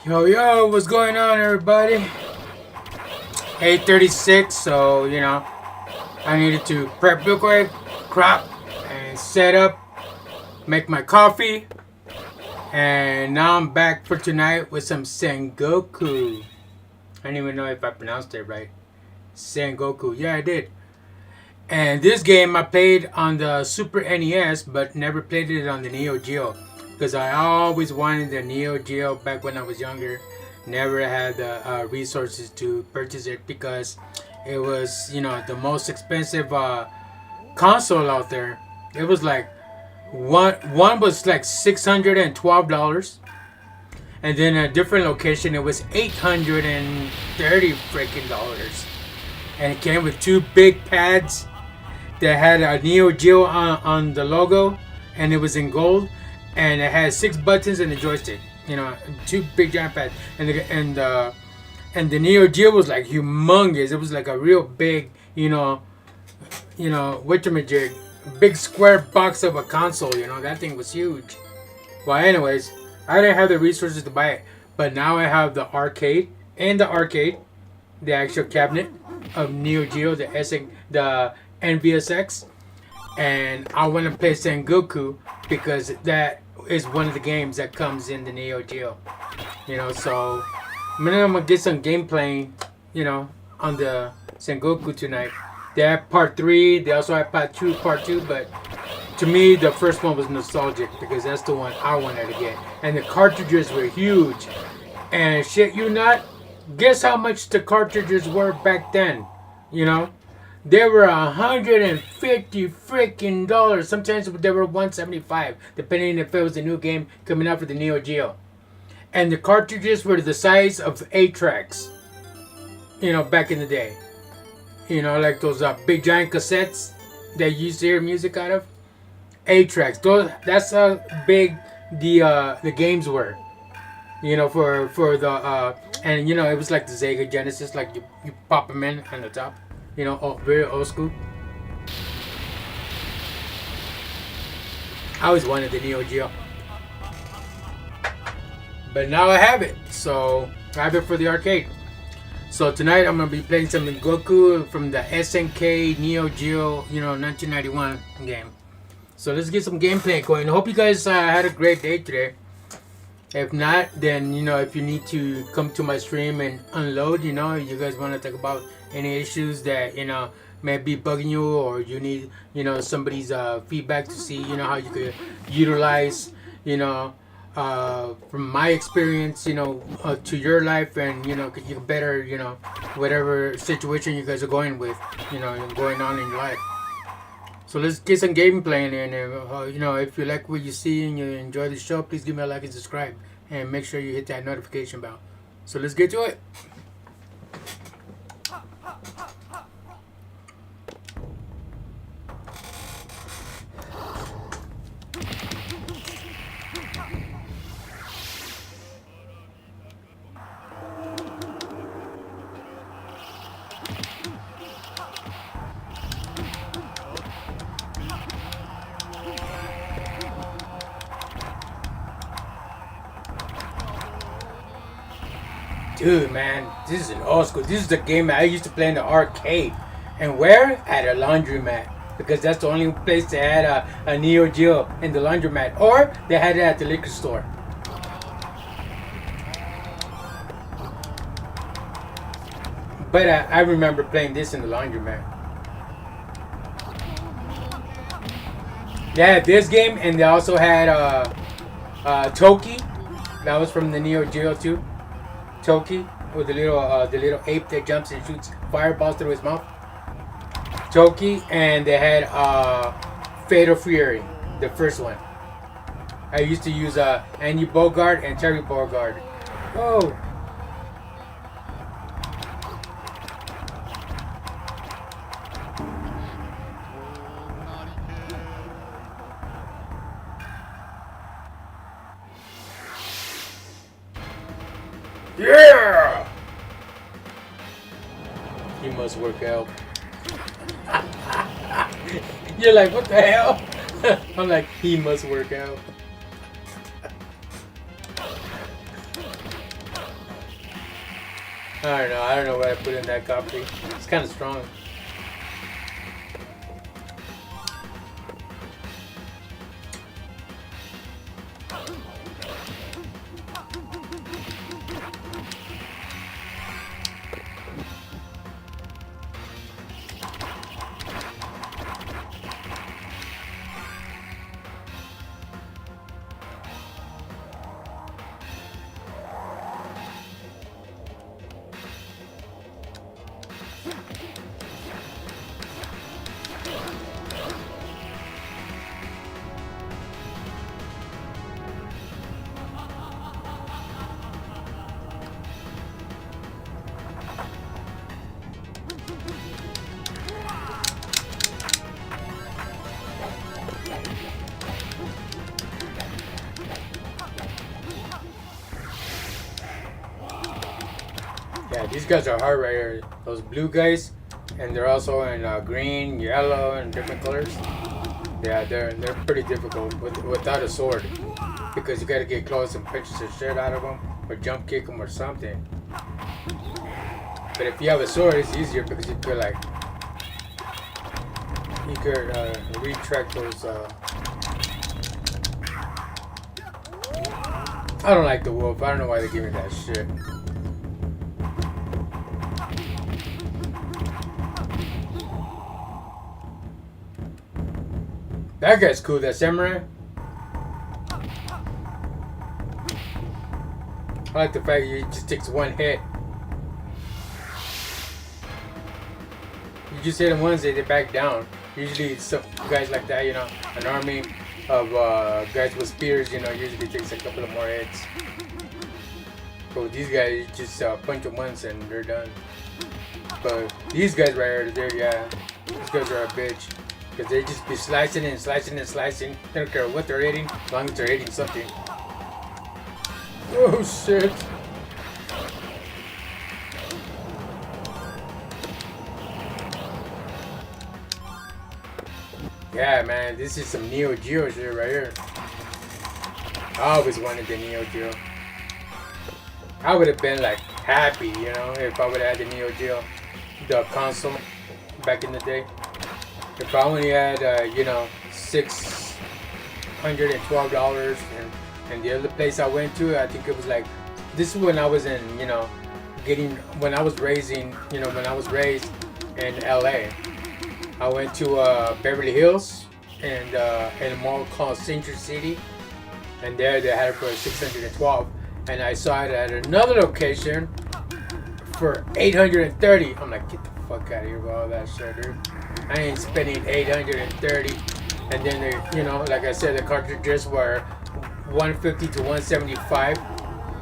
Yo, yo, what's going on, everybody? 8:36, so, I needed to prep real quick, crop, and set up, make my coffee, and now I'm back for tonight with some Sengoku. I don't even know if I pronounced it right. Sengoku, yeah, I did. And this game I played on the Super NES, but never played it on the Neo Geo. Because I always wanted the Neo Geo back when I was younger. Never had the resources to purchase it because it was, the most expensive console out there. It was like one was like $612, and then a different location it was $830 freaking dollars, and it came with two big pads that had a Neo Geo on the logo, and it was in gold. And it had 6 buttons and a joystick, two big giant pads, and the Neo Geo was like humongous. It was like a real big, whatchamajig, big square box of a console. That thing was huge. Well, anyways, I didn't have the resources to buy it, but now I have the arcade, the actual cabinet of Neo Geo, the NVSX, and I want to play Sengoku because that is one of the games that comes in the Neo Geo. So I'm gonna get some gameplay, on the Sengoku tonight. They have part 3. They also have part 2, but to me the first one was nostalgic because that's the one I wanted to get. And the cartridges were huge. And shit you not, guess how much the cartridges were back then? They were $150 freaking dollars. Sometimes they were $175, depending if it was a new game coming out for the Neo Geo. And the cartridges were the size of 8 tracks. Back in the day. Like those big giant cassettes that you used to hear music out of. 8 tracks. That's how big the games were. For the and it was like the Sega Genesis, like you pop them in on the top. Very old school. I always wanted the Neo Geo, but now I have it. So I have it for the arcade. So tonight I'm gonna be playing some Goku from the SNK Neo Geo, 1991 game. So let's get some gameplay going. I hope you guys had a great day today. If not, then if you need to come to my stream and unload, you guys want to talk about any issues that may be bugging you, or you need somebody's feedback to see how you could utilize from my experience to your life, and you can better whatever situation you guys are going with going on in your life. So let's get some gameplay in, and if you like what you see and you enjoy the show, please give me a like and subscribe, and make sure you hit that notification bell. So let's get to it. Dude, man, this is an old school. This is the game I used to play in the arcade. And where? At a laundromat. Because that's the only place they had a Neo Geo in the laundromat. Or they had it at the liquor store. But I remember playing this in the laundromat. They had this game, and they also had Toki. That was from the Neo Geo too. Toki, with the little ape that jumps and shoots fireballs through his mouth. Toki, and they had Fatal Fury, the first one. I used to use Andy Bogart and Terry Bogard. Oh. Yeah! He must work out. You're like, what the hell? I'm like, he must work out. I don't know what I put in that coffee. It's kind of strong. Yeah, these guys are hard right here. Those blue guys, and they're also in green, yellow, and different colors. Yeah, they're pretty difficult without a sword, because you gotta get close and pinch the shit out of them, or jump kick them or something. But if you have a sword, it's easier because you could retract those. I don't like the wolf. I don't know why they give me that shit. That guy's cool, that samurai. I like the fact he just takes one hit. You just hit them once, they back down. Usually some guys like that, you know, an army of guys with spears, you know, usually takes a couple of more hits. But with these guys, you just punch them once and they're done. But these guys right here, these guys are a bitch. Because they just be slicing and slicing and slicing. They don't care what they're hitting, as long as they're hitting something. Oh shit. Yeah, man, this is some Neo Geo shit right here. I always wanted the Neo Geo. I would have been like happy, you know, if I would have had the Neo Geo, the console back in the day. If I only had, you know, $612, and the other place I went to, I think it was like, this is when I was in, you know, when I was raised in LA. I went to Beverly Hills and in a mall called Century City, and there they had it for $612, and I saw it at another location for $830. I'm like, get the fuck out of here with all that shit, dude. I ain't spending $830, and then they, you know, like I said, the cartridges were $150 to $175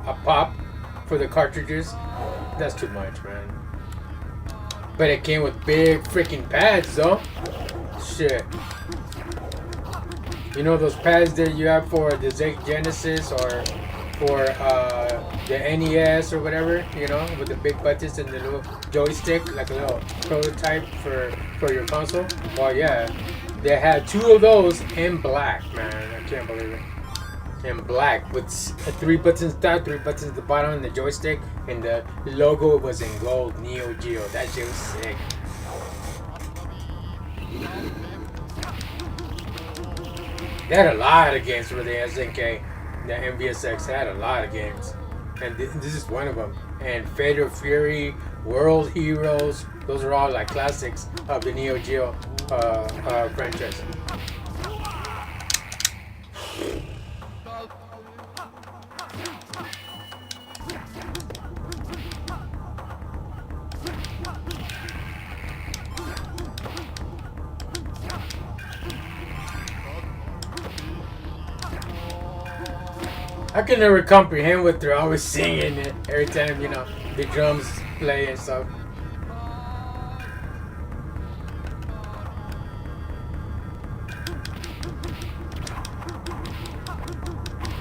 a pop for the cartridges. That's too much, man. But it came with big freaking pads, though. Shit. You know those pads that you have for the Sega Genesis or for the NES or whatever, you know, with the big buttons and the little joystick, like a little prototype for your console. Well, yeah, they had 2 of those in black, man. I can't believe it. In black with 3 buttons top, 3 buttons at the bottom, and the joystick, and the logo was in gold, Neo Geo. That shit was sick. They had a lot of games for the SNK. The MVSX had a lot of games, and this is one of them. And Fatal Fury, World Heroes, those are all like classics of the Neo Geo franchise. I can never comprehend what they're always singing every time, you know, the drums play and stuff.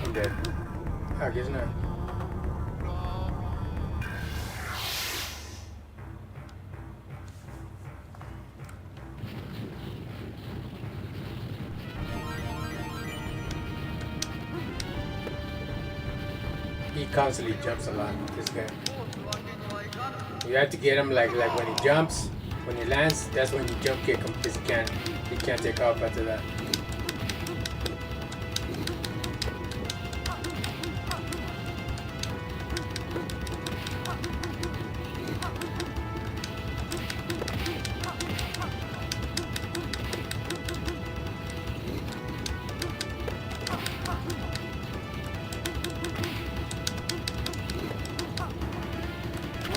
I'm dead. I guess not. He constantly jumps a lot. This guy. You have to get him like when he jumps, when he lands. That's when you jump kick him because he can't take off after that.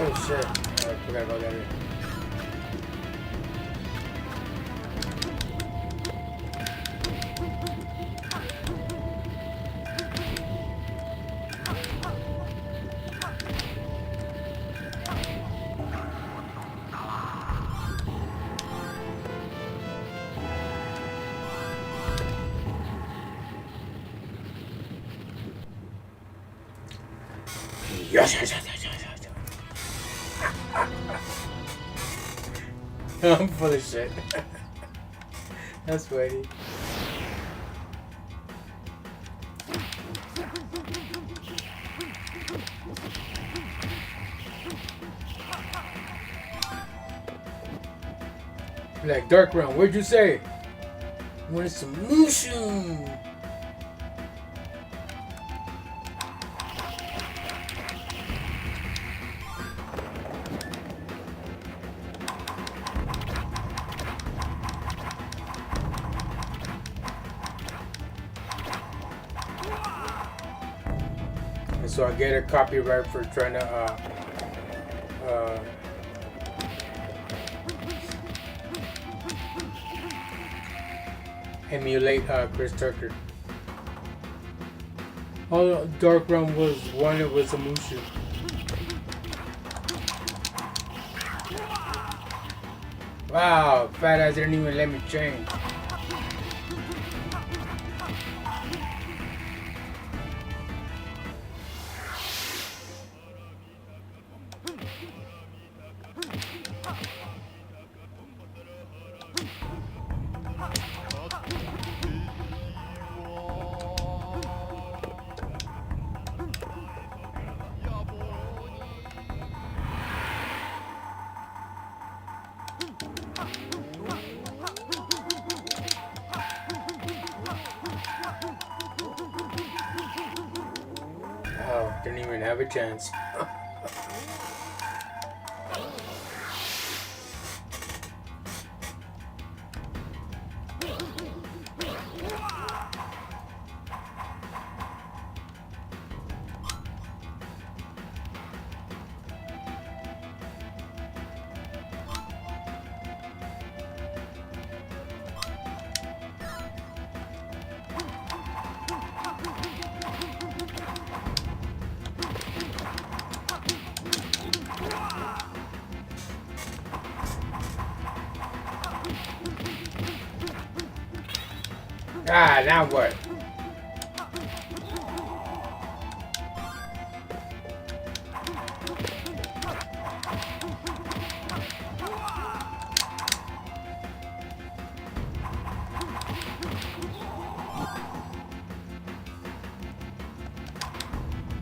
Oh shit, I forgot about that. Yes. I'm full of shit. That's funny. Like, Dark Realm, what'd you say? You wanted some mushroom. So I get a copyright for trying to emulate Chris Tucker. All Dark Realm wanted was a Mushu. Wow, fat ass didn't even let me change. Oh, didn't even have a chance. Ah, now what?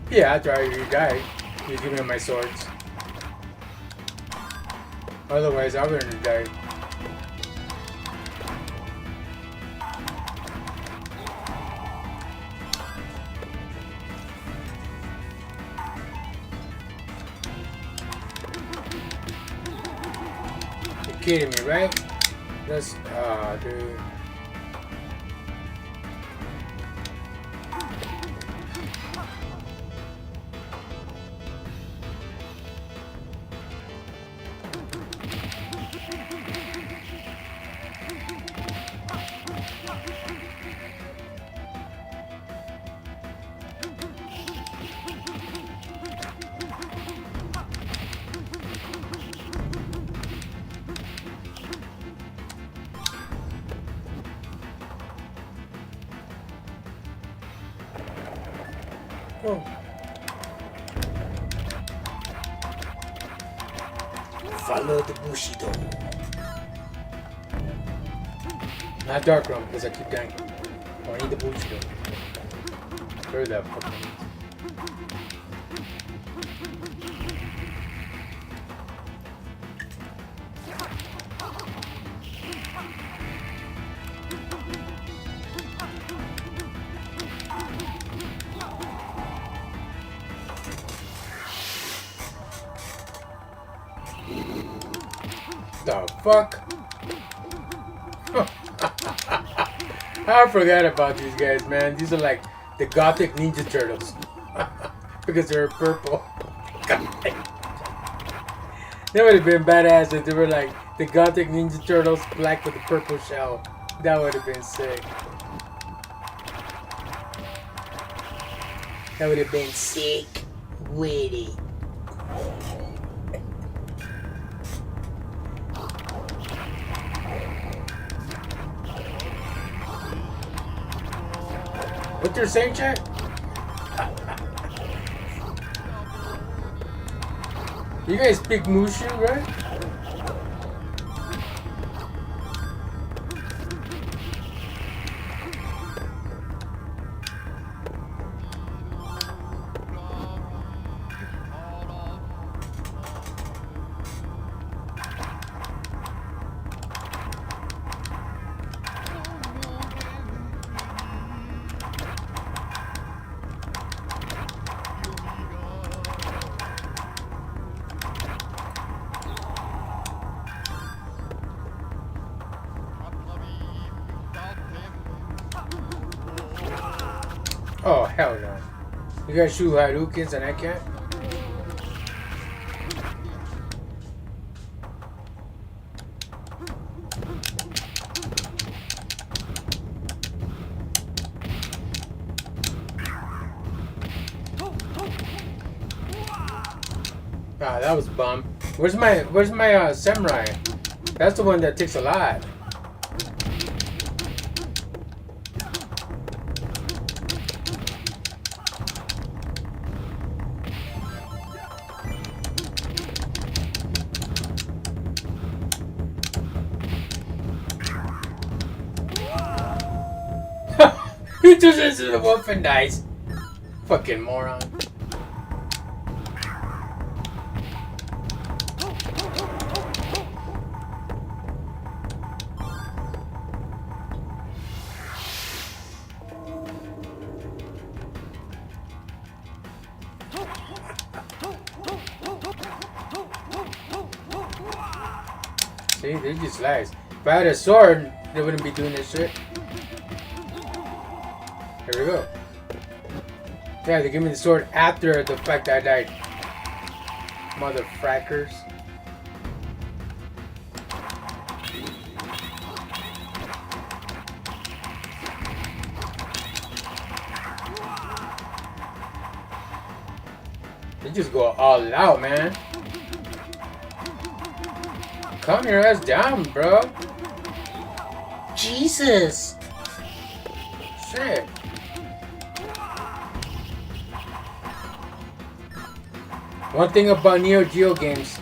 Yeah, after I died, you give me my swords. Otherwise, I wouldn't have died. You're kidding me, right? That's, dude. Oh. Follow the Bushido. Not Dark Realm, because I keep dying. Oh, I need the Bushido. Where that fucking is. the fuck? I forgot about these guys, man. These are like the Gothic Ninja Turtles. Because they're purple. That would have been badass if they were like the Gothic Ninja Turtles, black with a purple shell. That would have been sick. That would have been sick. Witty. What they're saying, chat? You guys speak Mushu, right? Oh, hell no. You guys shoot Hadoukens and I can't? Ah, that was bum. Where's my samurai? That's the one that takes a lot. He just into the wolf and dies. Fucking moron. See, they just lies. If I had a sword, they wouldn't be doing this shit. Here we go. Yeah, they give me the sword after the fact that I died. Motherfrackers. They just go all out, man. Calm your ass down, bro. Jesus. Shit. One thing about Neo Geo games,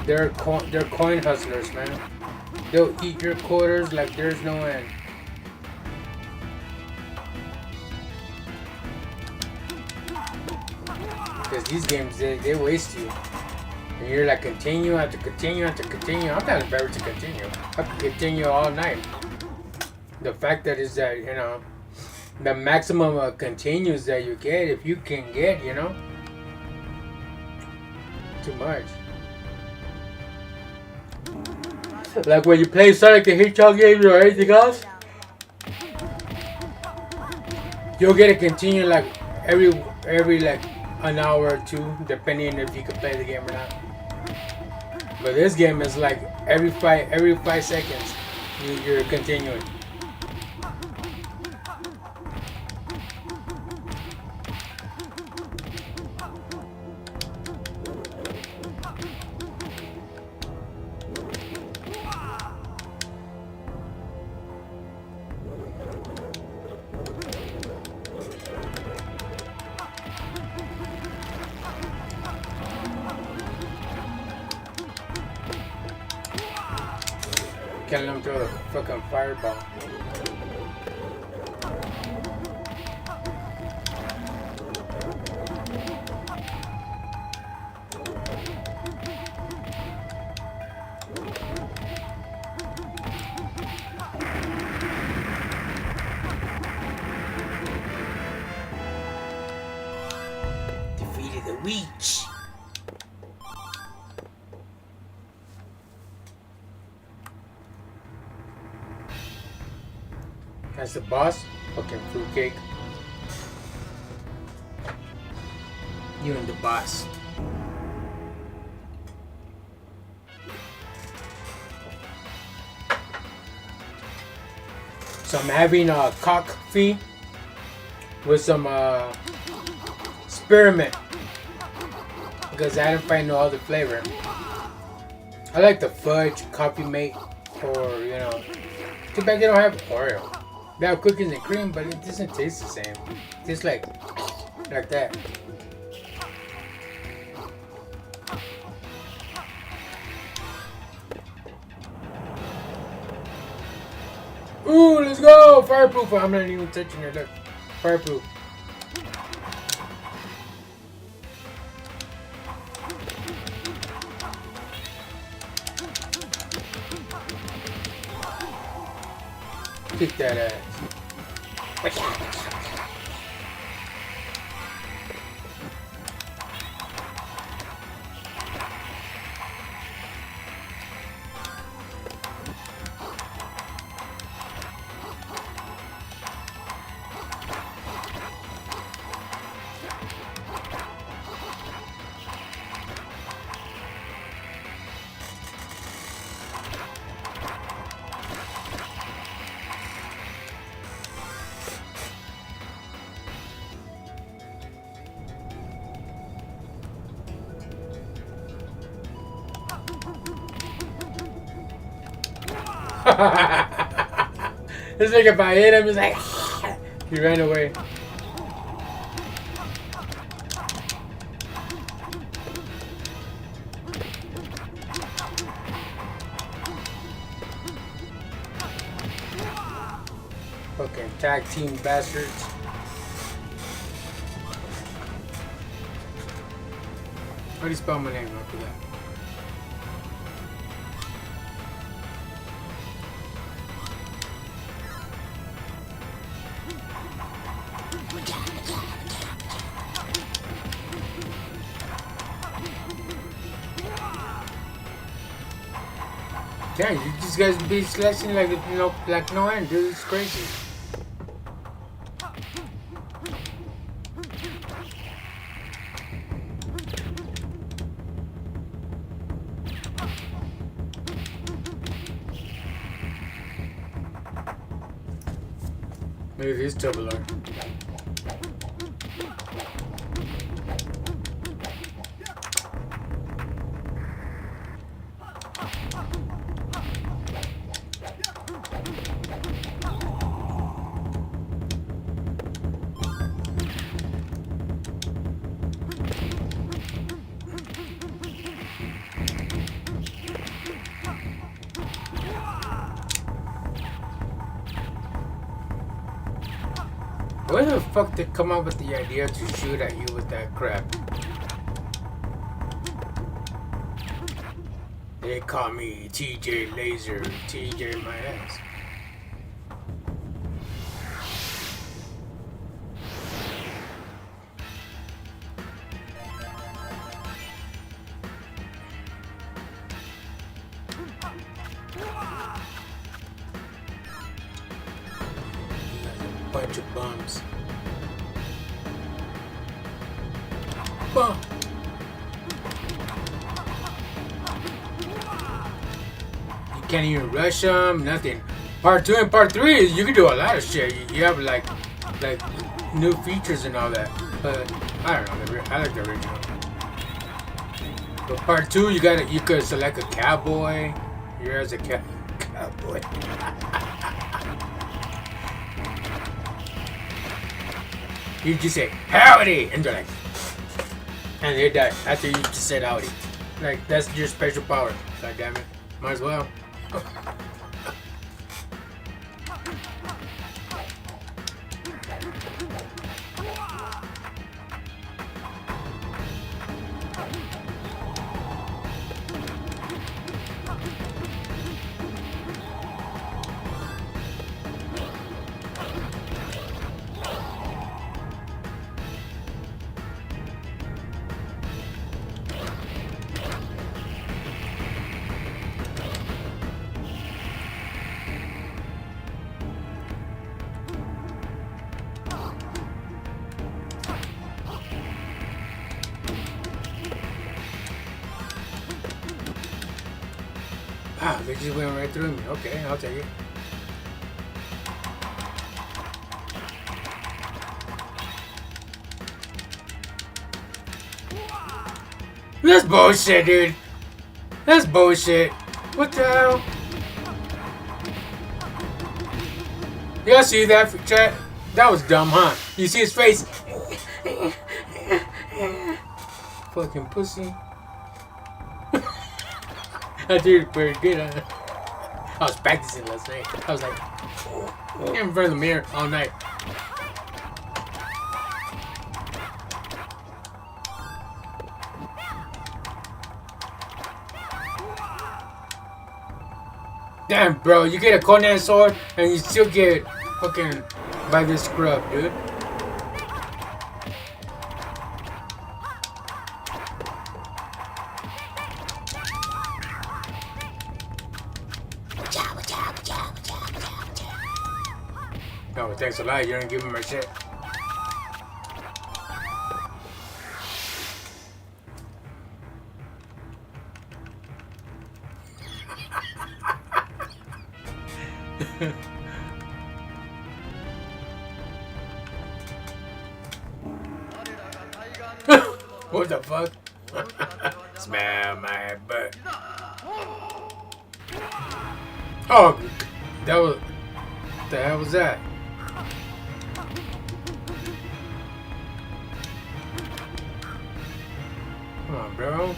they're coin hustlers, man. They'll eat your quarters like there's no end. Because these games, they waste you. And you're like continue after continue after continue. I'm not embarrassed to continue. I could continue all night. The fact that is that, you know, the maximum of continues that you get, if you can get, you know. Too much. Like when you play Sonic the Hedgehog games or anything else, you'll get to continue like every like an hour or two, depending if you can play the game or not. But this game is like every 5 seconds you're continuing. Can't let him throw the fucking fireball. Defeated the witch. That's the boss. Fucking fruitcake. You and the boss. So I'm having a coffee with some spearmint because I didn't find no other flavor. I like the fudge coffee mate, or you know, too bad they don't have Oreo. They have cookies and cream, but it doesn't taste the same. It tastes like that. Ooh, let's go! Fireproof! I'm not even touching her, look. Fireproof. Kick that ass. It's like if I hit him, it's like he ran away. Fucking tag team bastards. How do you spell my name after that? Damn, you just guys be slashing like no end, dude. It's crazy. Maybe it is tubular. Where the fuck did they come up with the idea to shoot at you with that crap? They call me TJ Laser, TJ my ass. Bunch of bums. Bum. You can't even rush them, nothing. Part 2 and part 3 is you can do a lot of shit. You have like new features and all that. But I don't know. I like the original. But part 2, you could select a cowboy. You're as a cowboy. You just say howdy, and they're like, and they die after you just said howdy. Like that's your special power. God damn it, might as well. Ah, they just went right through me. Okay, I'll take it. That's bullshit, dude. That's bullshit. What the hell? Y'all see that, chat? That was dumb, huh? You see his face? Fucking pussy. I did it pretty good, huh? I was practicing last night. I was like, in front of the mirror all night. Damn, bro, you get a Conan sword and you still get fucking by this scrub, dude. No, thanks a lot. You don't give me my shit. What the fuck? Smell my butt. Oh, that was. What the hell was that? Come on, bro.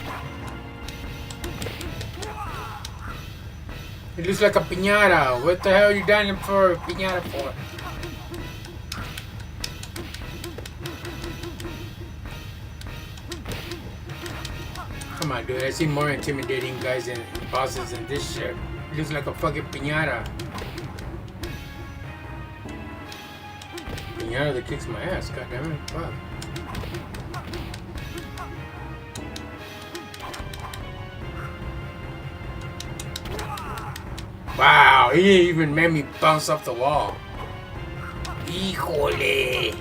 It looks like a piñata. What the hell are you dying for a piñata for? Come on, dude. I see more intimidating guys and bosses than this shit. It looks like a fucking piñata. Piñata that kicks my ass. God damn it. Fuck. Wow, he even made me bounce off the wall. Híjole.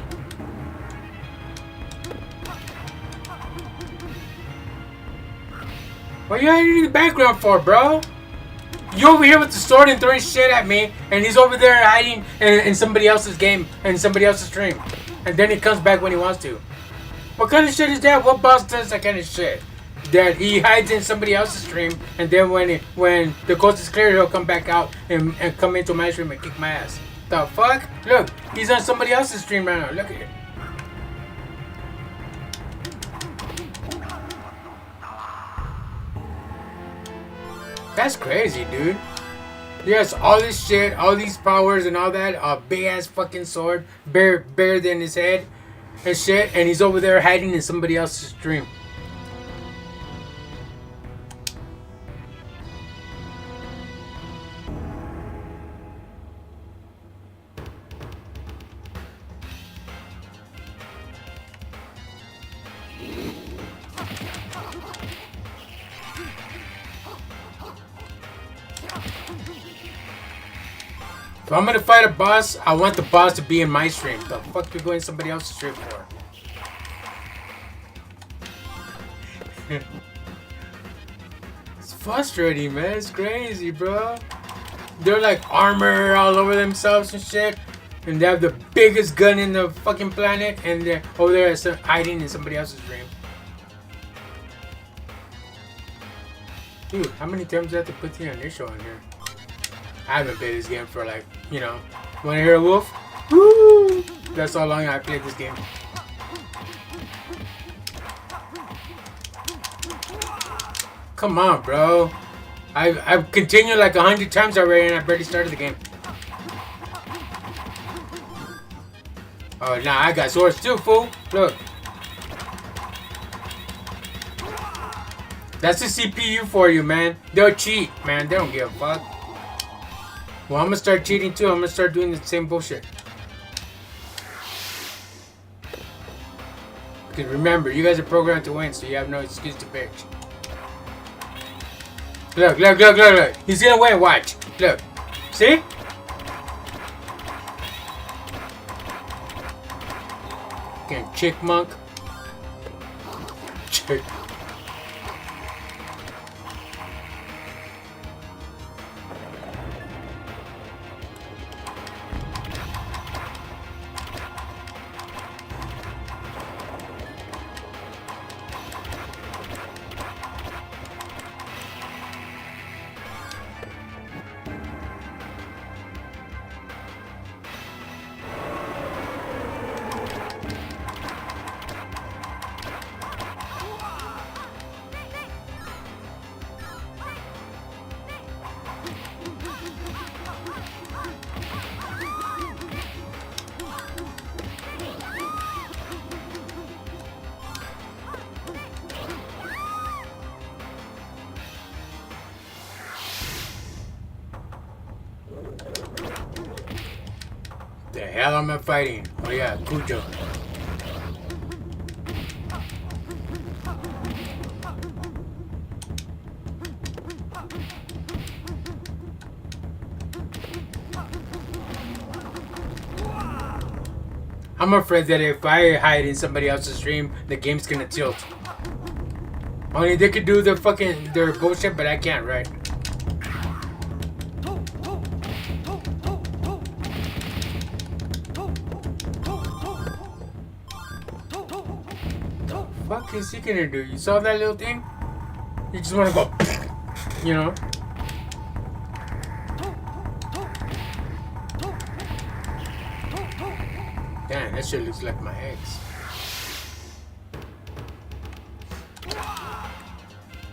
What are you hiding in the background for, bro? You over here with the sword and throwing shit at me, and he's over there hiding in somebody else's game and somebody else's stream. And then he comes back when he wants to. What kind of shit is that? What boss does that kind of shit? That he hides in somebody else's stream, and then when the coast is clear, he'll come back out and come into my stream and kick my ass. The fuck? Look, he's on somebody else's stream right now. Look at it. That's crazy, dude. Yes, all this shit, all these powers and all that, a big ass fucking sword, bigger than his head and shit, and he's over there hiding in somebody else's stream. If I'm gonna fight a boss, I want the boss to be in my stream. The fuck you going somebody else's stream for? It's frustrating, man. It's crazy, bro. They're like armor all over themselves and shit. And they have the biggest gun in the fucking planet. And they're over there hiding in somebody else's stream. Dude, how many times do I have to put the initial on here? I haven't played this game for like, you know, wanna hear a wolf? Woo! That's how long I played this game. Come on, bro. I've continued like 100 times already and I barely started the game. Oh, nah, I got swords too, fool. Look. That's the CPU for you, man. They'll cheat, man. They don't give a fuck. Well, I'm gonna start cheating too. I'm gonna start doing the same bullshit. Because remember, you guys are programmed to win, so you have no excuse to bitch. Look, look, look, look, look. He's gonna win, watch. Look. See? Fucking chickmunk. Chick. hell am I fighting? Oh yeah, Cujo. I'm afraid that if I hide in somebody else's stream, the game's gonna tilt. Only they could do their bullshit, but I can't, right? What the fuck is he gonna do? You saw that little thing? You just wanna go, you know? Damn, that shit looks like my ex.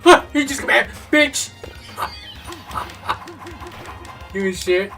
Huh, you just come here, bitch! You and shit.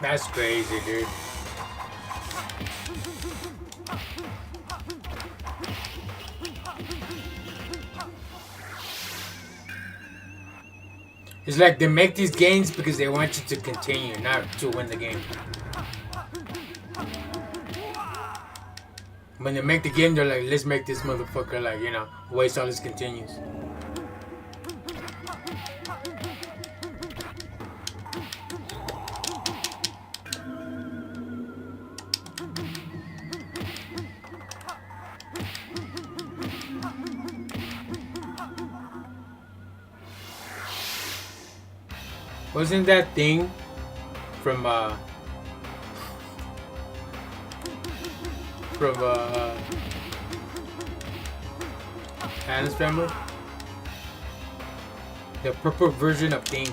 That's crazy, dude. It's like they make these games because they want you to continue, not to win the game. When they make the game, they're like, let's make this motherfucker, like, you know, waste all his continues. Wasn't that thing from Adam's Family? The purple version of Thing.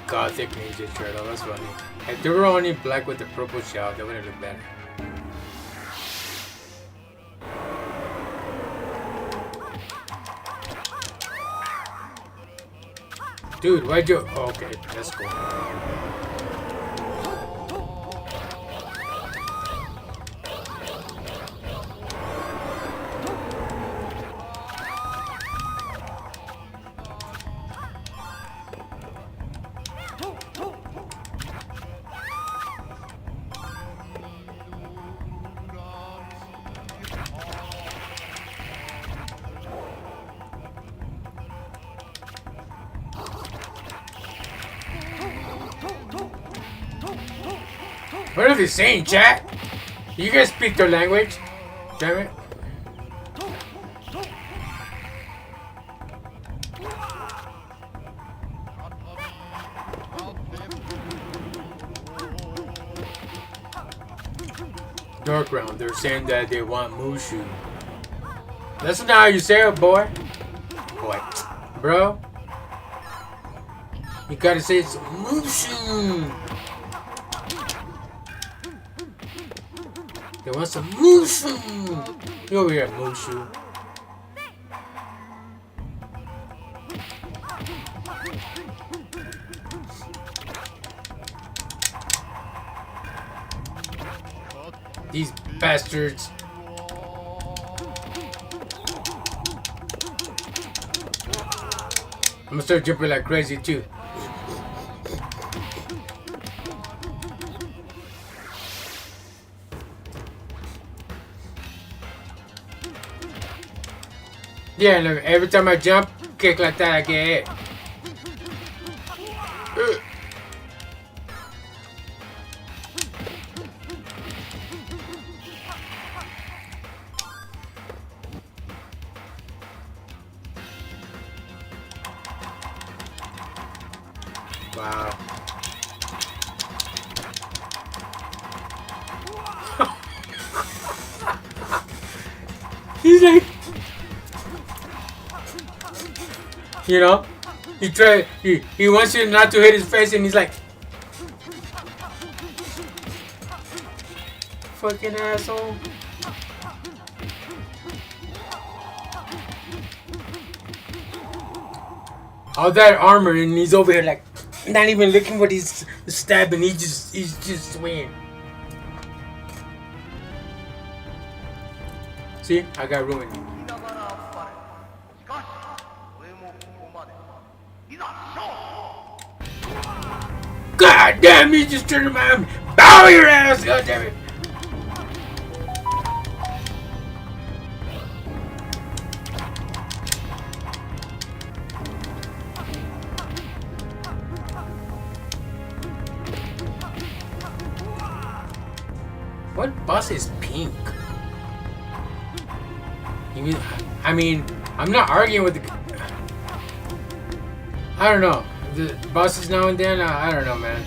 Gothic ninja turtle, that's funny. If they were only black with the purple shell, they would have looked better. Dude, why'd you... Oh, okay, that's cool. What are they saying, chat? You guys speak their language? Damn it. DarkRealm, they're saying that they want Mushu. That's not how you say it, boy. Boy. Bro. You gotta say it's Mushu. They want some Mushu. You over here, Mushu. These bastards. I'm gonna start jumping like crazy too. Yeah, look, every time I jump, kick like that, I get hit. Wow. He's like, you know, he wants you not to hit his face, and he's like, fucking asshole. All that armor, and he's over here like, not even looking what he's stabbing. He's just swinging. See, I got ruined. God damn, he just turned around. Bow your ass, god damn it. What boss is pink? I mean, I'm not arguing with the... I don't know. The bosses now and then, I don't know, man.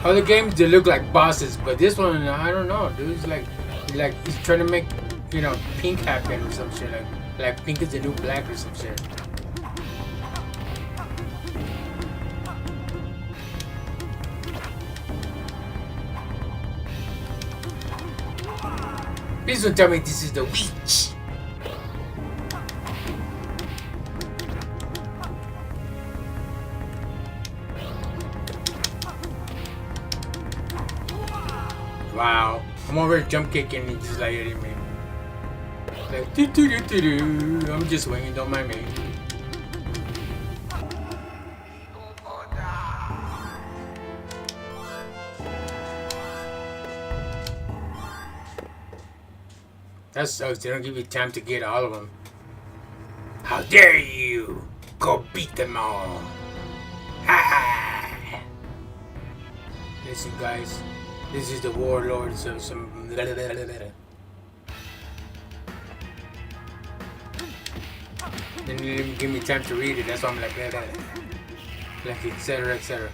Other games, they look like bosses, but this one, I don't know, dude. It's like he's trying to make, you know, pink happen or some shit. Like pink is the new black or some shit. Please don't tell me this is the witch. Wow. I'm over here jump kicking and he's just like hitting me. Like, doo doo doo doo doo. I'm just swinging, don't mind me. That sucks. They don't give you time to get all of them. How dare you! Go beat them all! Ha ha! Listen, guys. This is the warlords of some. They didn't even give me time to read it. That's why I'm like, like etc. etc.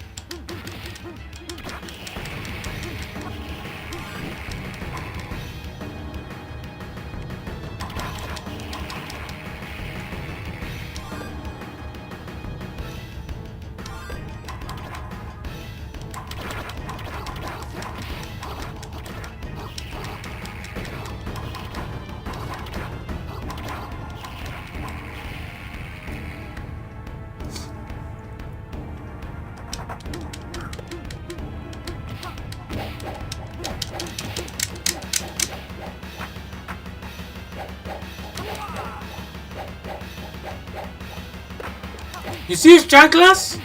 You see his chanclas?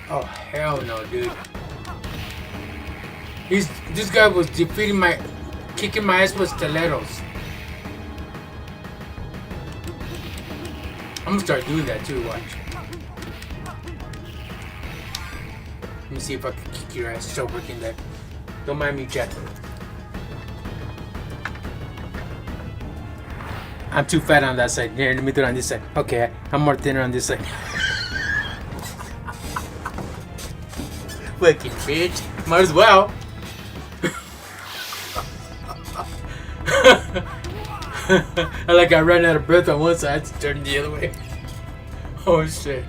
Oh hell no, dude. This guy was kicking my ass with stilettos. I'm gonna start doing that too, watch. Let me see if I can kick your ass. Start working that. Don't mind me, chat. I'm too fat on that side. Here, let me do it on this side. Okay, I'm more thinner on this side. Fucking bitch. Might as well. I ran out of breath on one side, so I had to turn the other way. Oh shit.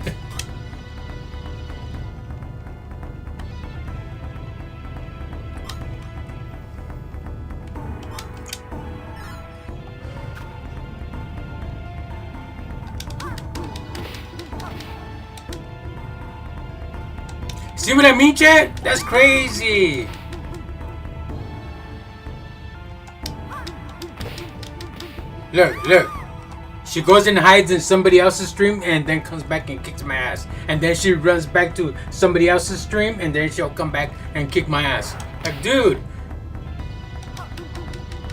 See what I mean, chat? That's crazy. Look. She goes and hides in somebody else's stream and then comes back and kicks my ass. And then she runs back to somebody else's stream and then she'll come back and kick my ass. Like, dude.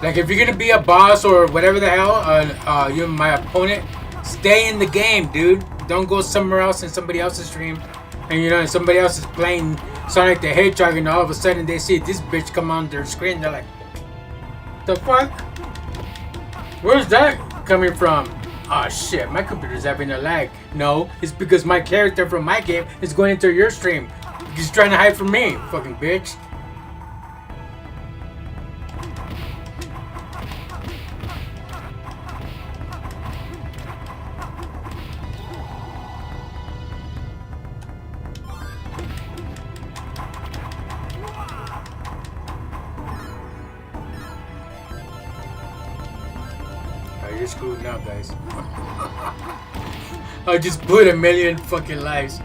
Like, if you're gonna be a boss or whatever the hell, you're my opponent, stay in the game, dude. Don't go somewhere else in somebody else's stream. And you know, and somebody else is playing Sonic the Hedgehog and all of a sudden they see this bitch come on their screen. They're like, the fuck? Where's that coming from? Oh shit, my computer's having a lag. No, it's because my character from my game is going into your stream. He's trying to hide from me, fucking bitch. You're screwed now, guys. I just put 1,000,000 fucking lives.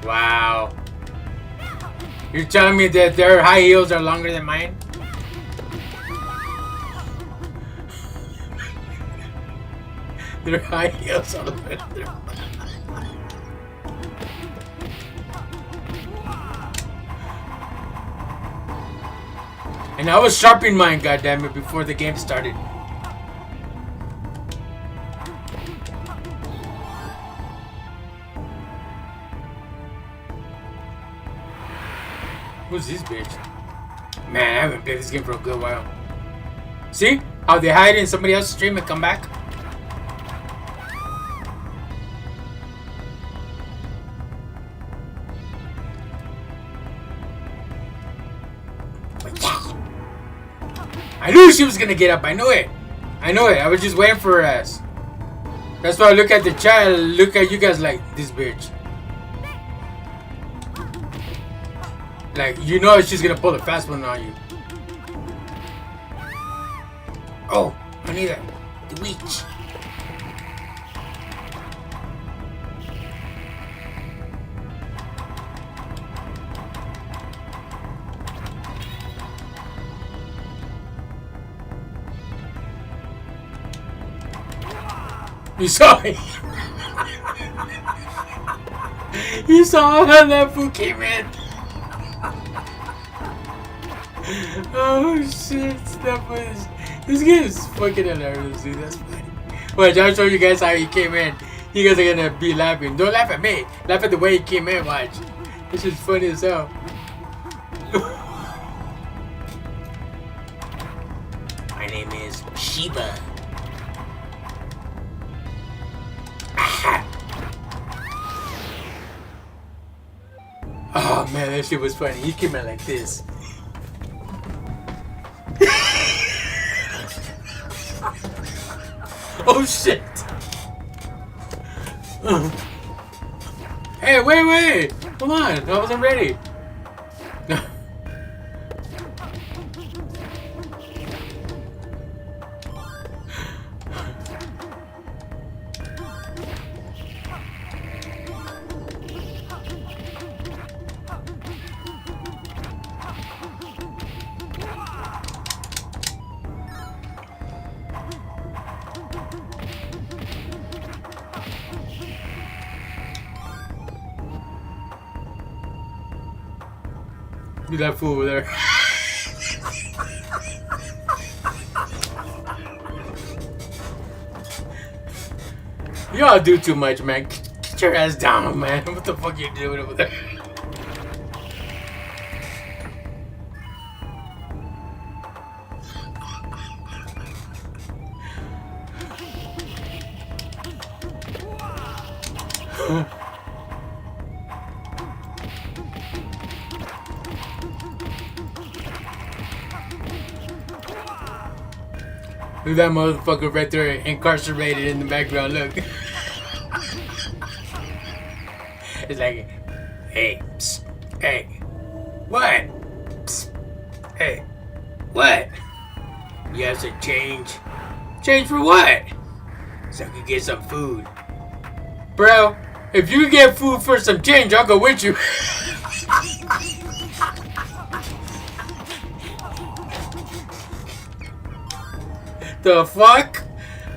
Wow. You're telling me that their high heels are longer than mine? Their high heels are longer than mine. And I was sharpening mine, goddammit, before the game started. Who's this bitch? Man, I haven't played this game for a good while. See? How they hide in somebody else's stream and come back? I knew she was gonna get up. I knew it. I was just waiting for her ass. That's why I look at the chat. I look at you guys like this bitch. Like, you know she's gonna pull a fast one on you. Oh, I need that. The witch. You saw it. You saw how that fool came in. Oh shit, this game is fucking hilarious, dude. That's funny. Watch, I'll show you guys how he came in. You guys are gonna be laughing. Don't laugh at me. Laugh at the way he came in, watch. This is funny as hell. My name is Shiba. Oh man, that shit was funny. He came in like this. Oh shit! Hey, wait! Come on, I wasn't ready. Look at that fool over there. Y'all do too much, man. Get your ass down, man. What the fuck you doing over there? Look at that motherfucker right there, incarcerated in the background. Look. It's like, hey, psst, hey. What? Psst. Hey, what? You have to change. Change for what? So I could get some food. Bro, if you get food for some change, I'll go with you. The fuck?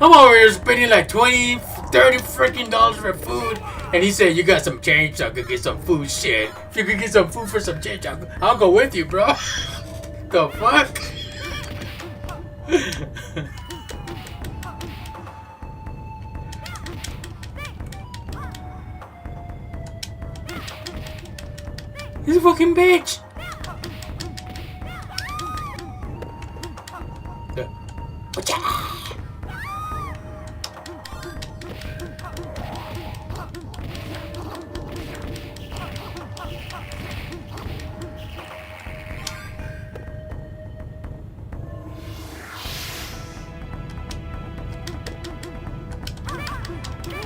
I'm over here spending like $20, $30 freaking dollars for food. And he said, you got some change, so I could get some food. Shit. If you could get some food for some change, I'll go with you, bro. The fuck? He's a fucking bitch.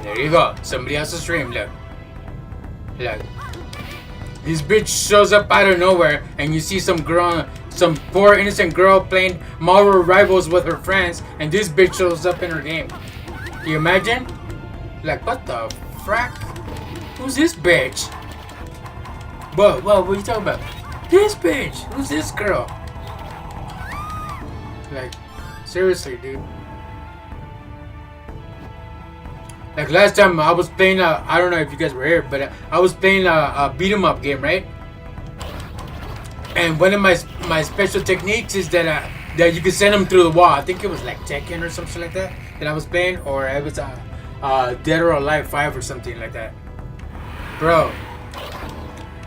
There you go. Somebody else's stream. Look. Look. This bitch shows up out of nowhere and you see some girl, some poor innocent girl playing Marvel Rivals with her friends, and this bitch shows up in her game. Can you imagine? Like, what the frack? Who's this bitch? What are you talking about? This bitch! Who's this girl? Like, seriously, dude. Like last time I was playing I don't know if you guys were here, but I was playing a beat 'em up game, right? And one of my special techniques is that you can send them through the wall. I think it was like Tekken or something like that I was playing, or it was Dead or Alive 5 or something like that. Bro,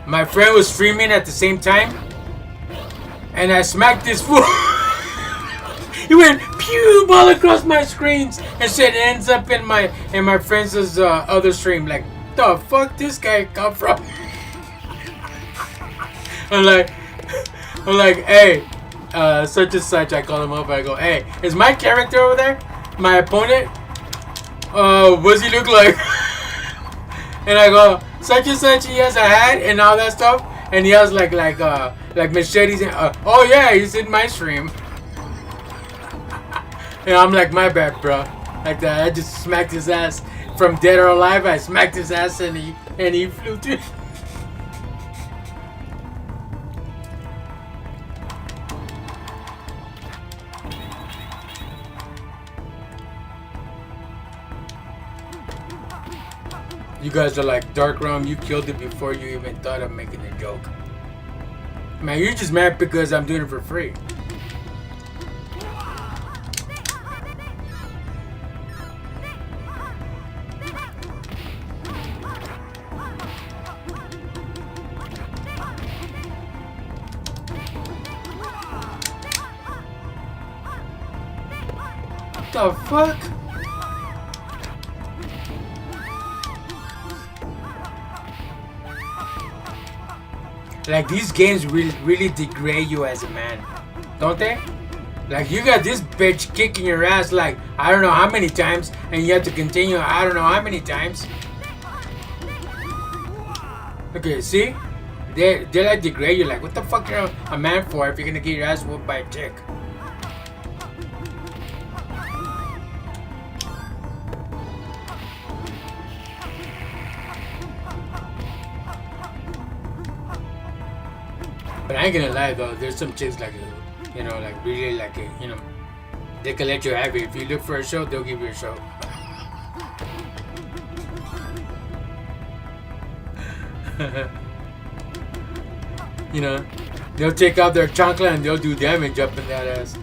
my friend was streaming at the same time, and I smacked this fool. He went pew all across my screens, and shit ends up in my friend's other stream. Like, the fuck this guy come from? I'm like, hey, such and such. I call him up. I go, hey, is my character over there? My opponent? What's he look like? And I go, such and such. He has a hat and all that stuff, and he has like machetes. And, oh yeah, he's in my stream. And I'm like, my bad, bro. Like that, I just smacked his ass from Dead or Alive. I smacked his ass and he flew through. You guys are like, Dark Realm, you killed it before you even thought of making a joke. Man, you're just mad because I'm doing it for free. The fuck? Like, these games really degrade you as a man, don't they? Like, you got this bitch kicking your ass like I don't know how many times, and you have to continue I don't know how many times. Okay, see? They like degrade you. Like, what the fuck you're a man for if you're gonna get your ass whooped by a chick? But I ain't gonna lie though, there's some chicks like, you know, like really like it, you know, they can let you have it. If you look for a show, they'll give you a show. You know, they'll take out their chancla and they'll do damage up in that ass.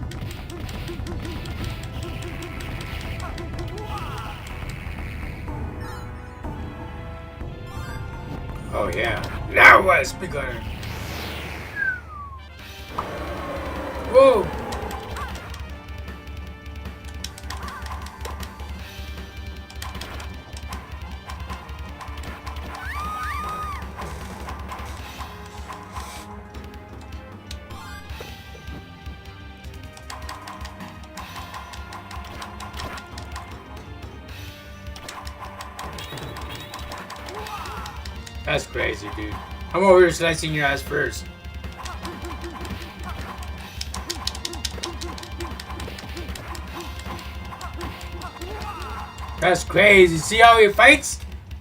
Oh yeah, that was begun. Whoa! That's crazy, dude. I'm over here slicing your ass first. That's crazy. See how he fights?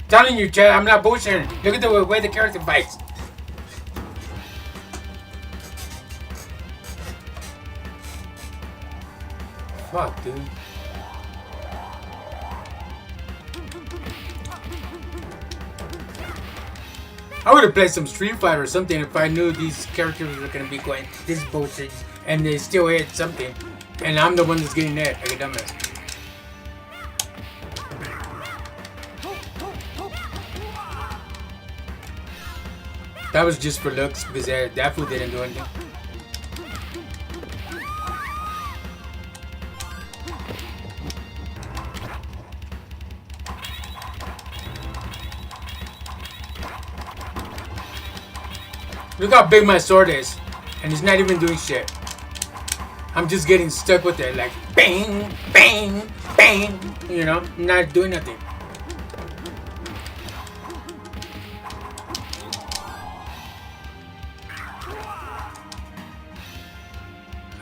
Telling you, Chad, I'm not bullshitting. Look at the way the character fights. Fuck, dude. I would have played some Street Fighter or something if I knew these characters were gonna be going this bullshit and they still hit something. And I'm the one that's getting hit like a dumbass. That was just for looks because that fool didn't do anything. Look how big my sword is, and it's not even doing shit. I'm just getting stuck with it, like bang, bang, bang. You know, not doing nothing.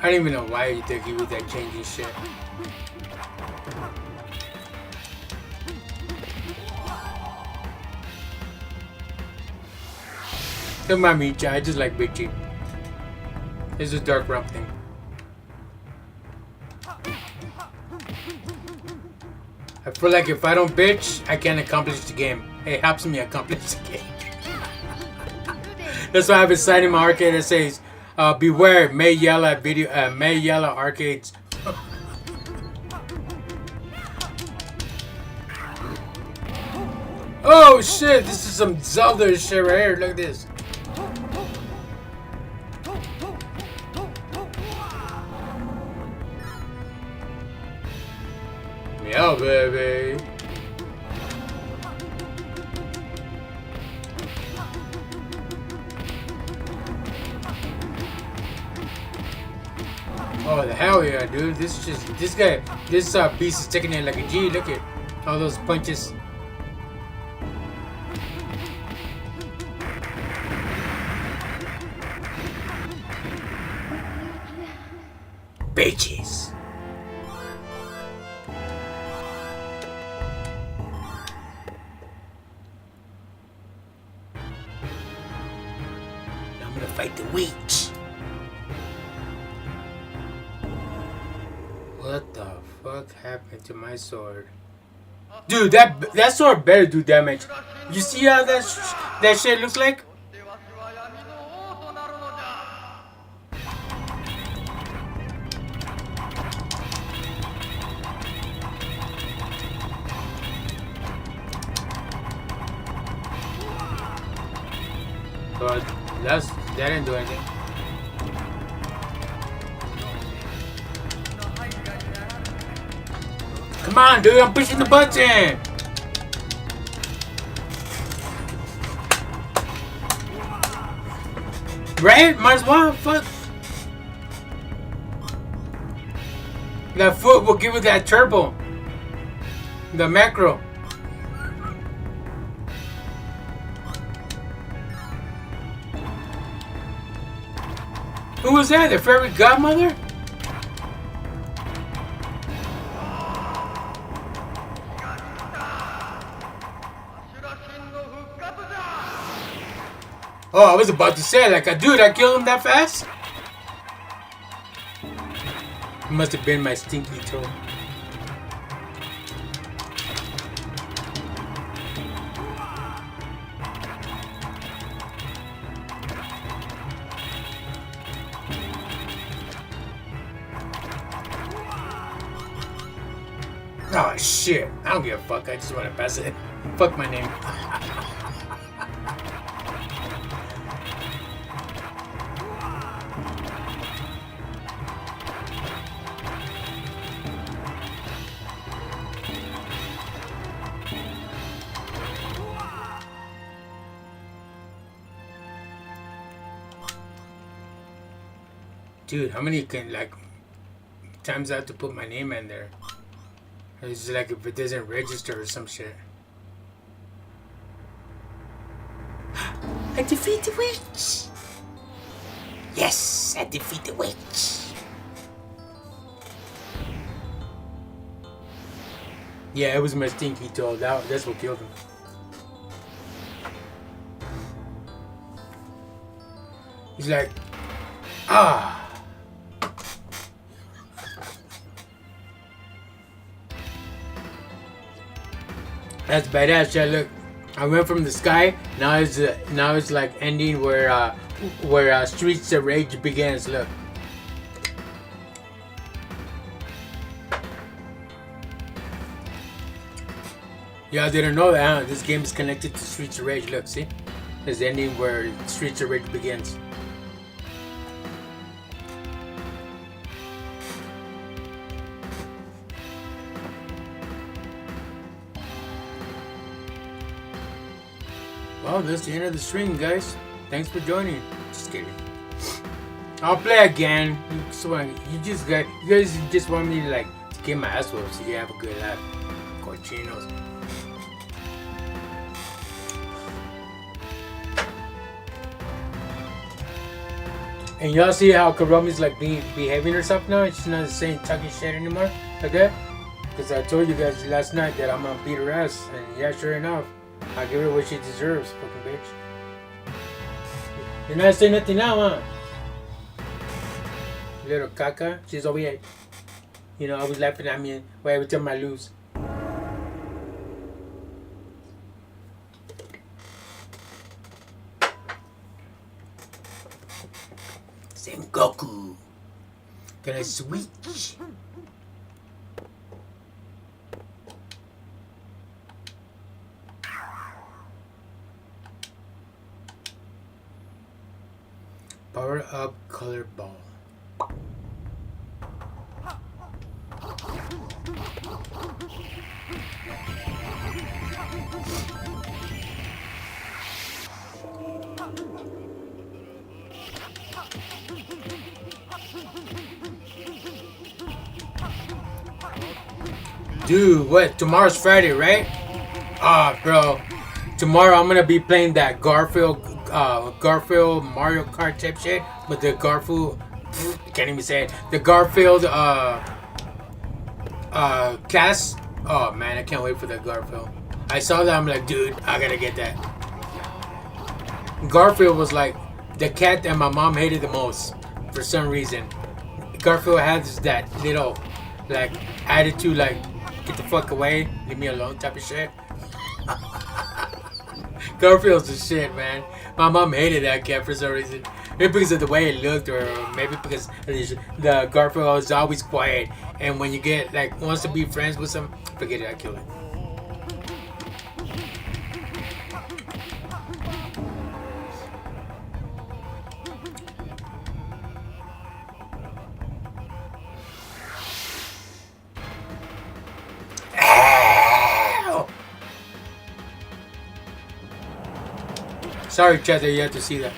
I don't even know why you think he was that changing shit. Don't mind me, I just like bitching. This is a Dark Realm thing. I feel like if I don't bitch, I can't accomplish the game. It helps me accomplish the game. That's why I have a sign in my arcade that says, beware, may yell at may yell at arcades. Oh shit, this is some Zelda shit right here, look at this. Yeah, baby. Oh, the hell yeah, dude. This beast is taking it like a G. Look at all those punches. Bitches. I'm gonna fight the witch. What the fuck happened to my sword? Dude, that sword better do damage. You see how that shit looks like? But that didn't do anything. Come on, dude, I'm pushing the button. Right? Might as well, fuck. That foot will give it that turbo. The macro. Who was that? The fairy godmother? Oh, I was about to say, like, dude, I killed him that fast? It must have been my stinky toe. Oh shit, I don't give a fuck, I just want to pass it. Fuck my name. Dude, how many times I have to put my name in there? It's like if it doesn't register or some shit. I defeat the witch! Yes, I defeat the witch! Yeah, it was my stinky toe. That's what killed him. He's like, ah. That's badass. Yeah, look, I went from the sky. Now it's like ending where Streets of Rage begins. Look. Yeah, I didn't know that. Huh? This game is connected to Streets of Rage. Look, see, it's the ending where Streets of Rage begins. Well, that's the end of the stream, guys. Thanks for joining. Just kidding. I'll play again. You guys just want me to like to get my ass whooped so you have a good laugh. Cochinos. And y'all see how Karomi's like behaving herself now? She's not saying talking shit anymore. Okay? Because I told you guys last night that I'm gonna beat her ass. And yeah, sure enough, I'll give her what she deserves, fucking bitch. You're not saying nothing now, huh? Little caca. She's over here. You know, always laughing at me every time I lose. Sengoku. Can I switch? Power up color ball. Dude, what? Tomorrow's Friday, right? Ah, bro. Tomorrow I'm gonna be playing that Garfield Mario Kart type shit, but the Garfield, can't even say it. The Garfield cast. Oh man, I can't wait for that Garfield. I saw that, I'm like, dude, I gotta get that. Garfield was like the cat that my mom hated the most for some reason. Garfield has that little like attitude, like get the fuck away, leave me alone type of shit. Garfield's the shit, man. My mom hated that cat for some reason. Maybe because of the way it looked, or maybe because the Garfield was always quiet. And when you get like wants to be friends with him, forget it, I kill it. Sorry, chat, that you have to see that.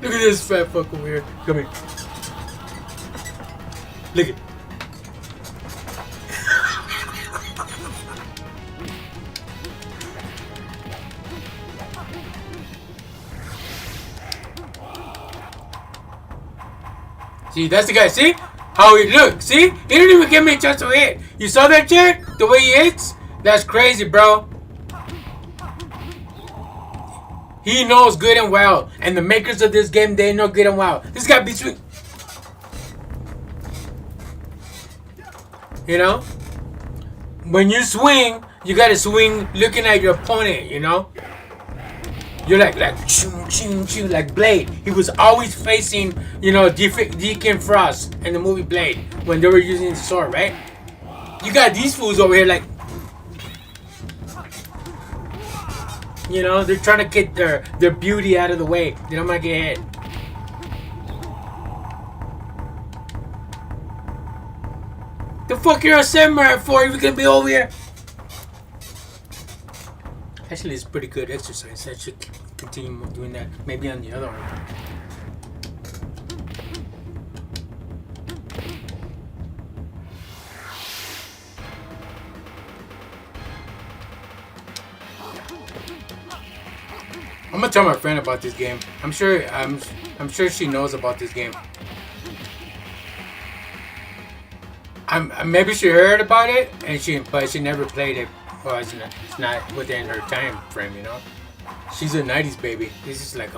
Look at this fat fuck over here. Come here. Look it. See, that's the guy. See how he looks. See, he didn't even give me a chance to hit. You saw that shit? The way he hits? That's crazy, bro. He knows good and well, and the makers of this game, they know good and well. This guy beats me. You know? When you swing, you gotta swing looking at your opponent, you know? You're like choo choo choo like Blade. He was always facing, you know, Deacon Frost in the movie Blade when they were using the sword, right? You got these fools over here like, you know, they're trying to get their beauty out of the way. They don't want to get hit. The fuck you're a samurai for if you're gonna be over here? Actually, it's pretty good exercise. I should continue doing that. Maybe on the other one. I'm gonna tell my friend about this game. I'm sure she knows about this game. Maybe she heard about it but she never played it. Well, it's not within her time frame, you know. She's a '90s baby. This is like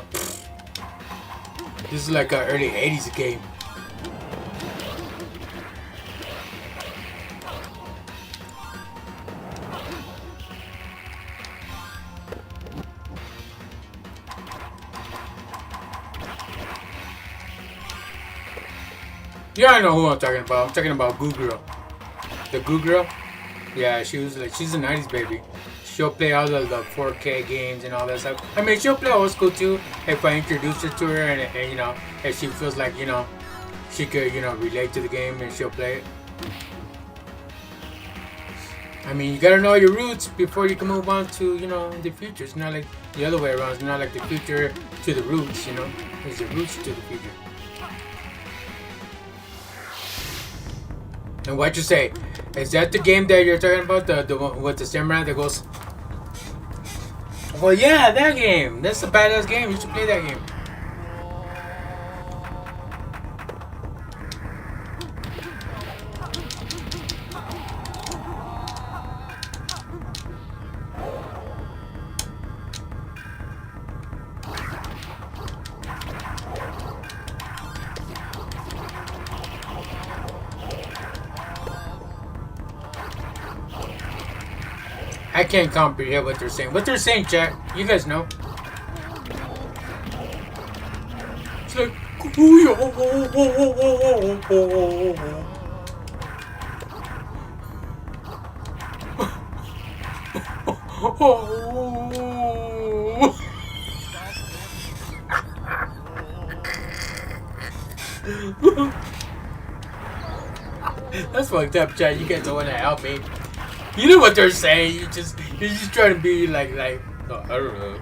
a early '80s game. Yeah, I know who I'm talking about. I'm talking about Goo Girl. The Goo Girl? Yeah, she's a '90s baby. She'll play all the 4K games and all that stuff. I mean, she'll play old school too if I introduce her to her and you know, if she feels like, you know, she could, you know, relate to the game and she'll play it. I mean, you gotta know your roots before you can move on to, you know, the future. It's not like the other way around. It's not like the future to the roots, you know. It's the roots to the future. And what you say? Is that the game that you're talking about? The one with the samurai that goes? Well, yeah, that game. That's a badass game. You should play that game. I can't comprehend what they're saying. What they're saying, chat, you guys know. It's like, that's fucked up, chat. You guys don't want to help me. You know what they're saying. You're just trying to be like oh, I don't know.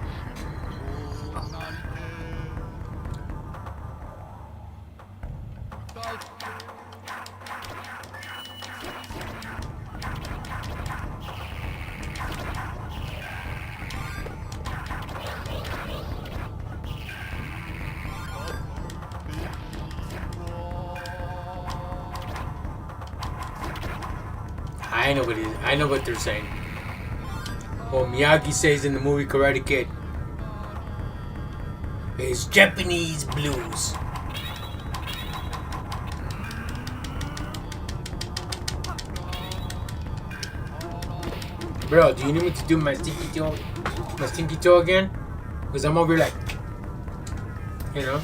I know what they're saying. Well, Miyagi says in the movie Karate Kid, it's Japanese blues. Bro, do you need me to do my stinky toe again? Because I'm over like, you know.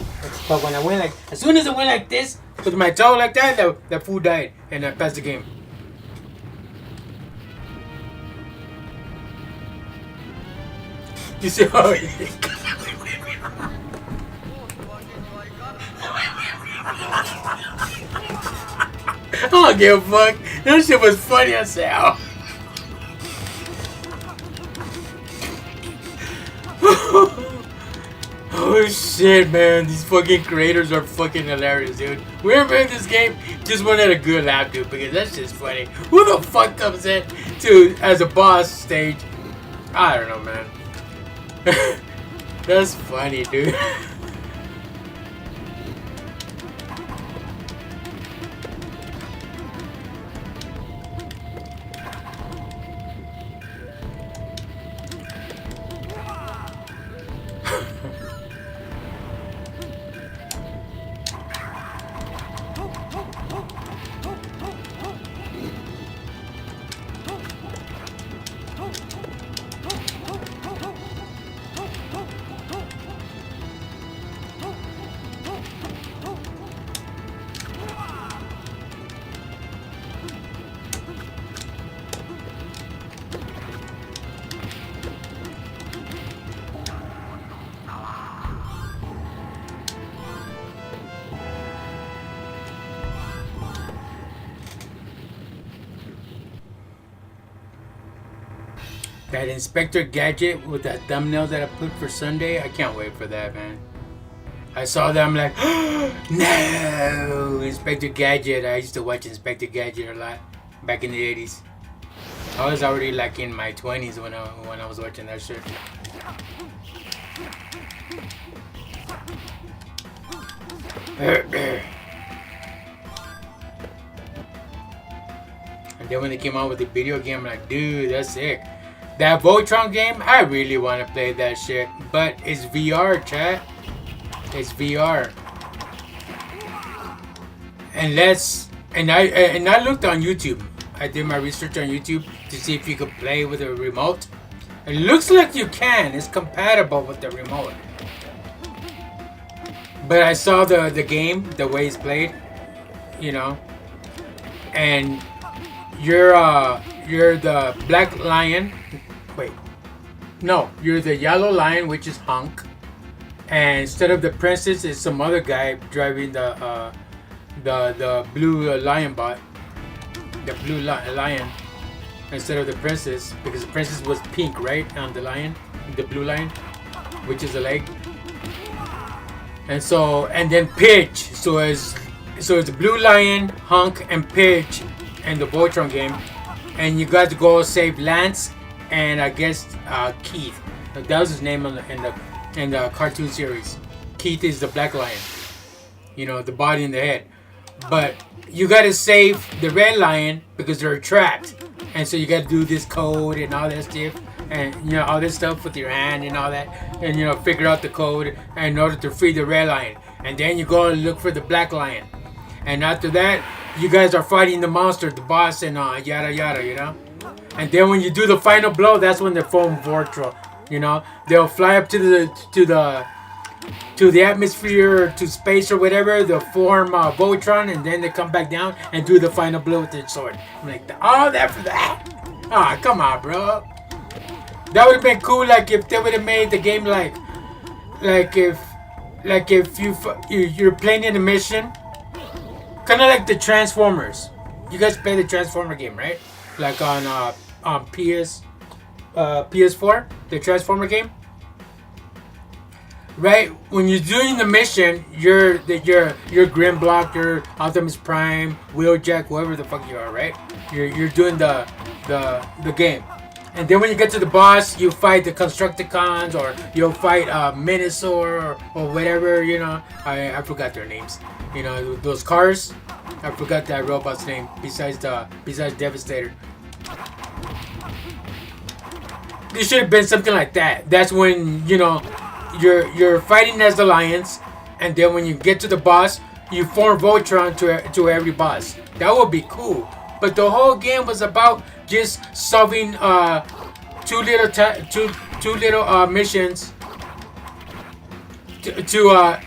But when I went like, as soon as I went like this with my toe like that, that fool died and I passed the game. You see how I don't give a fuck. That shit was funny as hell. Oh shit, man. These fucking creators are fucking hilarious, dude. Whoever made this game just wanted a good laugh, dude, because that's just funny. Who the fuck comes in to as a boss stage? I don't know, man. That's funny, dude. That Inspector Gadget with that thumbnail that I put for Sunday, I can't wait for that, man. I saw that, I'm like, no! Inspector Gadget. I used to watch Inspector Gadget a lot back in the 80s. I was already like in my 20s when I was watching that shit. And then when they came out with the video game, I'm like, dude, that's sick. That Voltron game, I really want to play that shit. But it's VR, chat. It's VR. And I looked on YouTube. I did my research on YouTube to see if you could play with a remote. It looks like you can. It's compatible with the remote. But I saw the game, the way it's played, you know. And you're the black lion. Wait. No, you're the yellow lion, which is Hunk. And instead of the princess, it's some other guy driving the blue lion bot. The blue lion instead of the princess, because the princess was pink, right? On the lion, the blue lion, which is a leg. And then Pidge. So it's the blue lion, Hunk, and Pidge in the Voltron game, and you got to go save Lance and I guess Keith. That was his name in the cartoon series. Keith is the black lion. You know, the body and the head. But you gotta save the red lion because they're trapped. And so you gotta do this code and all that stuff. And, you know, all this stuff with your hand and all that. And, you know, figure out the code in order to free the red lion. And then you go and look for the black lion. And after that, you guys are fighting the monster, the boss, and yada yada, you know. And then when you do the final blow, that's when they form Voltron. You know, they'll fly up to the atmosphere, or to space or whatever. They'll form Voltron, and then they come back down and do the final blow with their sword. I'm like, oh, that for that? Ah, oh, come on, bro. That would have been cool, like if they would have made the game like if you're playing in a mission, kind of like the Transformers. You guys play the Transformer game, right? Like on PS4, the Transformer game. Right, when you're doing the mission, you're Grimlock, you're Optimus Prime, Wheeljack, whoever the fuck you are, right? You're doing the game, and then when you get to the boss, you fight the Constructicons, or you'll fight Minosaur or whatever, you know. I forgot their names. You know, those cars. I forgot that robot's name. Besides Devastator. There should have been something like that. That's when, you know, you're fighting as the lions, and then when you get to the boss, you form Voltron to every boss. That would be cool. But the whole game was about just solving two little missions to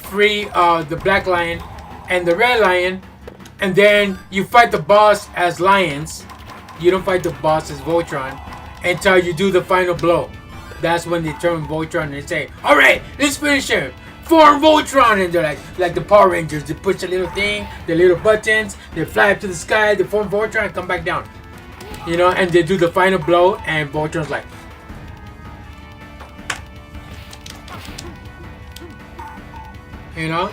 free the black lion and the red lion, and then you fight the boss as lions. You don't fight the boss as Voltron until you do the final blow. That's when they turn Voltron and they say, alright, let's finish him. Form Voltron. And they're like the Power Rangers. They push the little thing, the little buttons, they fly up to the sky, they form Voltron and come back down. You know, and they do the final blow, and Voltron's like, you know?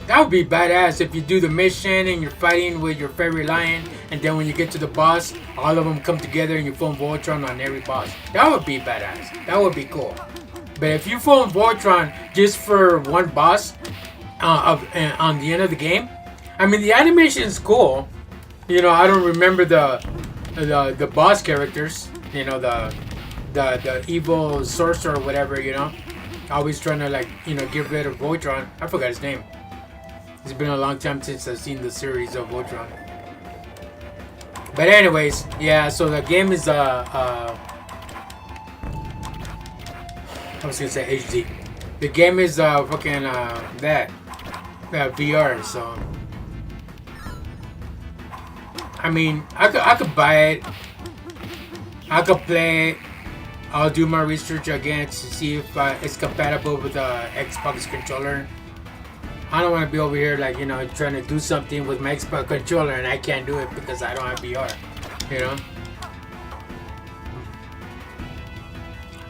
That would be badass if you do the mission and you're fighting with your favorite lion, and then when you get to the boss, all of them come together and you form Voltron on every boss. That would be badass. That would be cool. But if you form Voltron just for one boss on the end of the game, I mean, the animation is cool. You know, I don't remember the boss characters. You know, the evil sorcerer or whatever. You know, always trying to, like, you know, get rid of Voltron. I forgot his name. It's been a long time since I've seen the series of Voltron. But anyways, yeah, so the game is I was gonna say HD. The game is fucking VR, so I mean, I could buy it. I could play it. I'll do my research again to see if it's compatible with the Xbox controller. I don't want to be over here, like, you know, trying to do something with my Xbox controller and I can't do it because I don't have VR, you know?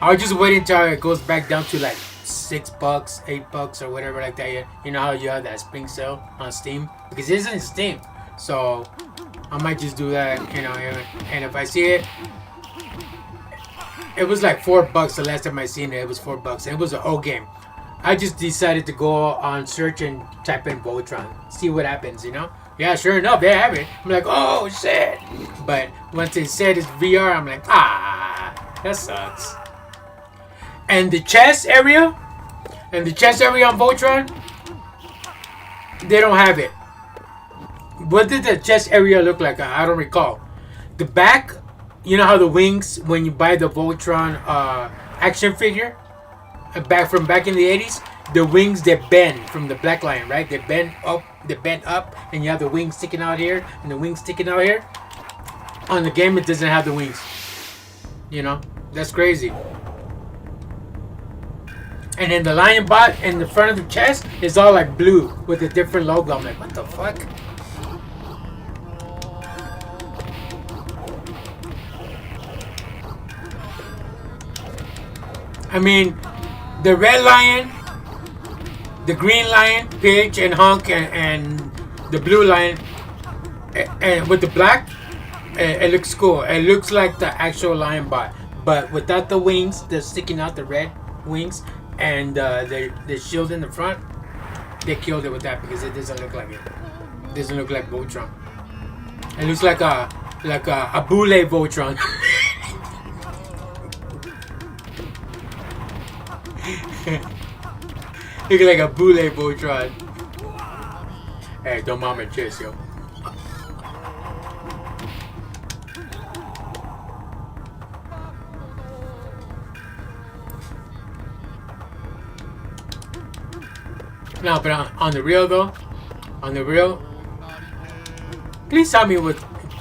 I'll just wait until it goes back down to like $6, $8 or whatever like that. You know how you have that spring sale on Steam, because it's in Steam. So I might just do that, you know. And if I see it, it was like $4 the last time I seen it. It was $4. And it was an old game. I just decided to go on search and type in Voltron, see what happens, you know. Yeah, sure enough, they have it. I'm like, oh shit. But once they said it's VR, I'm like, that sucks. And the chess area on Voltron, they don't have it. What did the chess area look like? I don't recall. The back, you know how the wings, when you buy the Voltron action figure, back in the 80s, the wings, they bend from the black line, right? They bend up, and you have the wings sticking out here and the wings sticking out here. On the game, it doesn't have the wings. You know, that's crazy. And then the lion bot in the front of the chest is all like blue with a different logo. I'm like, what the fuck? I mean, the red lion, the green lion, Pidge and Hunk, and the blue lion, and with the black, it looks cool. It looks like the actual lion bot, but without the wings, they're sticking out, the red wings, and the shield in the front. They killed it with that because it doesn't look like it. It doesn't look like Voltron. It looks like a boule Voltron. Looking like a boule Voltron. Hey, don't mind my chest, yo. No, but on the real though, please tell me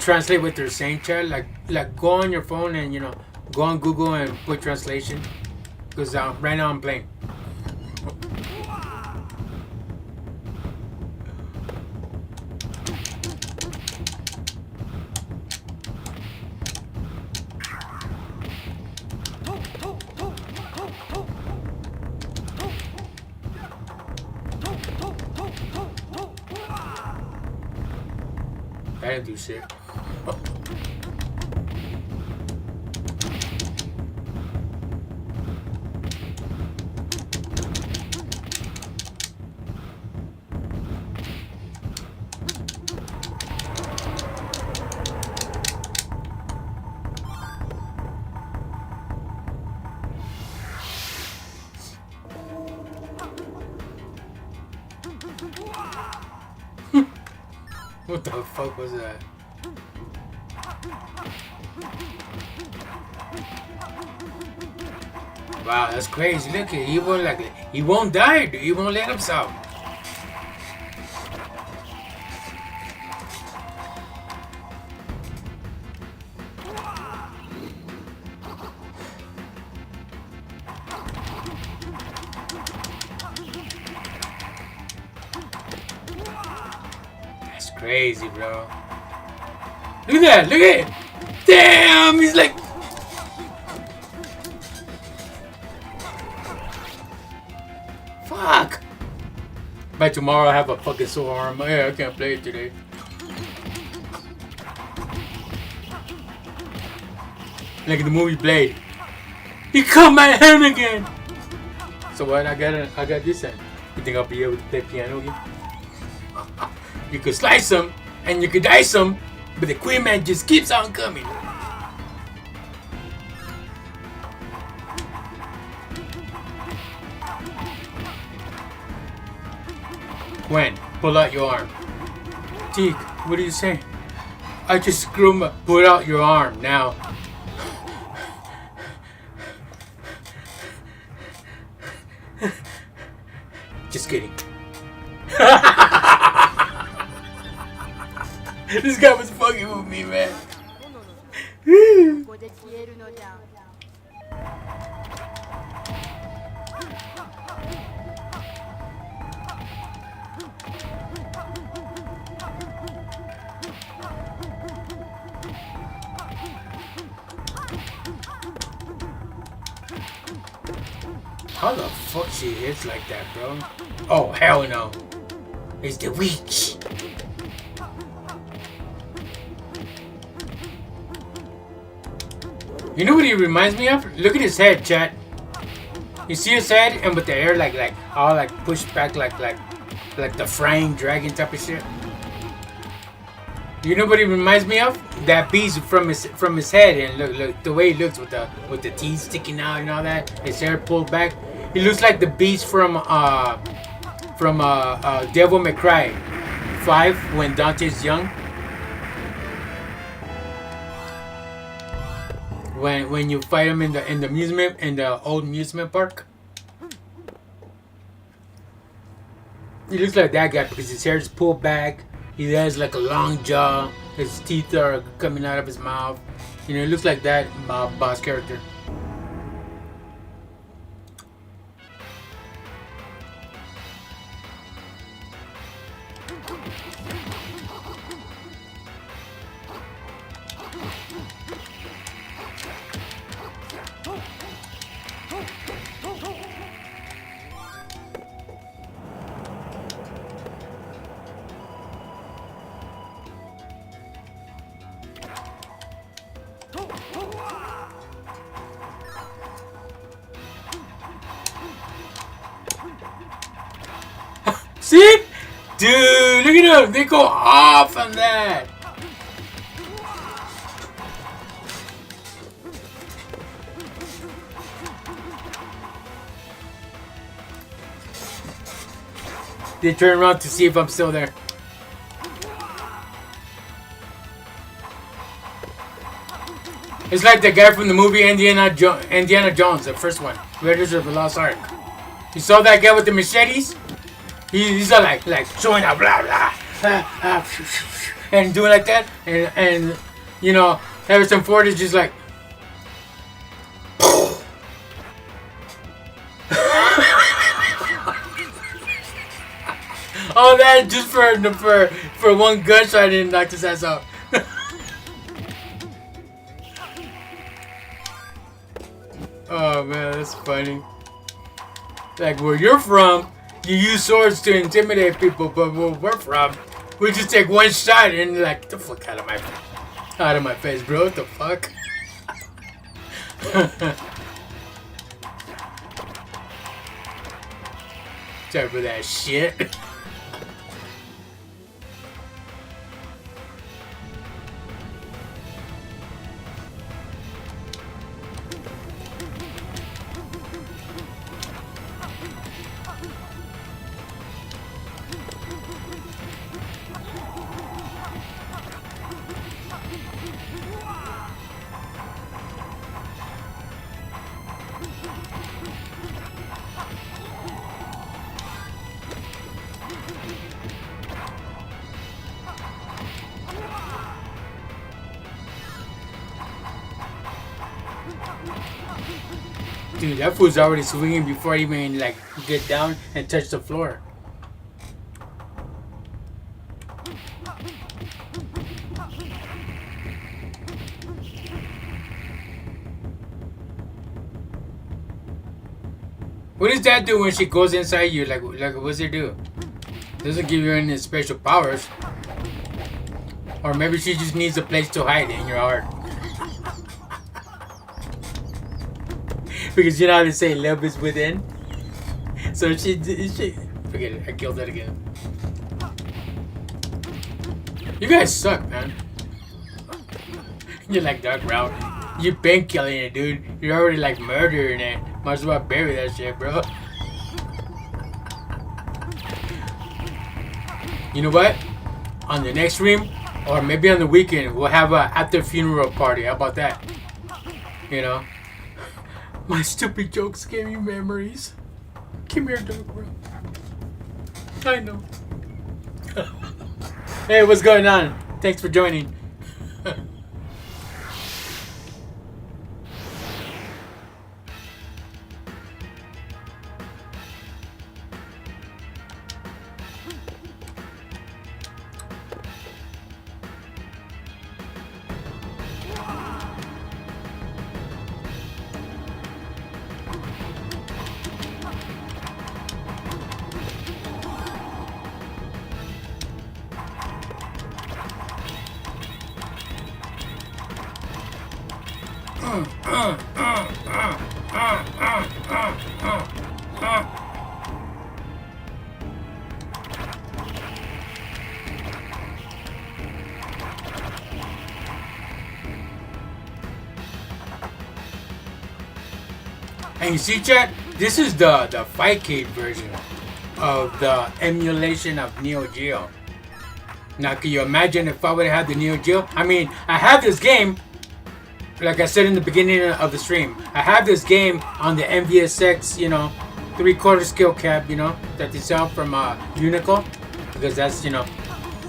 translate what they're saying, chat. Like go on your phone and, you know, go on Google and put translation, because right now I'm playing. I didn't do shit. What the fuck was that? Wow, that's crazy. Look at he won't die, dude. He won't let himself. Crazy, bro. Look at that. Look at it. Damn, he's like... Fuck. By tomorrow I have a fucking sore arm. Yeah, I can't play it today. Like in the movie Blade. He cut my hand again. So what? I got this hand. You think I'll be able to play piano again? You could slice them and you could dice them, but the Queen Man just keeps on coming. Gwen, pull out your arm. Teak, what are you saying? I just screwed my... Pull out your arm now. Just kidding. This guy was fucking with me, man. How the fuck she hits like that, bro? Oh, hell no. It's the witch. You know what he reminds me of? Look at his head, chat. You see his head, and with the hair like all like pushed back like the frying dragon type of shit. You know what he reminds me of? That beast from his head, and look the way he looks with the teeth sticking out and all that. His hair pulled back. He looks like the beast from Devil May Cry 5 when Dante's young. When you fight him in the old amusement park. He looks like that guy because his hair is pulled back. He has like a long jaw. His teeth are coming out of his mouth. You know, it looks like that boss character. See? Dude, look at them. They go off on that. They turn around to see if I'm still there. It's like the guy from the movie Indiana Jones, the first one, Raiders of the Lost Ark. You saw that guy with the machetes? He's all like showing up, blah blah, and doing like that, and you know, Harrison Ford is just like. All that just for one gunshot and knocked his ass out. Oh man, that's funny. Like where you're from, you use swords to intimidate people, but where we're from, we just take one shot and like, get the fuck out of my face, bro. What the fuck? Sorry for that shit. Dude, that fool's already swinging before I even like get down and touch the floor. What does that do when she goes inside you? Like what's it do? Doesn't give you any special powers. Or maybe she just needs a place to hide in your heart. Because you know how they say love is within? So she forget it, I killed that again. You guys suck, man. You're like DarkRealm. You've been killing it, dude. You're already like murdering it. Might as well bury that shit, bro. You know what? On the next stream, or maybe on the weekend, we'll have a after funeral party. How about that? You know? My stupid jokes gave you memories. Come here, DarkRealm. I know. Hey, what's going on? Thanks for joining. And you see, chat, this is the Fightcade version of the emulation of Neo Geo. Now, can you imagine if I would have had the Neo Geo? I mean, I have this game, like I said in the beginning of the stream. I have this game on the MVSX, 3/4 scale cab, that they sell from Unico, because that's,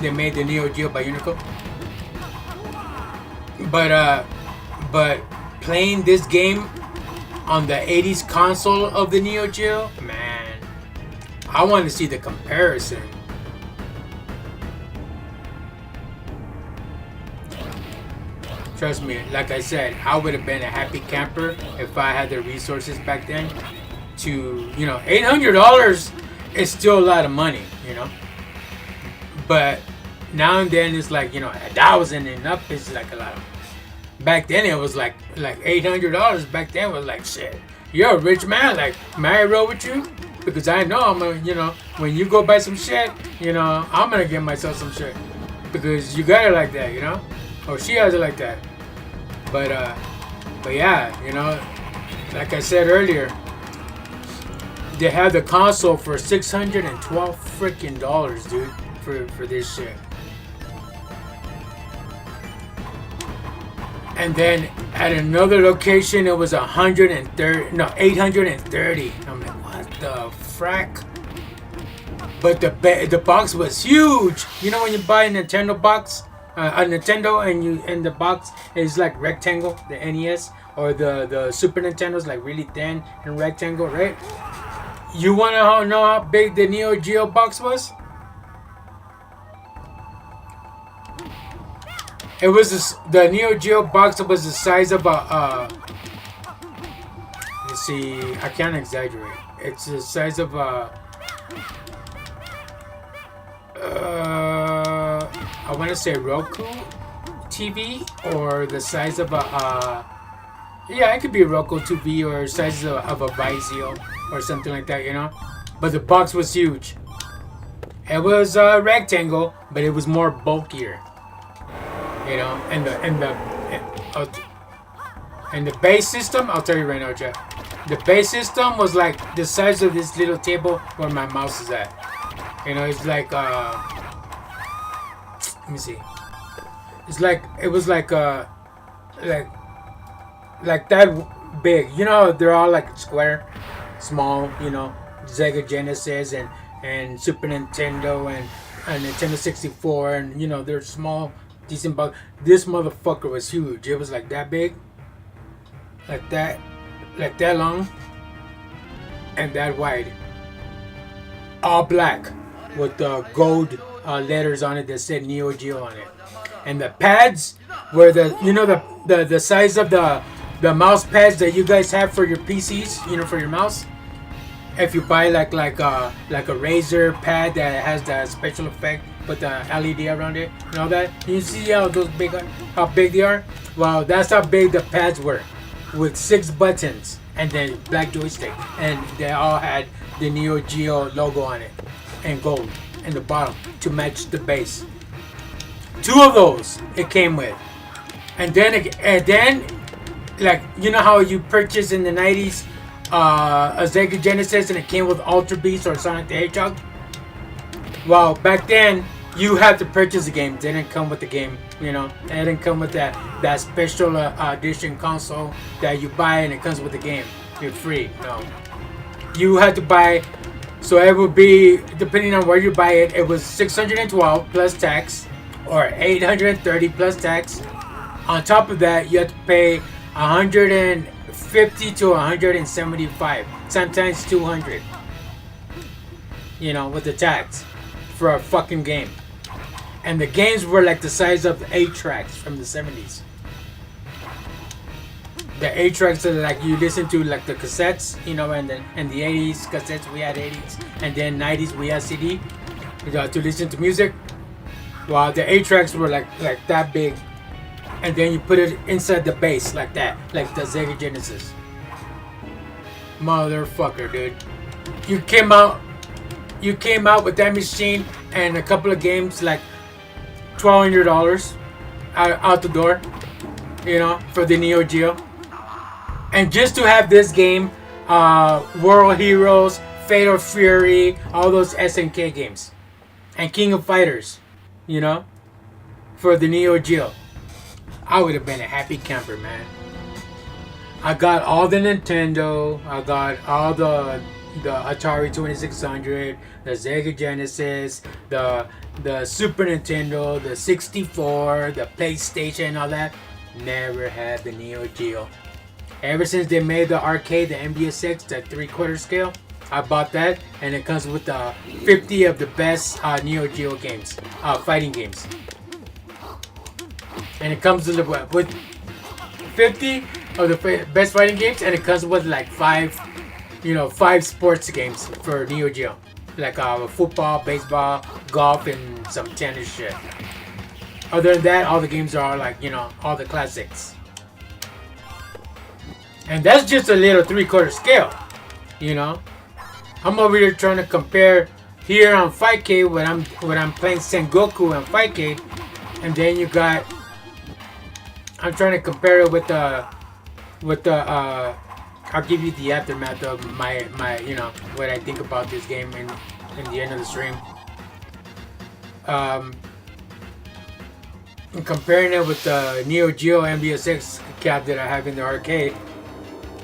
they made the Neo Geo by Unico. But playing this game on the 80s console of the Neo Geo, man, I want to see the comparison. Trust me, like I said, I would have been a happy camper if I had the resources back then to, $800 is still a lot of money, But now and then it's like, 1,000 and up is like a lot of money. Back then it was like $800 back then was like, shit, you're a rich man, like, may I roll with you? Because I know I'm gonna, when you go buy some shit, I'm gonna get myself some shit. Because you got it like that, Or she has it like that. But yeah, like I said earlier, they have the console for $612 freaking dollars, dude, for this shit. And then at another location, it was 830. I'm like, what the frack? But the box was huge. You know when you buy a Nintendo box, a Nintendo, and the box is like rectangle, the NES or the Super Nintendo's like really thin and rectangle, right? You wanna know how big the Neo Geo box was? It was the Neo Geo box was the size of a. Let's see, I can't exaggerate. It's the size of a. I want to say Roku TV, or the size of a. Yeah, it could be a Roku TV or size of a Vizio or something like that, But the box was huge. It was a rectangle, but it was more bulkier. And the base system, I'll tell you right now, Jeff. The base system was like the size of this little table where my mouse is at. It's like let me see. It's like it was like that big. They're all like square, small. Sega Genesis and Super Nintendo and Nintendo 64, and they're small. Decent box. This motherfucker was huge. It was like that big, like that long, and that wide. All black with the gold letters on it that said Neo Geo on it, and the pads were the size of the mouse pads that you guys have for your PCs. For your mouse. If you buy like a Razer pad that has the special effect with the LED around it, that you see how big they are. Well, that's how big the pads were, with 6 buttons and then black joystick, and they all had the Neo Geo logo on it and gold in the bottom to match the base. 2 of those it came with, and then like how you purchase in the 90s. A Sega Genesis, and it came with Ultra Beast or Sonic the Hedgehog. Well, back then you had to purchase the game. It didn't come with the game, It didn't come with that special edition console that you buy and it comes with the game. You're free. No, you had to buy. So it would be, depending on where you buy it, it was $612 plus tax, or $830 plus tax. On top of that, you had to pay $150 to $175, sometimes $200. With the tax for a fucking game. And the games were like the size of 8 tracks from the 70s. The 8 tracks are like you listen to, like the cassettes, and the 80s cassettes we had 80s, and then 90s we had CD to listen to music. Well, the 8 tracks were like that big. And then you put it inside the base like that, like the Sega Genesis. Motherfucker, dude. You came out with that machine and a couple of games like $1,200 out the door, you know, for the Neo Geo. And just to have this game, World Heroes, Fatal Fury, all those SNK games, and King of Fighters, you know, for the Neo Geo, I would have been a happy camper, man. I got all the Nintendo, I got all the Atari 2600, the Sega Genesis, the Super Nintendo, the 64, the PlayStation, all that. Never had the Neo Geo. Ever since they made the arcade, the MBSX, the 3/4 scale, I bought that, and it comes with 50 of the best Neo Geo games, fighting games. And it comes with 50 of the best fighting games, and it comes with like 5 sports games for Neo Geo, like football, baseball, golf, and some tennis shit. Other than that, all the games are like, you know, all the classics. And that's just a little 3/4 scale, you know. I'm over here trying to compare here on 5K when I'm playing Sengoku on 5K, and then you got. I'm trying to compare it with the I'll give you the aftermath of my you know, what I think about this game in the end of the stream. I'm comparing it with the Neo Geo MBSX cap that I have in the arcade.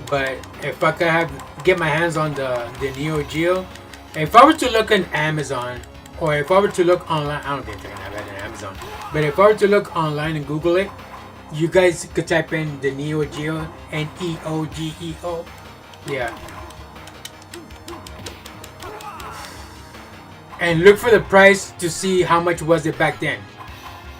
But if I could get my hands on the Neo Geo, if I were to look on Amazon, or if I were to look online, I don't think they're gonna have it on Amazon. But if I were to look online and Google it, you guys could type in the Neo Geo, NEOGEO. Yeah. And look for the price to see how much was it back then.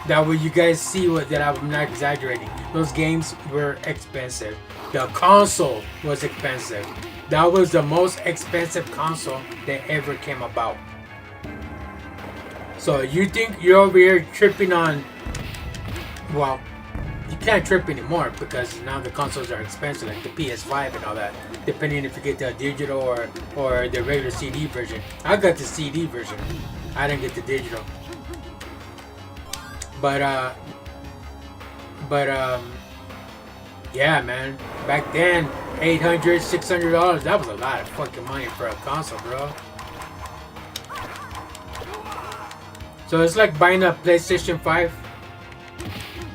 That way you guys see that I'm not exaggerating. Those games were expensive. The console was expensive. That was the most expensive console that ever came about. So you think you're over here tripping on, well, you can't trip anymore because now the consoles are expensive, like the PS5 and all that, depending if you get the digital or the regular CD version. I got the CD version. I didn't get the digital. But yeah, man. Back then, $800, $600, that was a lot of fucking money for a console, bro. So it's like buying a PlayStation 5.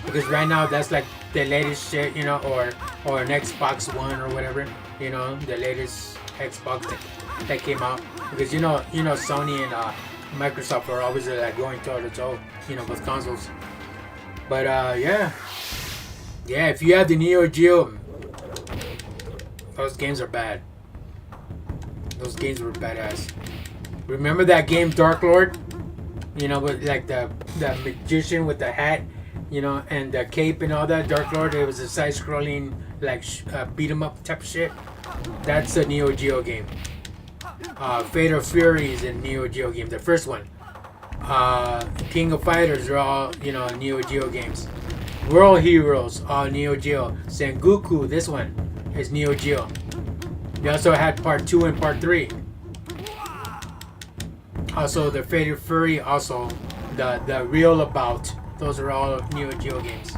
Because right now, that's like the latest shit, you know, or an Xbox One or whatever, you know, the latest Xbox that came out. Because you know, Sony and Microsoft are always like going toe to toe, you know, with consoles. But yeah, if you have the Neo Geo, those games are bad. Those games were badass. Remember that game Dark Lord? You know, with like the magician with the hat, you know, and the cape and all that. Dark Lord. It was a side-scrolling like beat 'em up type of shit. That's a Neo Geo game. Fatal Fury is a Neo Geo game. The first one. King of Fighters are all, you know, Neo Geo games. World Heroes, all Neo Geo. Sengoku, this one is Neo Geo. They also had part 2 and part 3. Also the Fatal Fury, also the Real About. Those are all Neo Geo games.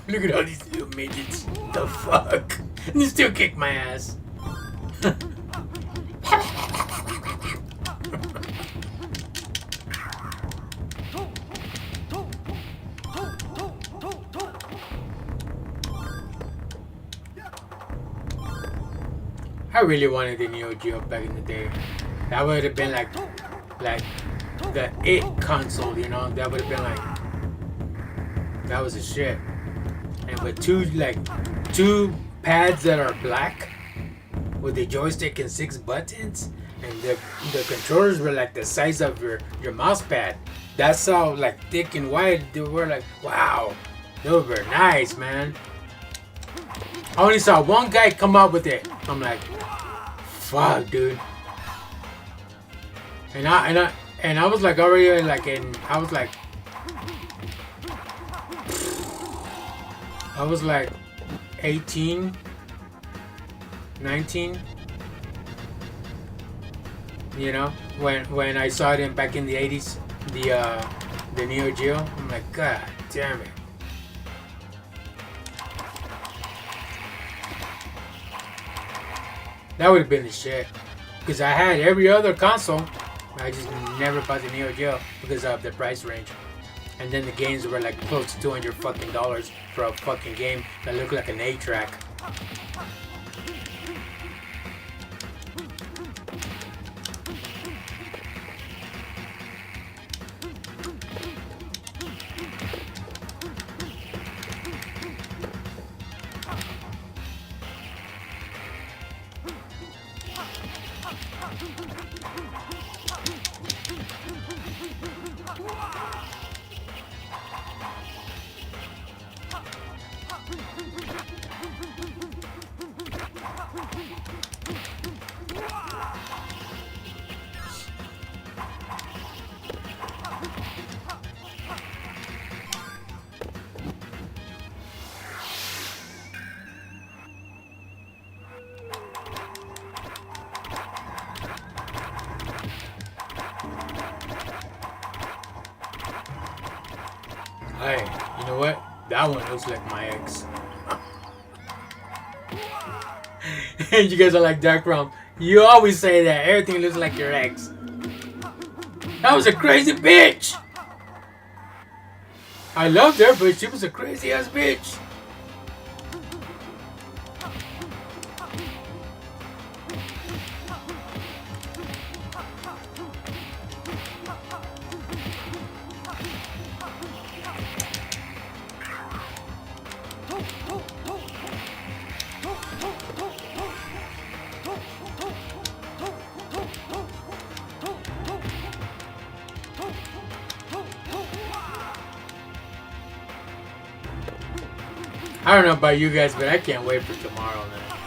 Look at all these little midgets. The fuck? They still kick my ass. I really wanted the Neo Geo back in the day. That would have been like the it console, you know? That would have been like, that was a shit. And with two pads that are black with the joystick and 6 buttons, and the controllers were like the size of your mouse pad. That's how like thick and wide they were. Like, wow, those were nice, man. I only saw one guy come out with it. I'm like, fuck, dude. And I was like already like I was like 18, 19. You know, when I saw it back in the 80s, the Neo Geo. I'm like, God damn it. That would have been the shit. Because I had every other console. I just never bought the Neo Geo because of the price range. And then the games were like close to $200 fucking for a fucking game that looked like an 8-track. Hey, you know what? That one looks like my ex. And you guys are like, Dark Realm, you always say that. Everything looks like your ex. That was a crazy bitch! I loved her, but she was a crazy ass bitch. I don't know about you guys, but I can't wait for tomorrow, man.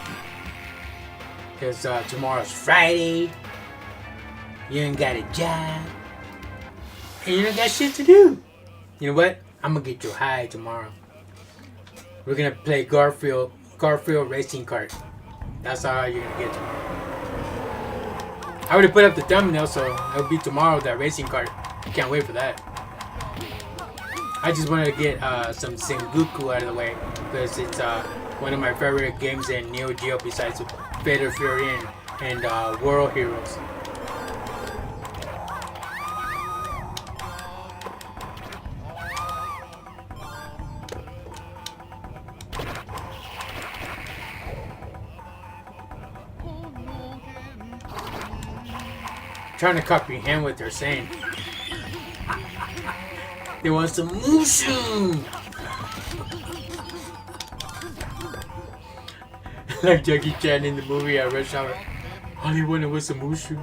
Because tomorrow's Friday. You ain't got a job. And you don't got shit to do. You know what? I'm going to get you high tomorrow. We're going to play Garfield Racing Kart. That's how you're going to get tomorrow. I already put up the thumbnail, so it'll be tomorrow, that racing kart. Can't wait for that. I just wanted to get some Sengoku out of the way because it's one of my favorite games in Neo Geo besides Fatal Fury and World Heroes. Trying to comprehend what they're saying. They want some mushu. Like Jackie Chan in the movie Rush Hour. All he wanted was some mushu.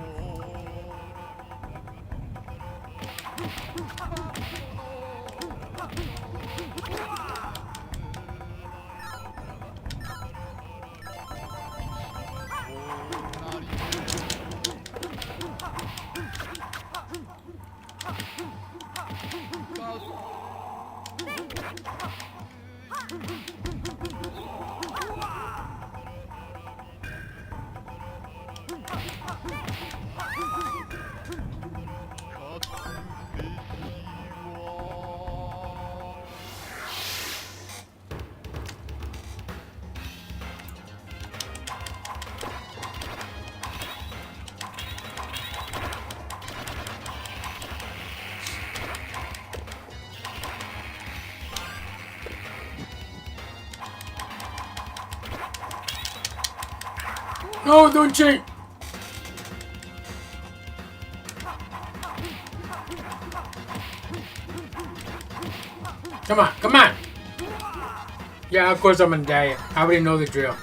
No, don't cheat! Come on, come on! Yeah, of course I'm gonna die. I already know the drill.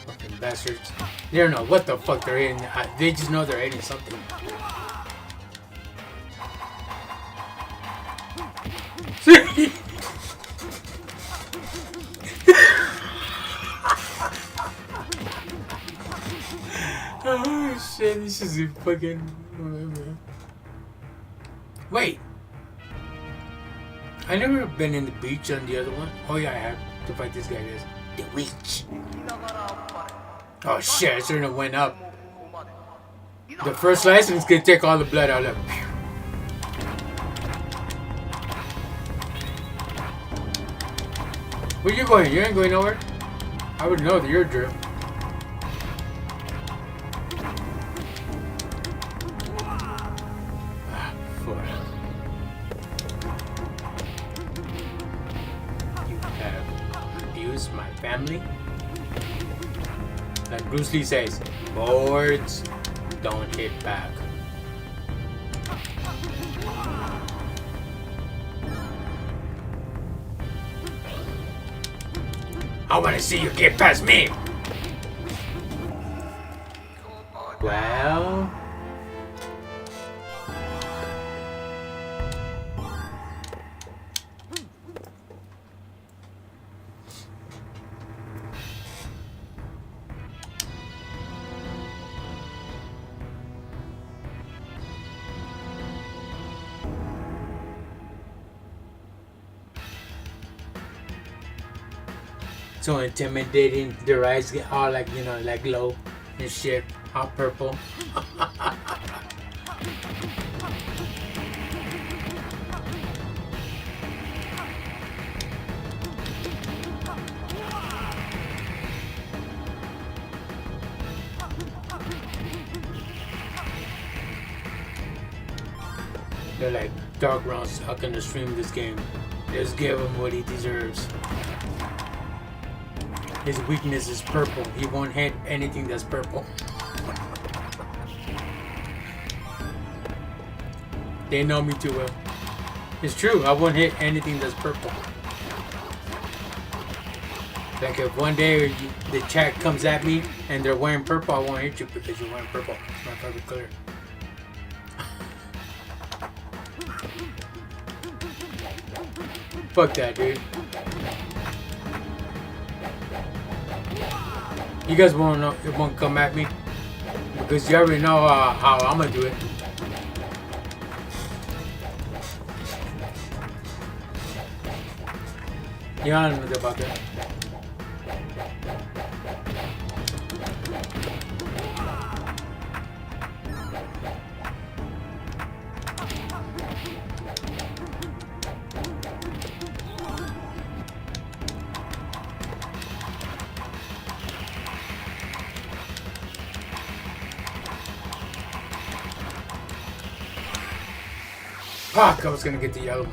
Fucking bastards. They don't know what the fuck they're eating. They just know they're eating something. This is a fucking whatever. Wait. I never been in the beach on the other one. Oh yeah, I have to fight this guy. This the witch. Oh shit! I shouldn't have went up. The first license could take all the blood out of it. Where you going? You ain't going nowhere. I would know that you're a drip. Ah, fuck. You have abused my family? Like Bruce Lee says, boards don't hit back. I want to see you get past me. Well, so intimidating. Their eyes get all like, you know, like low and shit, all purple. They're like, DarkRealm suck gonna stream this game. Just give him what he deserves. His weakness is purple. He won't hit anything that's purple. They know me too well. It's true, I won't hit anything that's purple. Like if one day the chat comes at me and they're wearing purple, I won't hit you because you're wearing purple. It's my favorite color. Fuck that, dude. You guys won't know, it won't come at me because you already know how I'm gonna do it. You don't know about that. Fuck, I was gonna get the yellow one.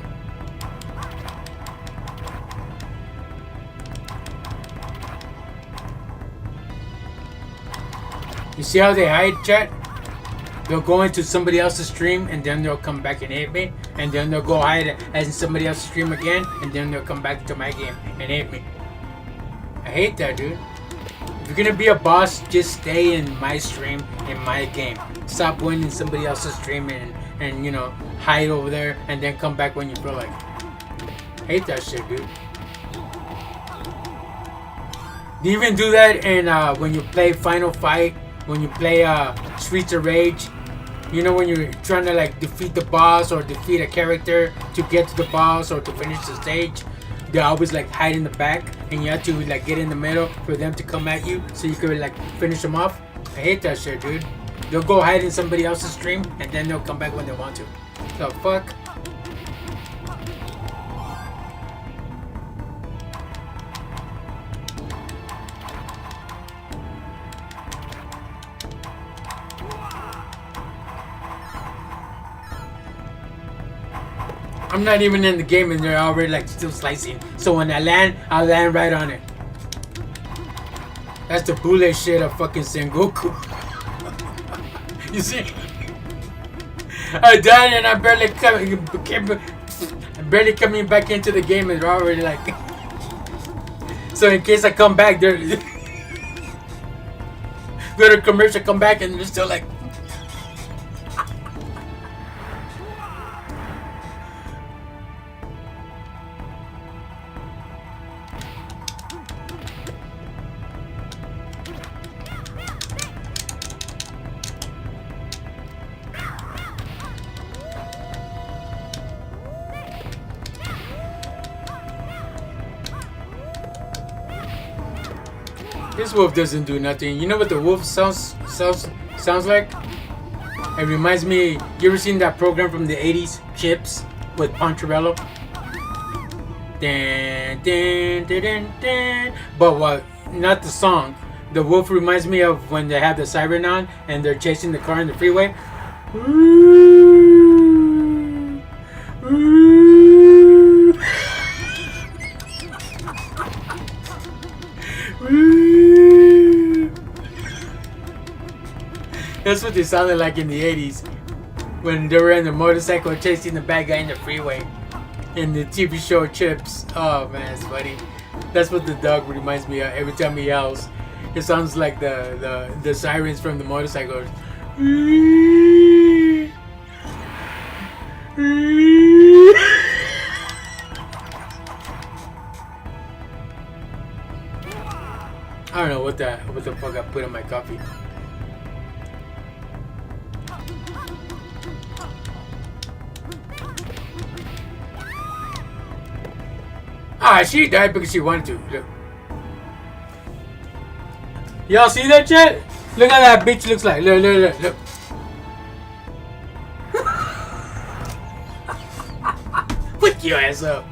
You see how they hide, chat? They'll go into somebody else's stream and then they'll come back and hit me. And then they'll go hide as in somebody else's stream again. And then they'll come back to my game and hit me. I hate that, dude. If you're gonna be a boss, just stay in my stream, in my game. Stop going in somebody else's stream and you know, hide over there and then come back when you feel like. I hate that shit, dude. Do you even do that in when you play Final Fight, when you play Streets of Rage? You know, when you're trying to like defeat the boss or defeat a character to get to the boss or to finish the stage, they always like hide in the back and you have to like get in the middle for them to come at you so you could like finish them off. I hate that shit, dude. They'll go hide in somebody else's stream and then they'll come back when they want to. The fuck? I'm not even in the game and they're already like still slicing. So when I land, I'll land right on it. That's the bullet shit of fucking Sengoku. You see? I died and I'm barely coming back into the game and they're already like. So in case I come back, they're go to commercial, come back and they're still like. This wolf doesn't do nothing. You know what the wolf sounds like? It reminds me. You ever seen that program from the '80s, Chips, with Poncherello? Dun, dun, dun, dun, dun. But what? Not the song. The wolf reminds me of when they have the siren on and they're chasing the car in the freeway. That's what they sounded like in the 80s when they were in the motorcycle chasing the bad guy in the freeway in the TV show Chips. Oh man, it's funny. That's what the dog reminds me of every time he yowls. It sounds like the sirens from the motorcycles. I don't know what the fuck I put in my coffee. Ah, she died because she wanted to. Look. Y'all see that shit? Look how that bitch looks like. Look, look, look, look. Wake your ass up.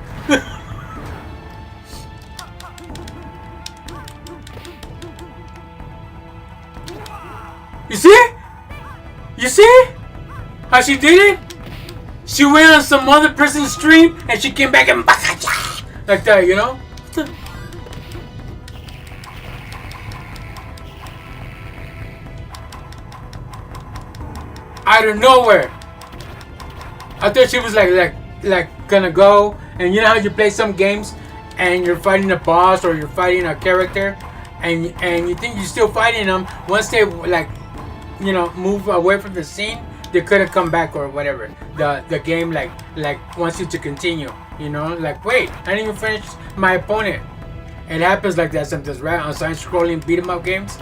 You see? You see? How she did it? She went on some other person's stream and she came back and like that, you know? Out of nowhere. I thought she was like gonna go, and you know how you play some games and you're fighting a boss or you're fighting a character and you think you're still fighting them. Once they like, you know, move away from the scene, they couldn't come back or whatever. The game like wants you to continue, you know, like wait, I didn't even finish my opponent. It happens like that sometimes, right? On side scrolling beat 'em up games.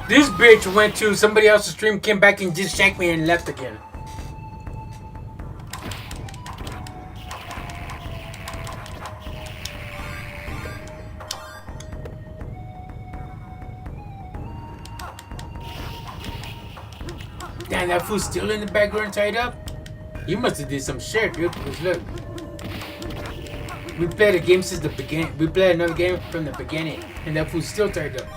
This bitch went to somebody else's stream, came back and just shanked me and left again. Damn, that fool's still in the background tied up? You must have did some shit, dude, because look. We played a game since the beginning. We played another game from the beginning, and that fool's still tied up.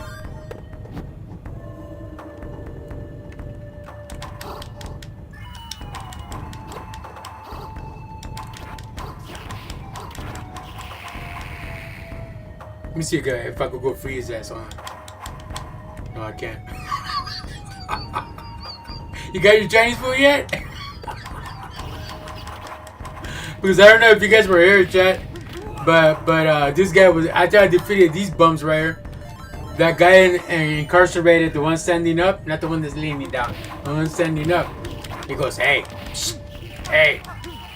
Let me see if I could go free his ass on. No, I can't. You got your Chinese food yet? Because I don't know if you guys were here, chat, but this guy was. I tried to defeat these bums right here. That guy incarcerated, the one standing up, not the one that's leaning down. The one standing up. He goes, hey, shh, hey,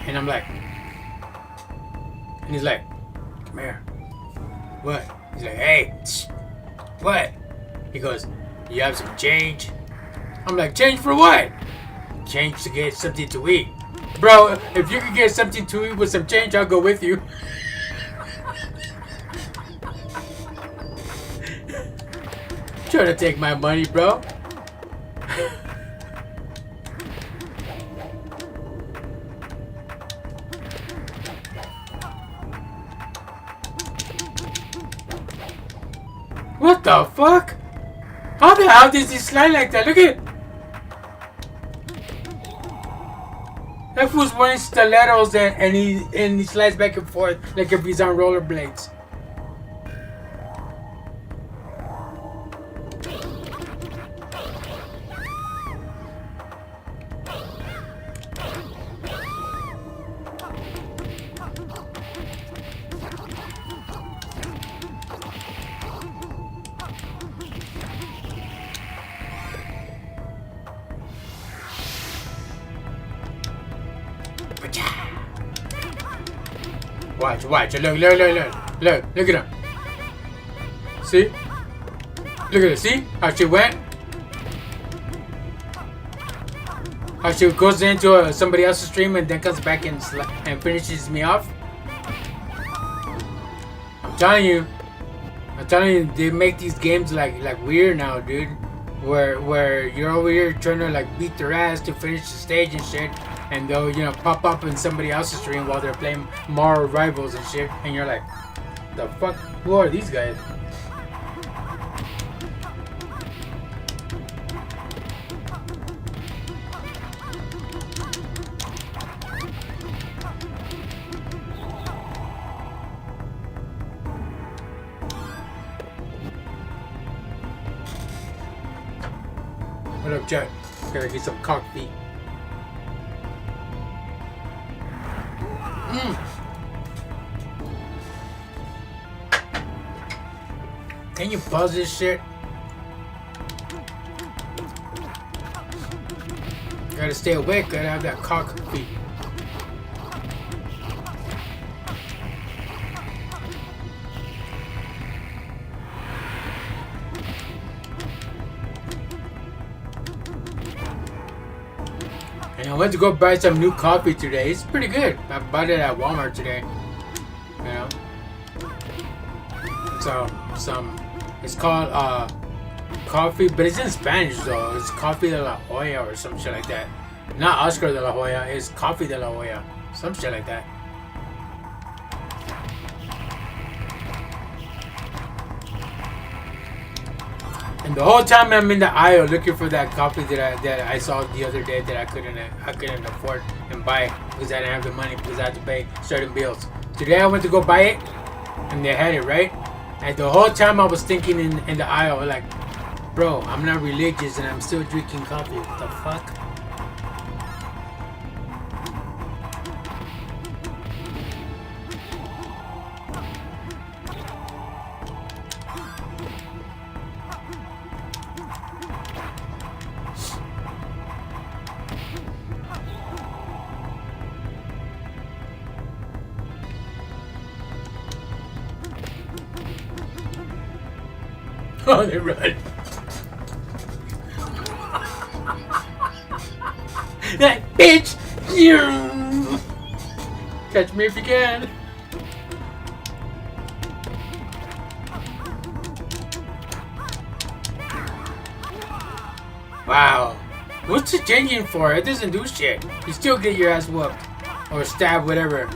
and I'm like, and he's like, come here. What? He's like, hey, shh, what? He goes, you have some change? I'm like, change for what? Change to get something to eat. Bro, if you could get something to eat with some change, I'll go with you. Trying to take my money, bro. What the fuck? How the hell does he slide like that? Look at it. That fool's wearing stilettos and he slides back and forth like if he's on rollerblades. Watch. Look at him. See? Look at it. See how she went? How she goes into somebody else's stream and then comes back and finishes me off? I'm telling you. I'm telling you, they make these games like weird now, dude. Where you're over here trying to like beat their ass to finish the stage and shit, and they'll pop up in somebody else's stream while they're playing Mario Rivals and shit, and you're like, the fuck? Who are these guys? What up, Jet? Gotta get some coffee. Can you pause this shit? Gotta stay awake, gotta have that coffee. And I went to go buy some new coffee today. It's pretty good. I bought it at Walmart today. You know? So, it's called coffee, but it's in Spanish though. It's Coffee de la Hoya or some shit like that. Not Oscar de la Hoya, it's Coffee de la Hoya. Some shit like that. And the whole time I'm in the aisle looking for that coffee that I saw the other day that I couldn't afford and buy because I didn't have the money because I had to pay certain bills. Today I went to go buy it and they had it, right? And the whole time I was thinking in the aisle like, bro, I'm not religious and I'm still drinking coffee. What the fuck? Oh, they run. That bitch! Catch me if you can. Wow. What's it changing for? It doesn't do shit. You still get your ass whooped. Or stabbed, whatever.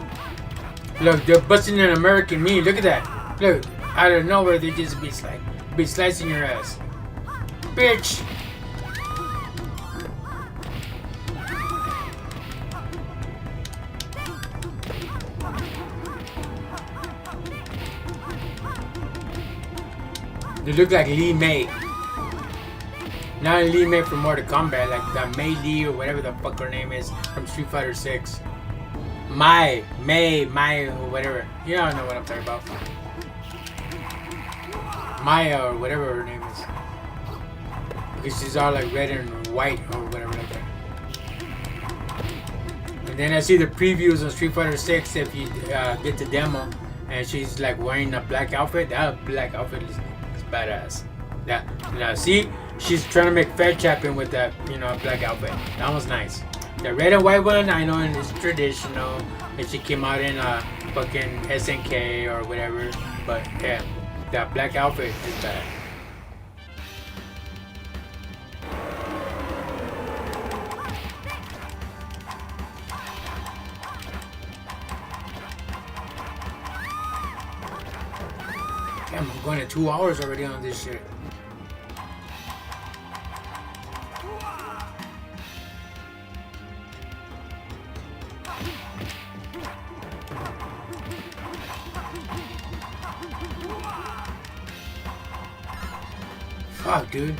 Look, they're busting an American meat. Look at that. Look, out of nowhere, they just be slicing your ass. Bitch! They look like Lee May. Not Lee May from Mortal Kombat, like the Mei Lee or whatever the fuck her name is from Street Fighter 6. Mai, or whatever. You don't know what I'm talking about. Maya or whatever her name is. Because she's all like red and white or whatever like that. And then I see the previews on Street Fighter 6 if you get the demo and she's like wearing a black outfit. That black outfit is badass. Yeah. Now see, she's trying to make fair chapping with that, black outfit. That was nice. The red and white one, I know it's traditional. And she came out in a fucking SNK or whatever. But yeah. That black outfit is bad. Damn, I'm going to 2 hours already on this shit. Fuck, dude.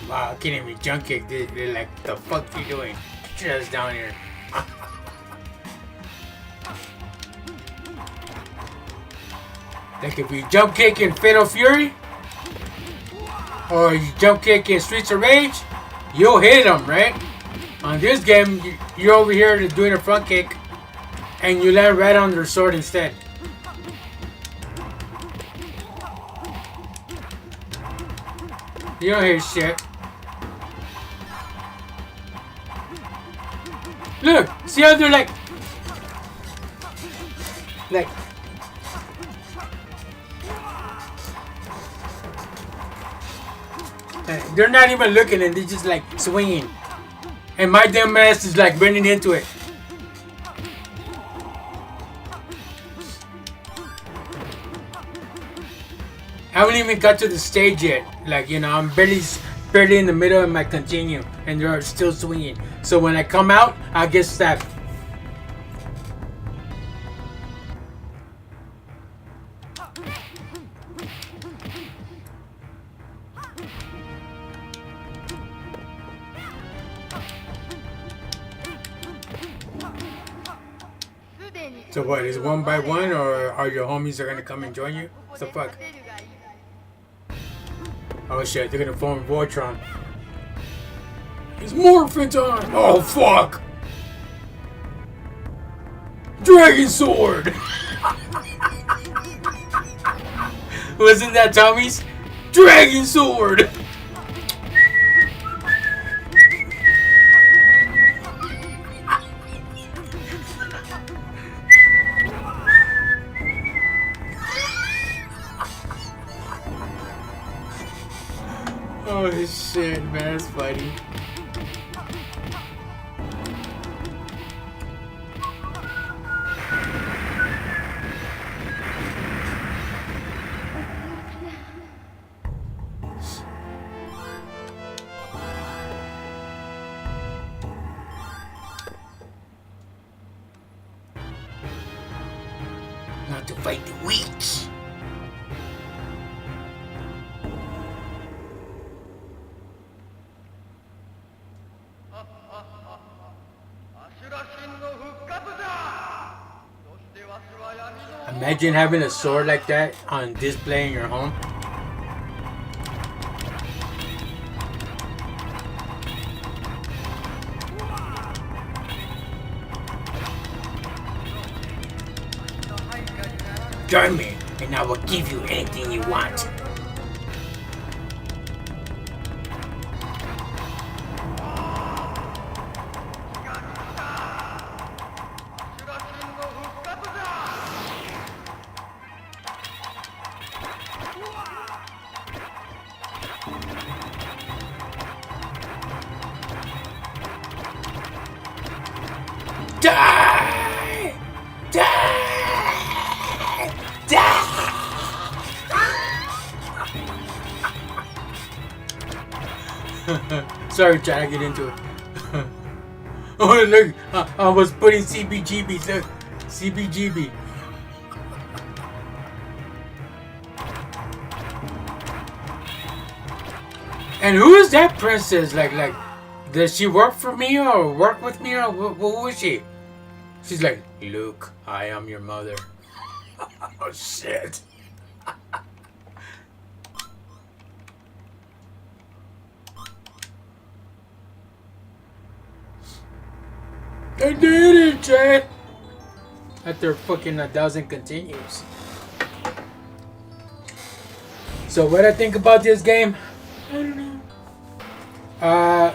Wow, I can't even jump kick. They're like, the fuck you doing? Get your ass down here. Like if you jump kick in Fatal Fury, or you jump kick in Streets of Rage, you'll hit them, right? On this game, you're over here doing a front kick, and you land right on their sword instead. You don't hear shit. Look, see how they're like, they're not even looking and they're just like swinging. And my dumb ass is like running into it. I haven't even got to the stage yet. Like, you know, I'm barely in the middle of my continue and they're still swinging. So when I come out, I'll get stabbed. So what, is it one by one, or are your homies are gonna come and join you? What the fuck? Oh shit, they're gonna form Voltron. It's morphin' time! Oh fuck! Dragon Sword! Wasn't that Tommy's? Dragon Sword! Oh shit, man, that's funny. Not to fight the witch. Imagine having a sword like that on display in your home. Join me, and I will give you anything you want. Die! Die! Die! Sorry, trying to get into it. Oh, look, I was putting CBGB. Look, CBGB. And who is that princess? Like, does she work for me or work with me or who is she? She's like, Luke, I am your mother. Oh shit. I did it, chat. After fucking 1,000 continues. So what I think about this game? I don't know.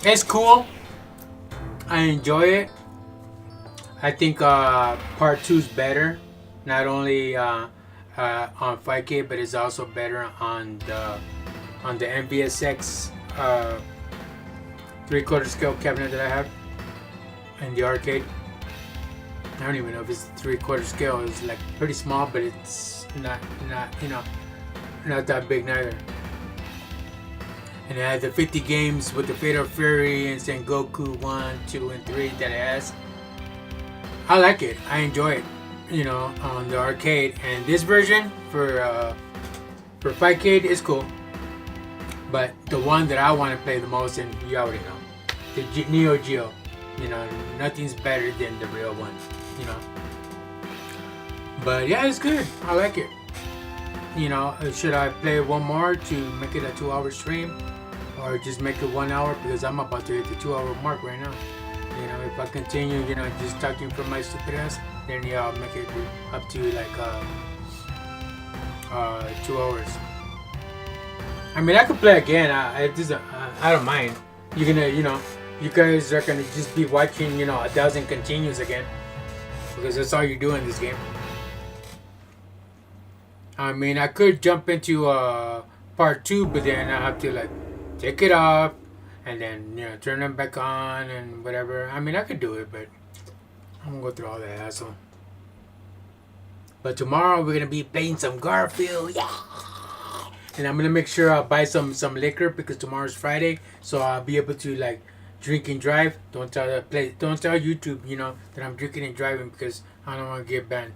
It's cool. I enjoy it. I think part 2 is better. Not only on 5K, but it's also better on the MVSX 3/4 scale cabinet that I have in the arcade. I don't even know if it's 3/4 scale. It's like pretty small, but it's not you know, not that big neither. And it has the 50 games with the Fatal Fury and Sengoku 1, 2, and 3 that it has. I like it. I enjoy it. You know, on the arcade. And this version for 5K is cool. But the one that I want to play the most, and you already know, the Neo Geo. You know, nothing's better than the real one. You know. But yeah, it's good. I like it. You know, should I play one more to make it a 2-hour stream? or just make it 1 hour because I'm about to hit the 2 hour mark right now. You know, if I continue, you know, just talking from my stupid ass, then yeah, I'll make it up to like 2 hours. I mean, I could play again. I don't mind. You're gonna, you know, you guys are gonna just be watching, you know, 1,000 continues again because that's all you do in this game. I mean, I could jump into part 2, but then I have to like take it off and then, you know, turn them back on and whatever. I mean, I could do it, but I'm gonna go through all that hassle. But tomorrow we're gonna be playing some Garfield, yeah. And I'm gonna make sure I buy some liquor because tomorrow's Friday, so I'll be able to like drink and drive. Don't tell YouTube, you know, that I'm drinking and driving because I don't want to get banned.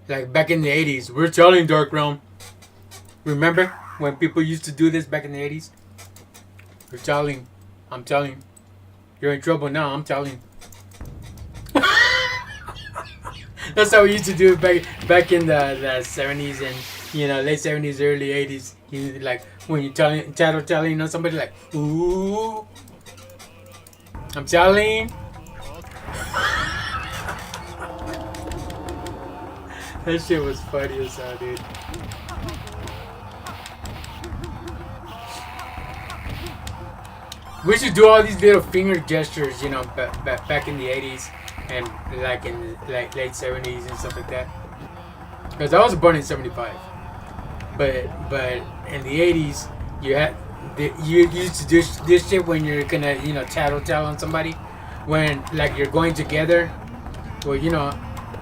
Like back in the 80s, we're telling Dark Realm. Remember when people used to do this back in the 80s? We're telling. I'm telling. You're in trouble now. I'm telling. That's how we used to do it back in the 70s and, you know, late 70s, early 80s. You like when you're telling, you know, somebody like, ooh, I'm telling. That shit was funny as hell, dude. We should do all these little finger gestures, you know, back in the 80s and like in like late 70s and stuff like that. Because I was born in 75, but in the 80s you used to do this shit when you're gonna, you know, tattle on somebody when like you're going together. Well, you know,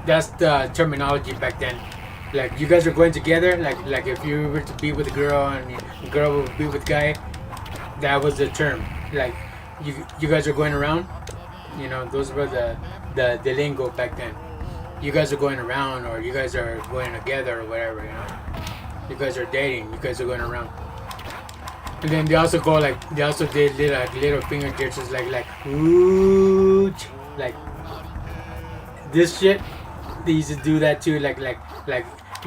that's the terminology back then. Like you guys are going together. Like if you were to be with a girl and the girl would be with a guy, that was the term. Like you guys are going around. You know, those were the lingo back then. You guys are going around, or you guys are going together, or whatever. You know, you guys are dating. You guys are going around. And then they also did little finger gestures like ooh, like this shit. They used to do that too. Like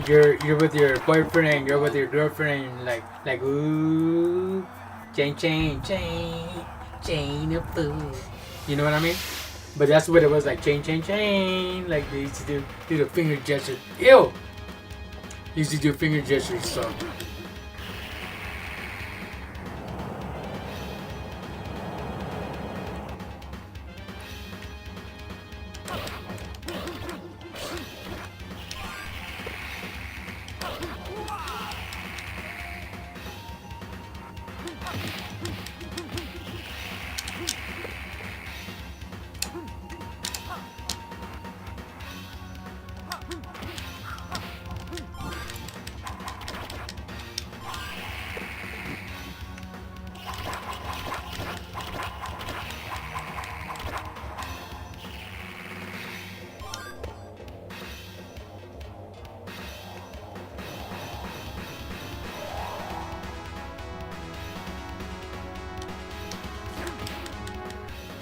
you're with your boyfriend and you're with your girlfriend. And like ooh, chain of food. You know what I mean? But that's what it was, like chain. Like they used to do the finger gestures. Ew. They used to do finger gestures. So.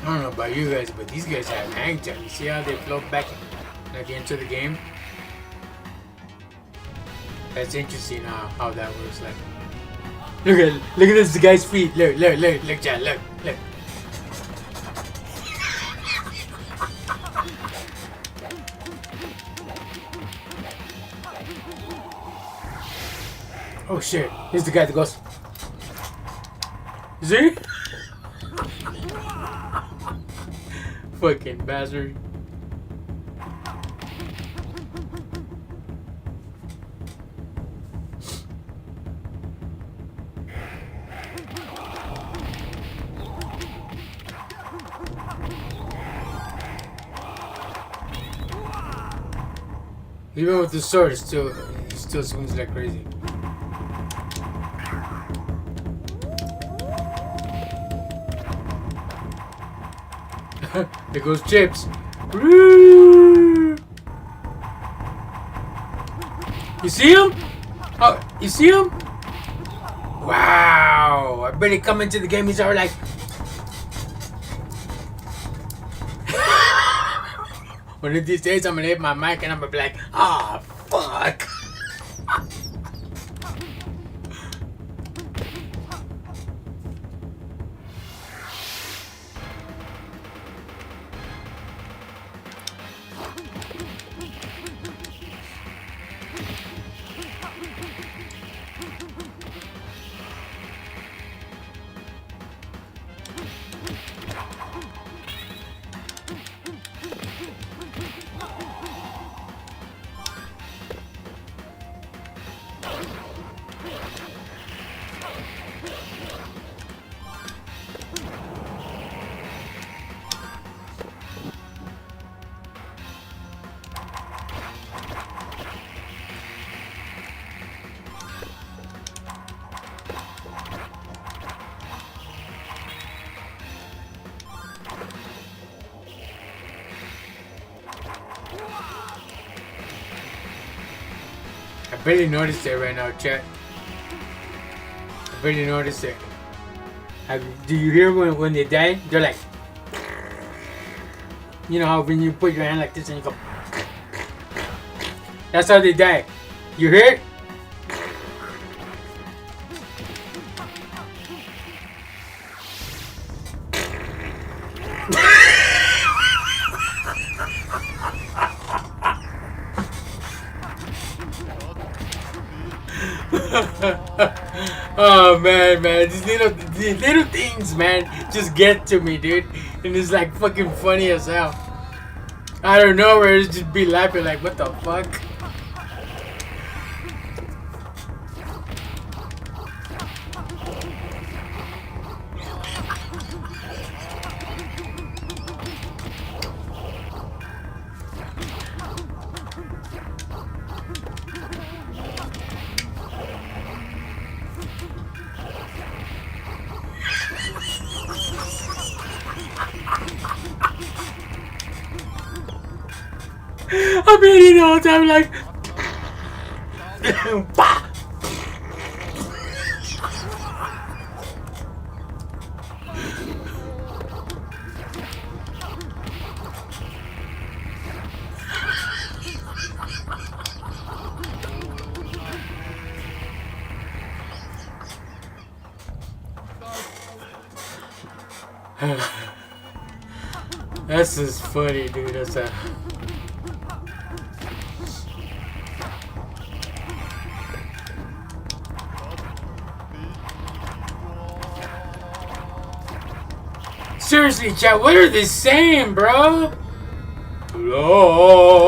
I don't know about you guys, but these guys have hang time. You see how they float back like into the game? That's interesting how that works. Like, look at this guy's feet. Look, John, look. Oh shit! Here's the guy that goes. See? Fucking bastard. Even with the sword, it still swings like crazy. There goes Chips. Woo! You see him? Oh, you see him? Wow! I bet he come into the game. He's already like. One of these days, I'm gonna hit my mic and I'm gonna be like, ah, oh, fuck? I barely noticed it right now, chat. I barely noticed it. Do you hear when they die? They're like, you know how when you put your hand like this and you go, that's how they die. You hear it? Oh man, these little things, man, just get to me, dude, and it's like fucking funny as hell. I don't know where it's just be laughing like, what the fuck? I'm eating all the time like That's just funny, dude. That's a seriously, chat, what are they saying, bro? Hello?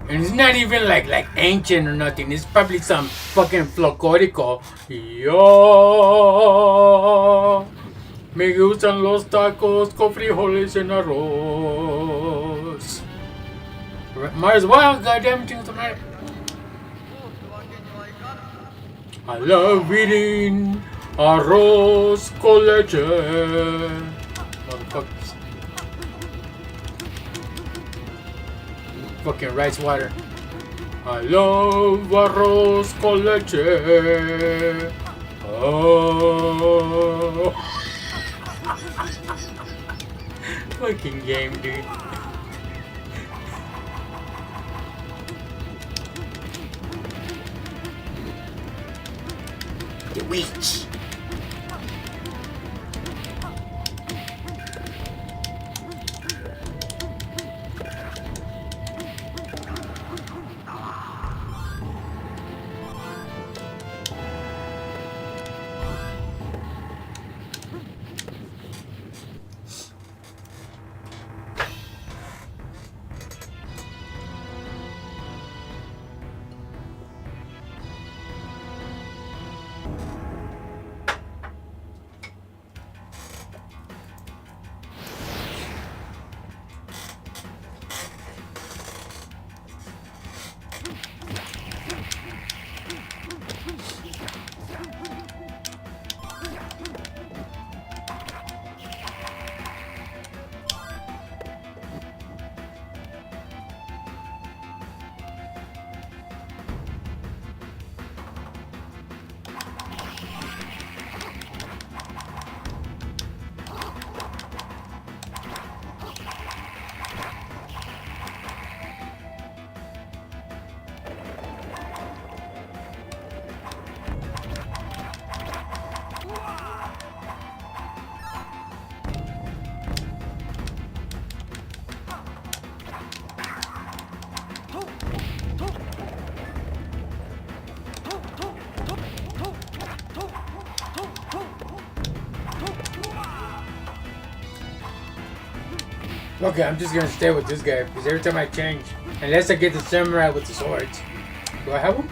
And it's not even like ancient or nothing. It's probably some fucking folclórico. Yo, me gustan los tacos con frijoles en arroz. Might as well, goddamn thing tonight. I love eating arroz con leche. Motherfuckers. Fucking rice water. I love arroz con leche. Oh. Fucking game, dude. The witch. Okay, I'm just gonna stay with this guy because every time I change, unless I get the samurai with the swords, do I have him?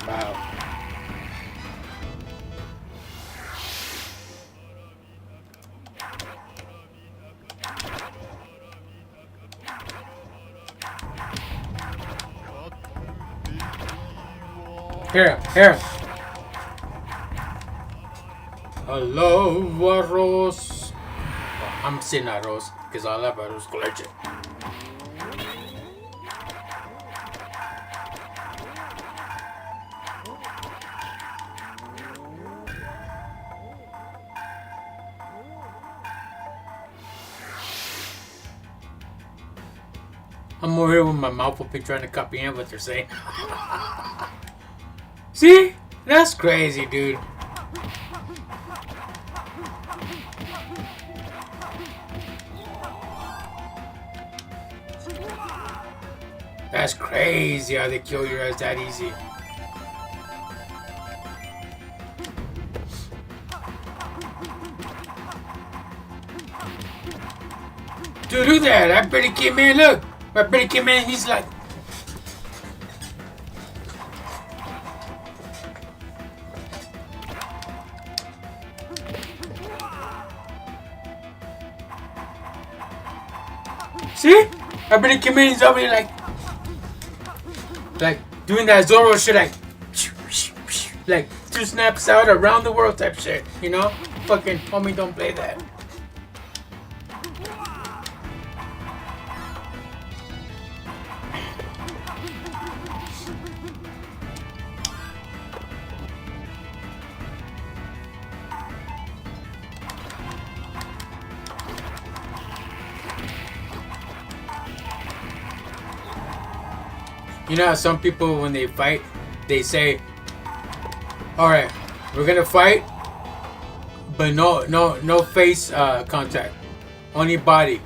Wow. Here. I love arroz. I'm saying arroz because I love arroz con leche. I'm over here with my mouth open trying to comprehend what they're saying. See? That's crazy, dude. That's crazy how they kill your ass that easy. Dude, look at that. I barely came in. Look. I barely came in. He's like... See? I barely came in. He's over here like doing that Zoro shit, like 2 snaps out around the world type shit, you know? Fucking homie, don't play that. You know how some people, when they fight, they say, "Alright, we're gonna fight, but no face contact, only body,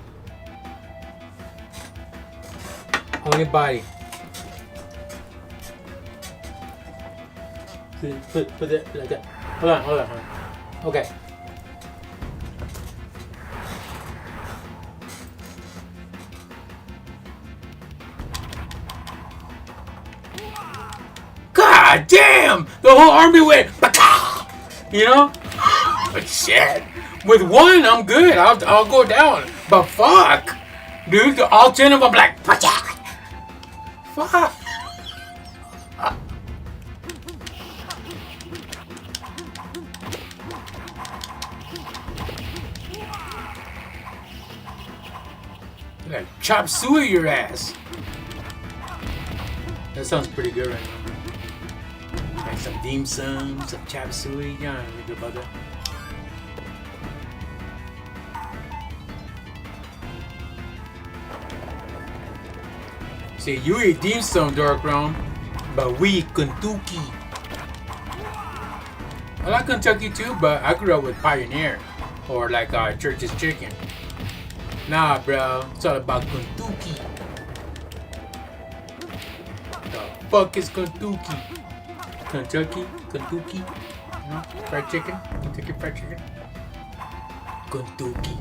only body." Put it like that. Hold on. Okay. God damn! The whole army went, you know? But shit. With one, I'm good. I'll go down. But fuck, dude, all 10 of them like, fuck. Like chop suey your ass. That sounds pretty good right now. Like some dim sum, some chop suey. Yeah, really good about that. See, you eat dim sum, Dark Realm, but we eat Kentucky. I like Kentucky too, but I grew up with Pioneer or like Church's Chicken. Nah, bro, it's all about Kentucky. The fuck is Kentucky? Kentucky, you know, fried chicken, Kentucky fried chicken. Kentucky.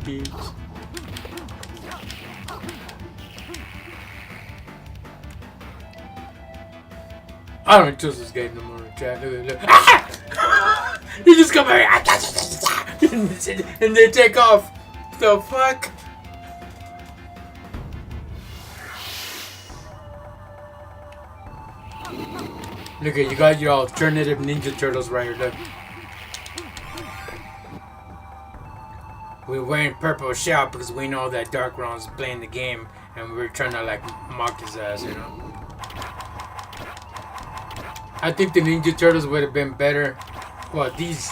Bitch. I don't trust this guy no more. Look. Ah! He just come here and they take off. The fuck? Look at you got your alternative Ninja Turtles right here. Look. We're wearing purple shell because we know that DarkRealm's playing the game and we're trying to like mock his ass, you know. I think the Ninja Turtles would have been better. Well, these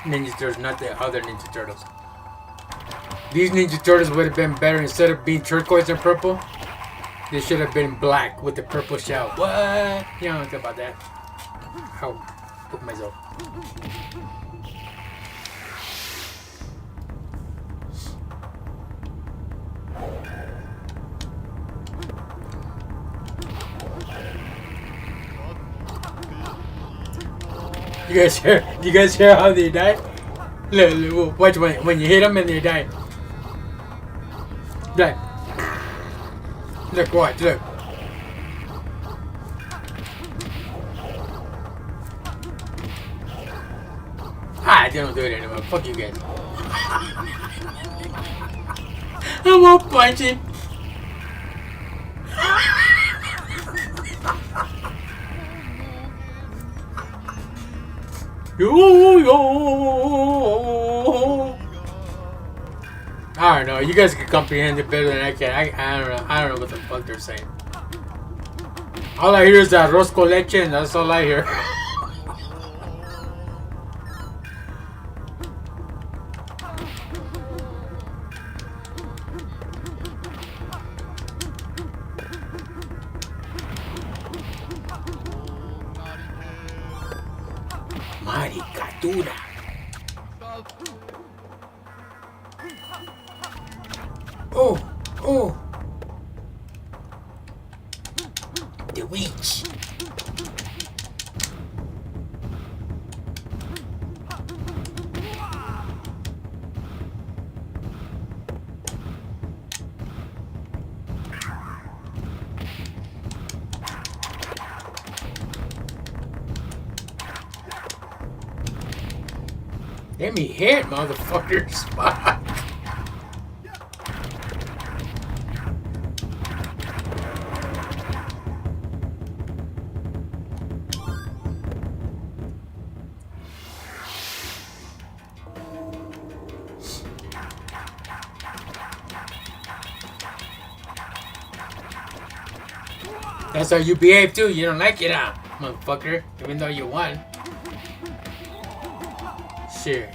Ninja Turtles, not the other Ninja Turtles. These Ninja Turtles would have been better instead of being turquoise and purple. They should have been black with the purple shell. What? You don't think about that. Ow. Hook myself. You guys hear how they die? Look, watch when you hit them and they die. Die. Look, watch, look. Ah, they don't do it anymore. Fuck you guys. I won't punch it. I don't know. You guys can comprehend it better than I can. I don't know. I don't know what the fuck they're saying. All I hear is that arroz con leche, and that's all I hear. Maricatura. Oh. The witch. Let me hit, motherfuckers. Fuck. That's how you behave too. You don't like it, huh, motherfucker? Even though you won. Shit.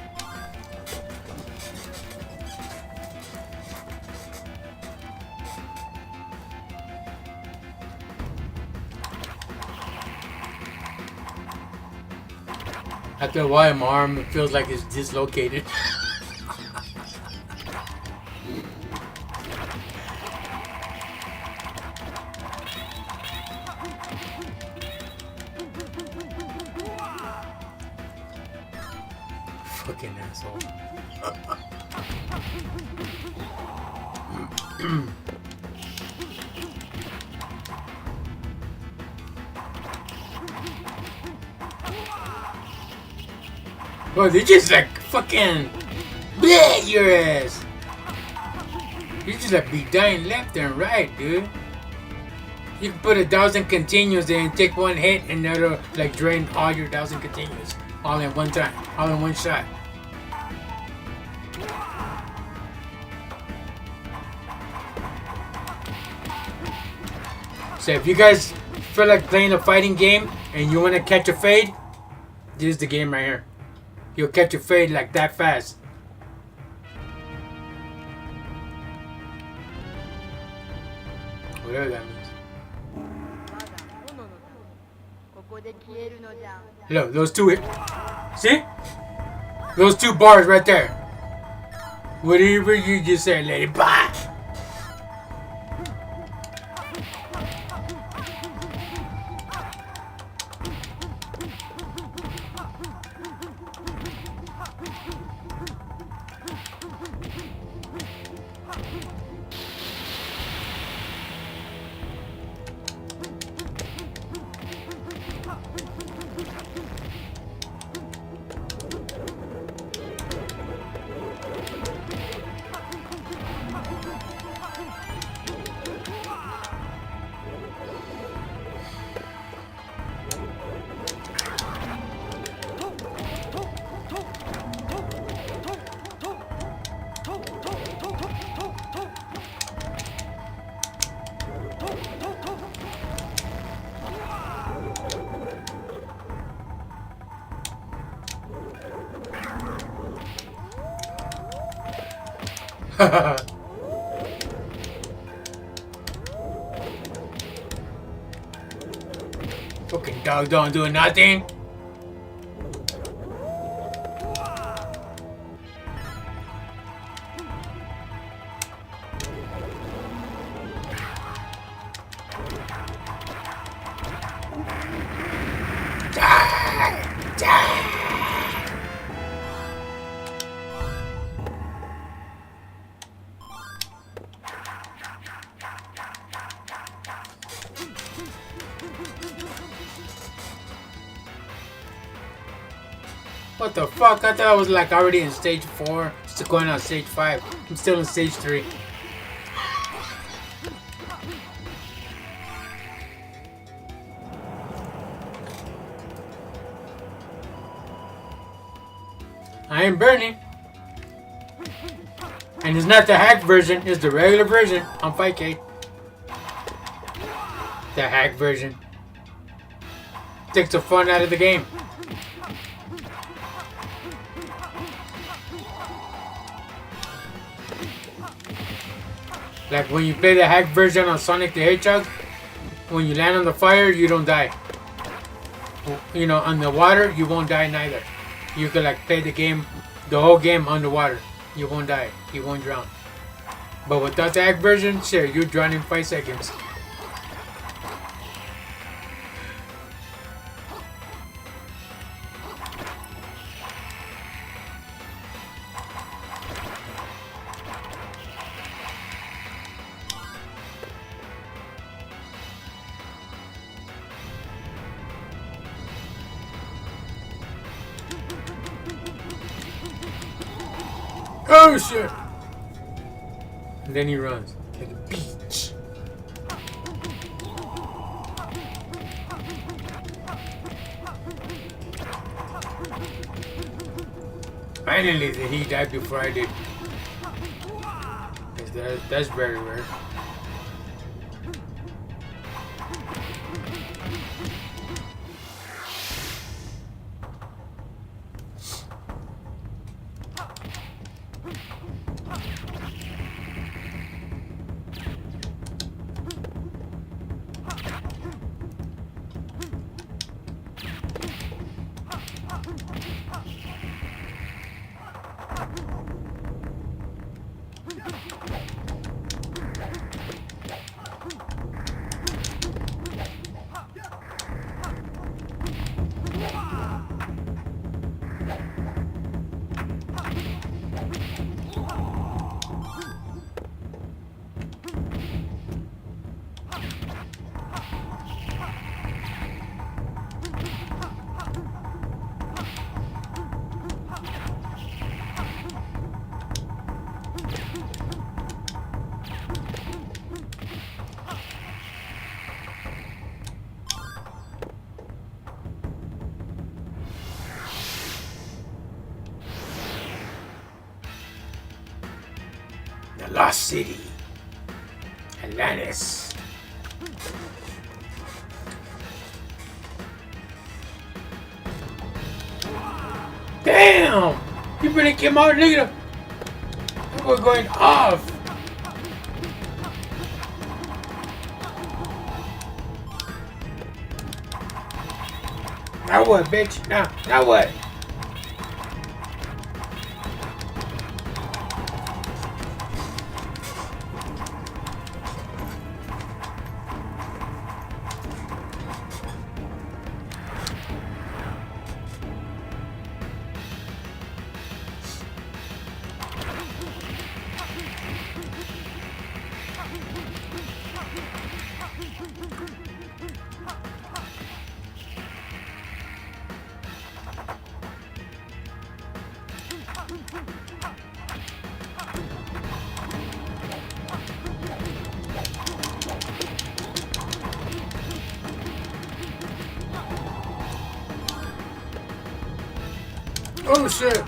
After a while, my arm feels like it's dislocated. Fucking asshole. Bro, they just like fucking bleh your ass. You just like be dying left and right, dude. You can put 1,000 continues there and take one hit and that'll like drain all your 1,000 continues all in one time, all in one shot. So if you guys feel like playing a fighting game and you want to catch a fade, this is the game right here. You'll catch a fade like that fast. Whatever that means. Look, those two. See? Those two bars right there. Whatever you just said, lady. Bye. Fucking dog don't do nothing. What the fuck? I thought I was like already in stage 4. Still going on stage 5. I'm still in stage 3. I ain't burning. And it's not the hack version, it's the regular version on 5K. The hack version takes the fun out of the game. Like when you play the hack version on Sonic the Hedgehog, when you land on the fire, you don't die. You know, on the water, you won't die neither. You can like play the game, the whole game underwater. You won't die. You won't drown. But without the hack version, sure, you drown in 5 seconds. Oh shit! And then he runs like a beach. Finally, he died before I did. That's very rare. The Lost City, Atlantis. Damn! You really came out, nigga. We're going off. Now what, bitch? Now what? Oh shit!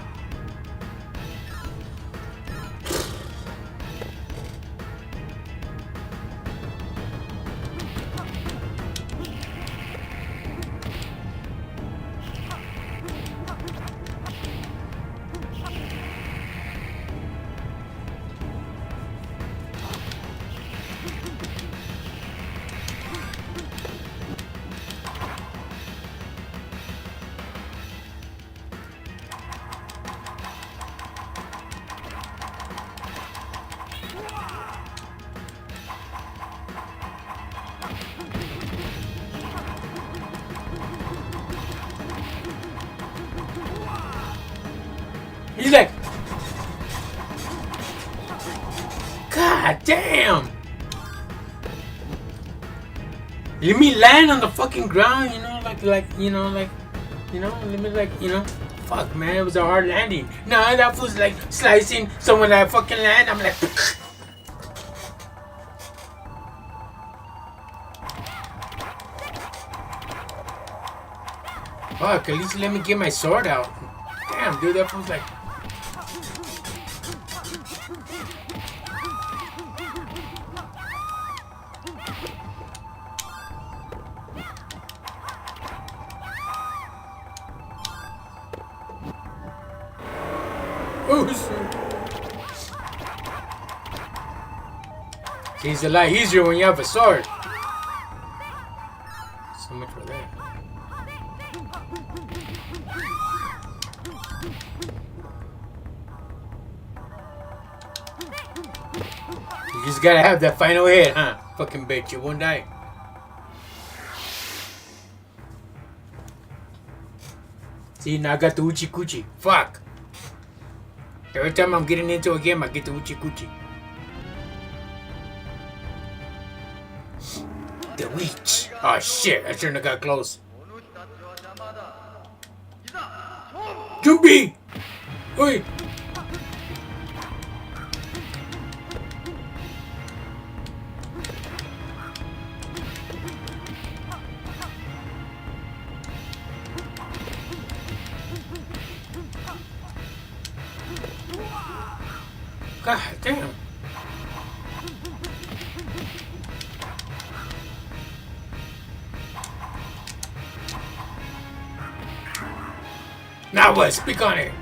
He's like, God damn! Let me land on the fucking ground, let me fuck, man, it was a hard landing. Nah, that was like slicing someone that fucking land. I'm like, fuck, at least let me get my sword out. Damn, dude, that was like. Oh, shit. It's a lot easier when you have a sword. So much for that. You just gotta have that final hit, huh? Fucking bitch, you won't die. See, now I got the Uchi Kuchi. Fuck. Every time I'm getting into a game, I get the Uchi Kuchi. The witch. Oh shit, I shouldn't have got close. Jumpy! Oi! God damn. Now what? Speak on it.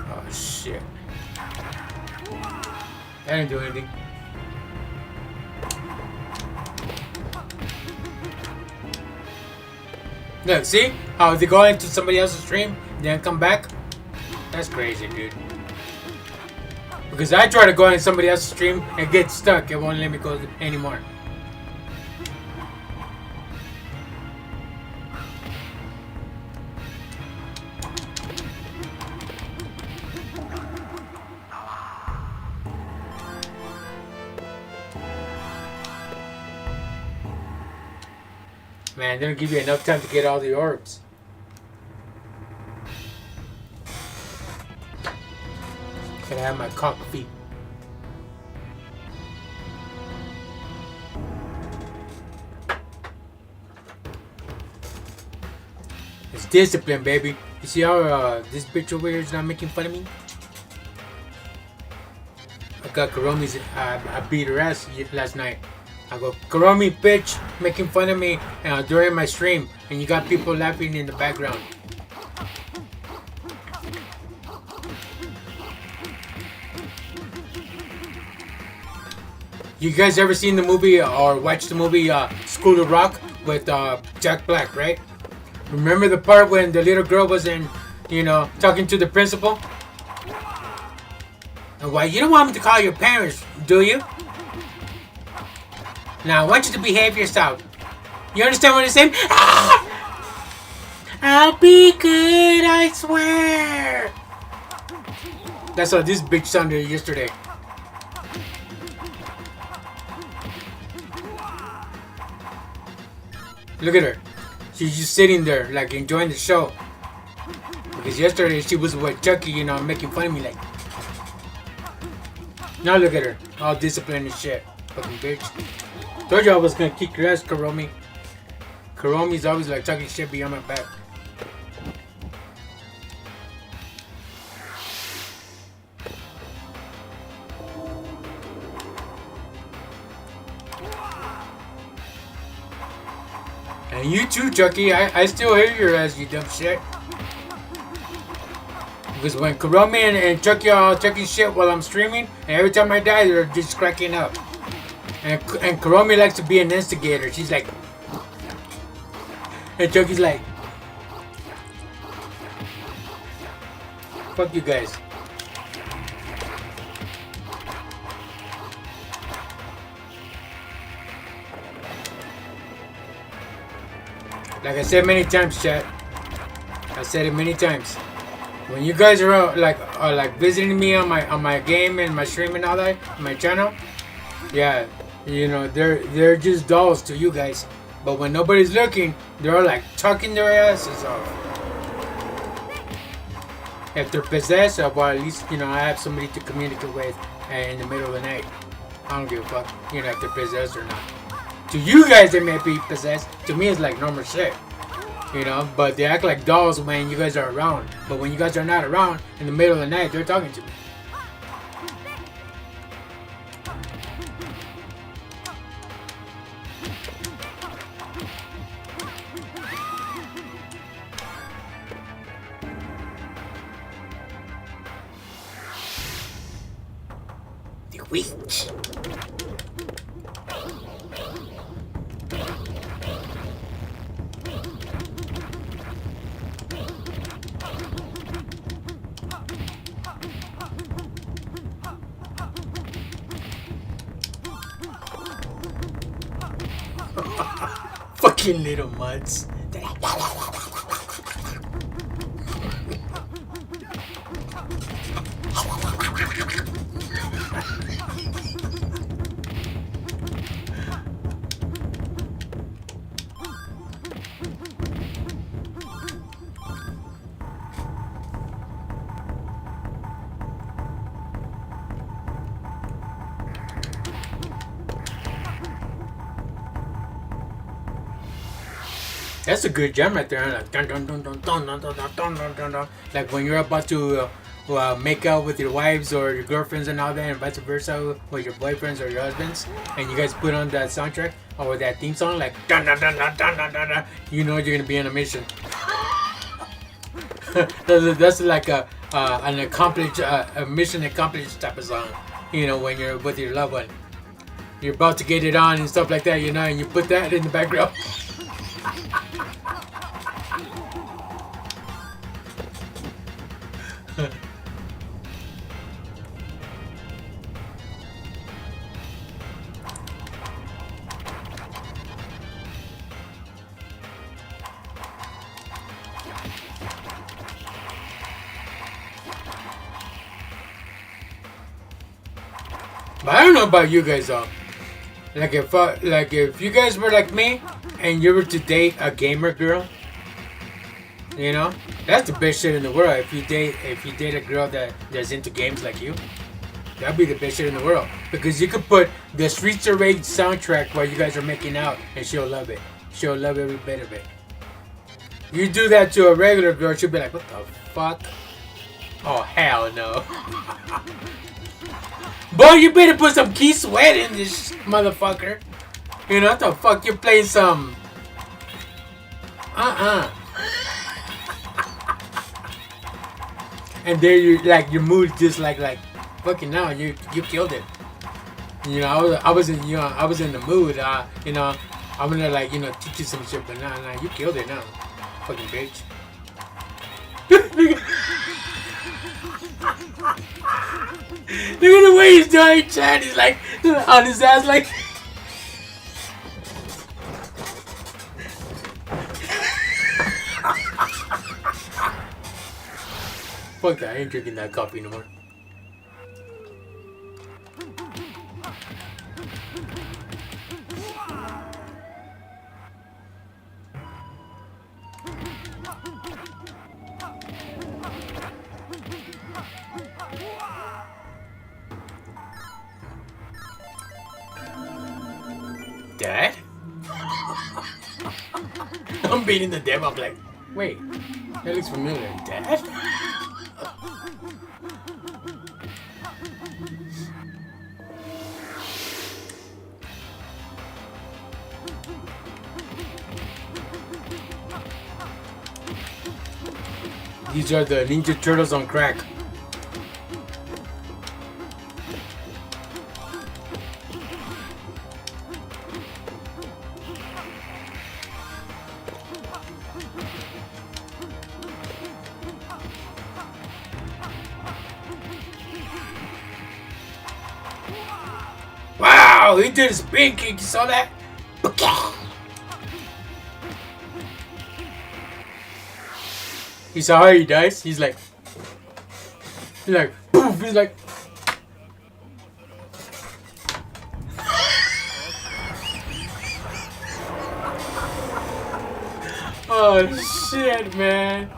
Oh shit. That didn't do anything. Look, see? How they go into somebody else's stream, then come back? That's crazy, dude. Because I try to go on somebody else's stream and get stuck. It won't let me go anymore. Man, they don't give you enough time to get all the orbs. Can I have my coffee? It's discipline, baby. You see how this bitch over here is not making fun of me? I got Kuromi's, I beat her ass last night. I go, Kuromi, bitch, making fun of me during my stream, and you got people laughing in the background. You guys ever seen the movie or watched the movie School of Rock with Jack Black, right? Remember the part when the little girl was in, you know, talking to the principal? And why, you don't want me to call your parents, do you? Now, I want you to behave yourself. You understand what I'm saying? Ah! I'll be good, I swear. That's how this bitch sounded yesterday. Look at her. She's just sitting there, like, enjoying the show. Because yesterday she was with Chucky, you know, making fun of me, like. Now look at her. All disciplined and shit. Fucking bitch. Told you I was gonna kick your ass, Kuromi. Kuromi's always, like, talking shit behind my back. And you too, Chucky. I still hear your ass, you dumb shit. Because when Kuromi and Chucky are talking shit while I'm streaming, and every time I die, they're just cracking up. And Kuromi likes to be an instigator. She's like... And Chucky's like... Fuck you guys. Like I said many times, chat. I said it many times. When you guys are like visiting me on my game and my stream and all that, my channel, yeah, you know they're just dolls to you guys. But when nobody's looking, they're all like talking their asses off. If they're possessed, well, at least I have somebody to communicate with in the middle of the night. I don't give a fuck, if they're possessed or not. To you guys, they may be possessed. To me, it's like normal shit. But they act like dolls when you guys are around. But when you guys are not around, in the middle of the night, they're talking to me. The witch. Fucking little mutts. That's a good jam right there. Like, dun, dun, dun, dun, dun, dun, dun, dun, dun, dun, dun, dun. Like when you're about to make out with your wives or your girlfriends and all that, and vice versa with your boyfriends or your husbands, and you guys put on that soundtrack or that theme song, like dun dun dun dun dun dun dun, dun, you're gonna be on a mission. That's like an accomplished, a mission accomplished type of song. When you're with your loved one, you're about to get it on and stuff like that. And you put that in the background. But I don't know about you guys though. Like if you guys were like me and you were to date a gamer girl, that's the best shit in the world. If you date a girl that's into games like you, that'd be the best shit in the world. Because you could put the Streets of Rage soundtrack while you guys are making out and she'll love it. She'll love every bit of it. You do that to a regular girl, she'll be like, what the fuck? Oh hell no. Boy, you better put some Key Sweat in this motherfucker. What the fuck? You're playing some... And there you your mood just like fucking now you killed it. I was in the mood. I'm gonna teach you some shit, but nah, you killed it now, fucking bitch. Look at the way he's doing, Chad. He's like on his ass, like. Fuck that! I ain't drinking that coffee no more. Dad? I'm beating the devil. I'm like, wait, that looks familiar. Dad? These are the Ninja Turtles on crack. Wow, he did a spin kick, you saw that? He saw how he dies, he's like, poof, he's like. Oh shit, man.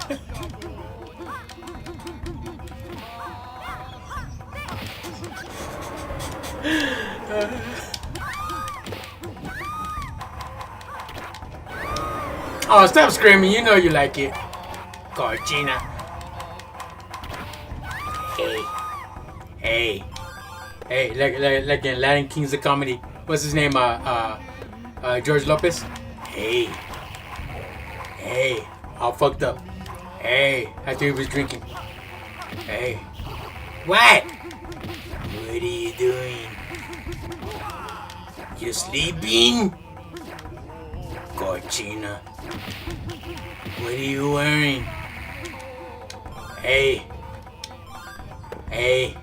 Oh, stop screaming. You know you like it. Cochina. Hey. Hey. Hey, like in Latin Kings of Comedy. What's his name? George Lopez? Hey. Hey. All fucked up. Hey. After he was drinking. Hey. What? What are you doing? You sleeping? Cochina. What are you wearing? Hey. Hey.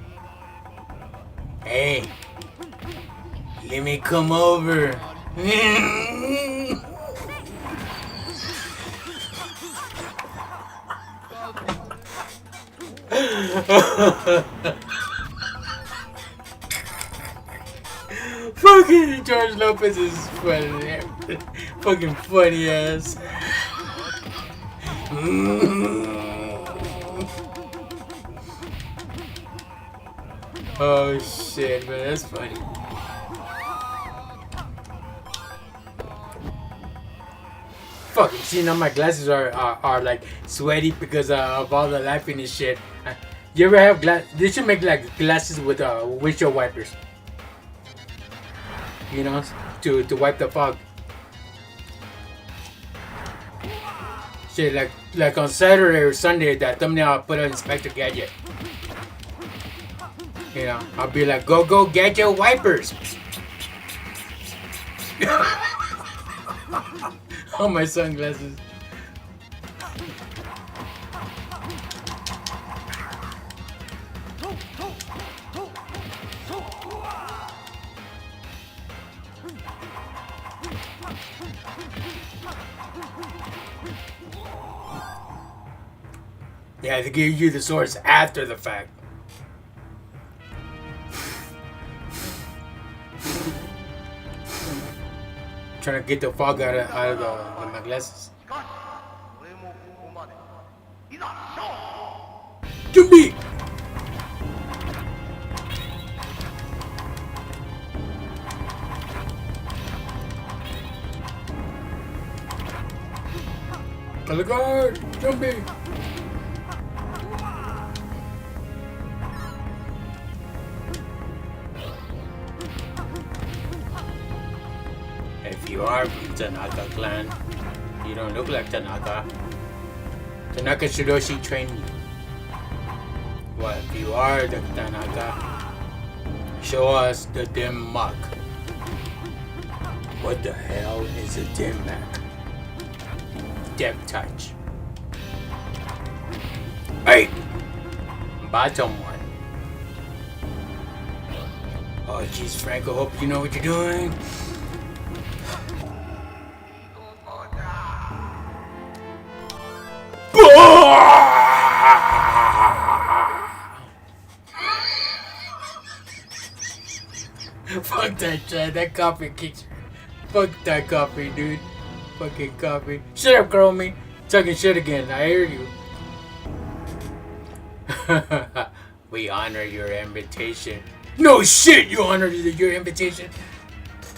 Hey. Let me come over. Fucking George Lopez is funny. Fucking funny ass. Oh shit, man, that's funny. Fucking see, now my glasses are like sweaty because of all the laughing and shit. You ever have glass? They should make like glasses with windshield wipers. You know, to wipe the fog. Shit, like on Saturday or Sunday, that thumbnail I'll put on Inspector Gadget. You know, I'll be like, go get your wipers. On my sunglasses. Yeah, they give you the swords after the fact. Trying to get the fog out of my glasses. Jumbi! Color guard! Jumbi! If you are from Tanaka clan, you don't look like Tanaka. Tanaka Shiroshi trained you. Well, if you are the Tanaka, show us the dim mark. What the hell is a dim mark? Depth touch. Hey! Bottom one. Oh jeez, Franco, hope you know what you're doing. Fuck that shit, that coffee kicks. Fuck that coffee, dude. Fucking coffee. Shut up, girl, me. Talking shit again, I hear you. We honor your invitation. No shit, you honor your invitation.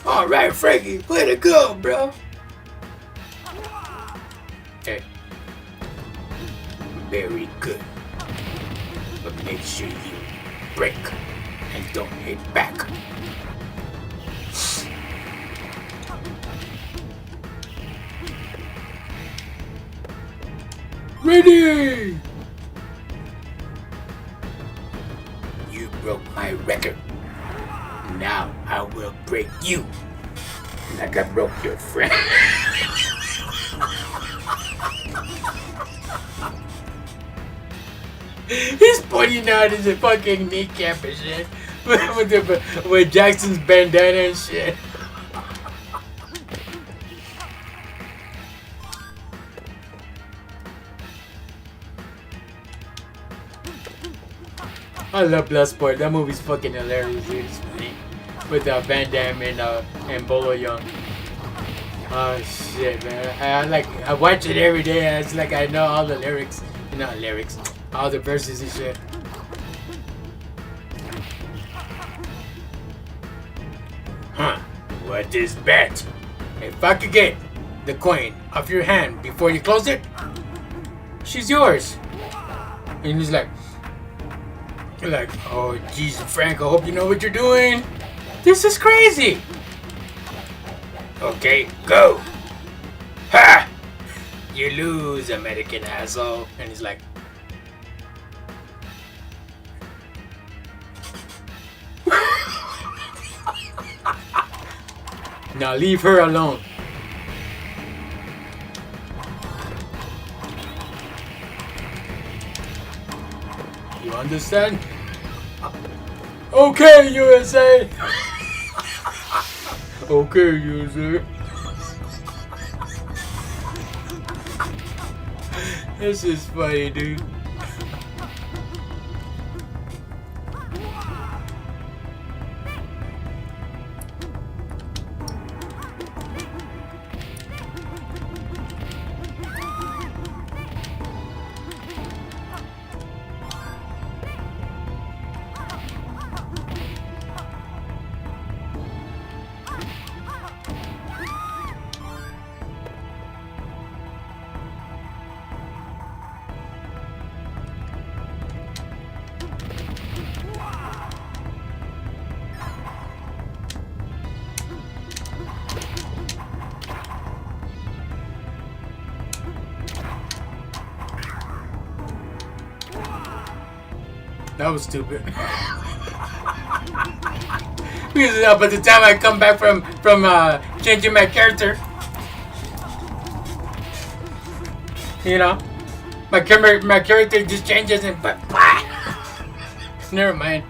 Alright, Frankie, way to go, bro. Hey. Very good. But make sure you break and don't hit back. Ready! You broke my record. Now I will break you. Like I broke your friend. He's pointing out his fucking kneecap and shit. with Jackson's bandana and shit. I love Bloodsport. That movie's fucking hilarious, dude. It's funny. With Van Damme and Bolo Young. Oh shit, man. I watch it every day. It's like I know all the lyrics. Not lyrics. All the verses and shit. What is bet? If I could get the coin off your hand before you close it, she's yours. And he's like, oh, Jesus, Frank, I hope you know what you're doing. This is crazy. Okay, go. Ha! You lose, American asshole. And he's like, now leave her alone. You understand? Okay, USA. Okay, USA. This is funny, dude. That was stupid. Because by the time I come back from changing my character, you know, my character just changes and but never mind.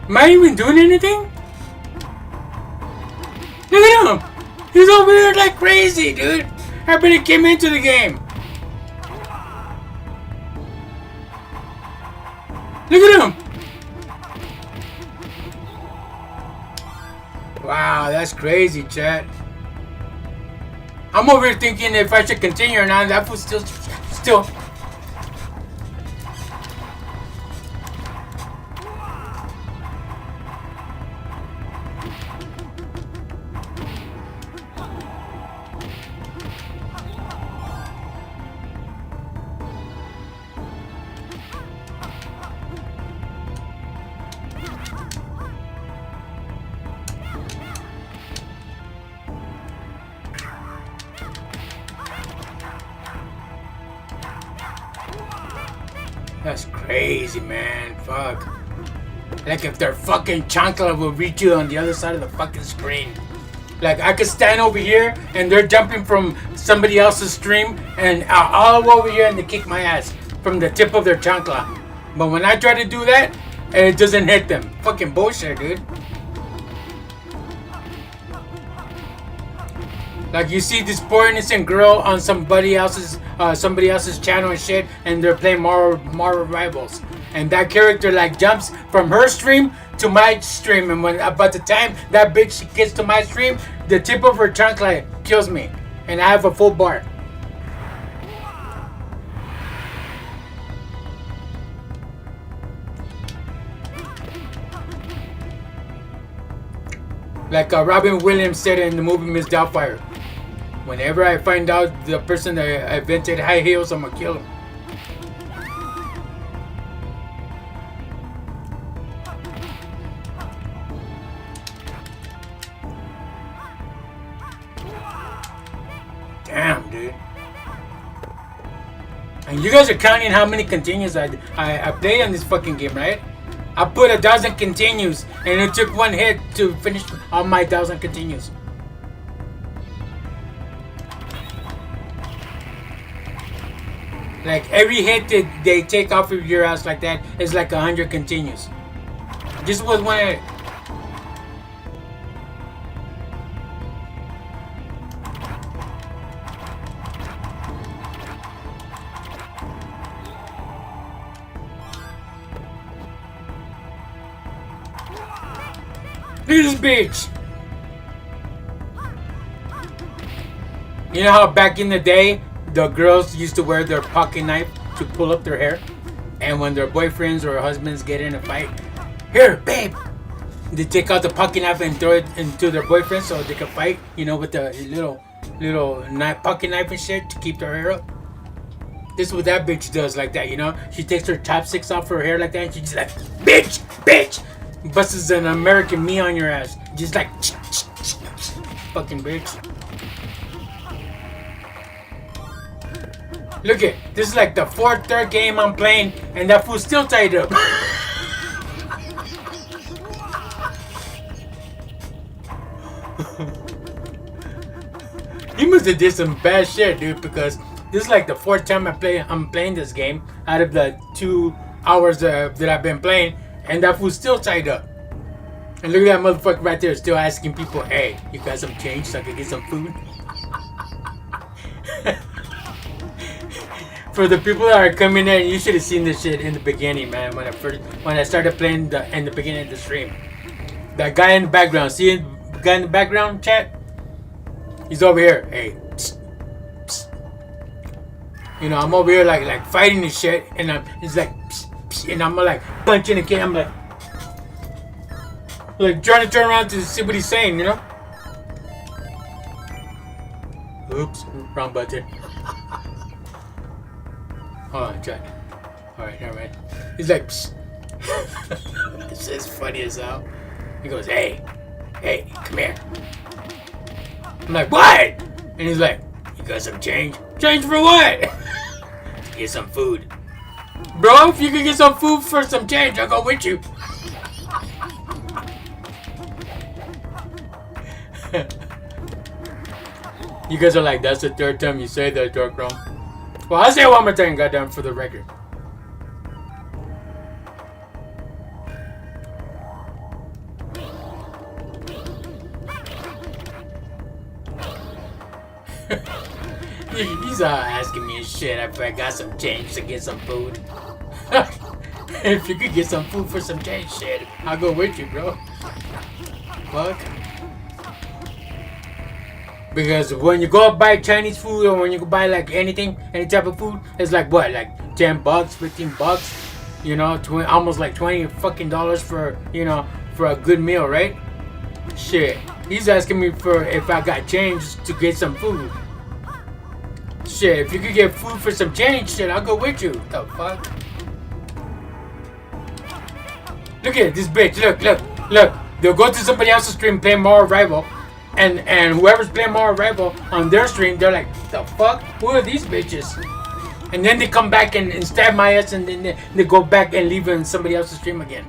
Am I even doing anything? Look at him! He's over here like crazy, dude! I barely came into the game! Look at him! Wow, that's crazy, chat. I'm over here thinking if I should continue or not. That was still. That's crazy, man. Fuck. Like if their fucking chancla will reach you on the other side of the fucking screen. Like I could stand over here and they're jumping from somebody else's stream and all over here and they kick my ass from the tip of their chancla. But when I try to do that, it doesn't hit them. Fucking bullshit, dude. Like you see this poor innocent girl on somebody else's channel and shit, and they're playing Marvel Rivals, and that character like jumps from her stream to my stream, and when about the time that bitch gets to my stream, the tip of her trunk like kills me, and I have a full bar. Like Robin Williams said in the movie Miss Doubtfire. Whenever I find out the person that invented high heels, I'm gonna kill him. Damn, dude. And you guys are counting how many continues I play on this fucking game, right? I put 1,000 continues, and it took one hit to finish all my 1,000 continues. Like every hit that they take off of your ass like that is like 100 continues. Just with one hit. Look at this bitch. You know how back in the day, the girls used to wear their pocket knife to pull up their hair? And when their boyfriends or husbands get in a fight, here, babe, they take out the pocket knife and throw it into their boyfriend so they can fight, you know, with the little knife, pocket knife and shit to keep their hair up. This is what that bitch does like that, you know? She takes her chopsticks off her hair like that and she's just like, bitch, bitch! Busts an American me on your ass. Just like, fucking bitch. Look it, this is like the third game I'm playing, and that fool's still tied up. He must have did some bad shit, dude, because this is like the fourth time I'm playing this game out of the 2 hours that I've been playing, and that fool's still tied up. And look at that motherfucker right there, still asking people, hey, you got some change so I can get some food? For the people that are coming in, you should have seen this shit in the beginning, man. When I started playing in the beginning of the stream, that guy in the background, see the guy in the background, chat? He's over here. Hey, psst, psst. You know, I'm over here like fighting this shit, and he's like, psst, psst, and I'm like punching the kid. I'm like trying to turn around to see what he's saying, you know? Oops, wrong button. Hold on, chat. Alright. He's like, psst. This is funny as hell. He goes, hey, come here. I'm like, what? And he's like, you got some change? Change for what? To get some food. Bro, if you can get some food for some change, I'll go with you. You guys are like, that's the third time you say that, DarkRealm. Well, I'll say it one more time, goddamn, for the record. He's asking me shit if I got some change to get some food. If you could get some food for some change, shit, I'll go with you, bro. Fuck. Because when you go buy Chinese food or when you go buy like anything, any type of food, it's like what, like $10, $15, you know, almost like $20 fucking dollars for, you know, for a good meal, right? Shit, he's asking me for if I got change to get some food. Shit, if you could get food for some change, shit, I'll go with you. The fuck? Look at this bitch. Look. They'll go to somebody else's stream, play more rival. And whoever's playing more rival on their stream, they're like, the fuck? Who are these bitches? And then they come back and stab my ass, and then they go back and leave in somebody else's stream again.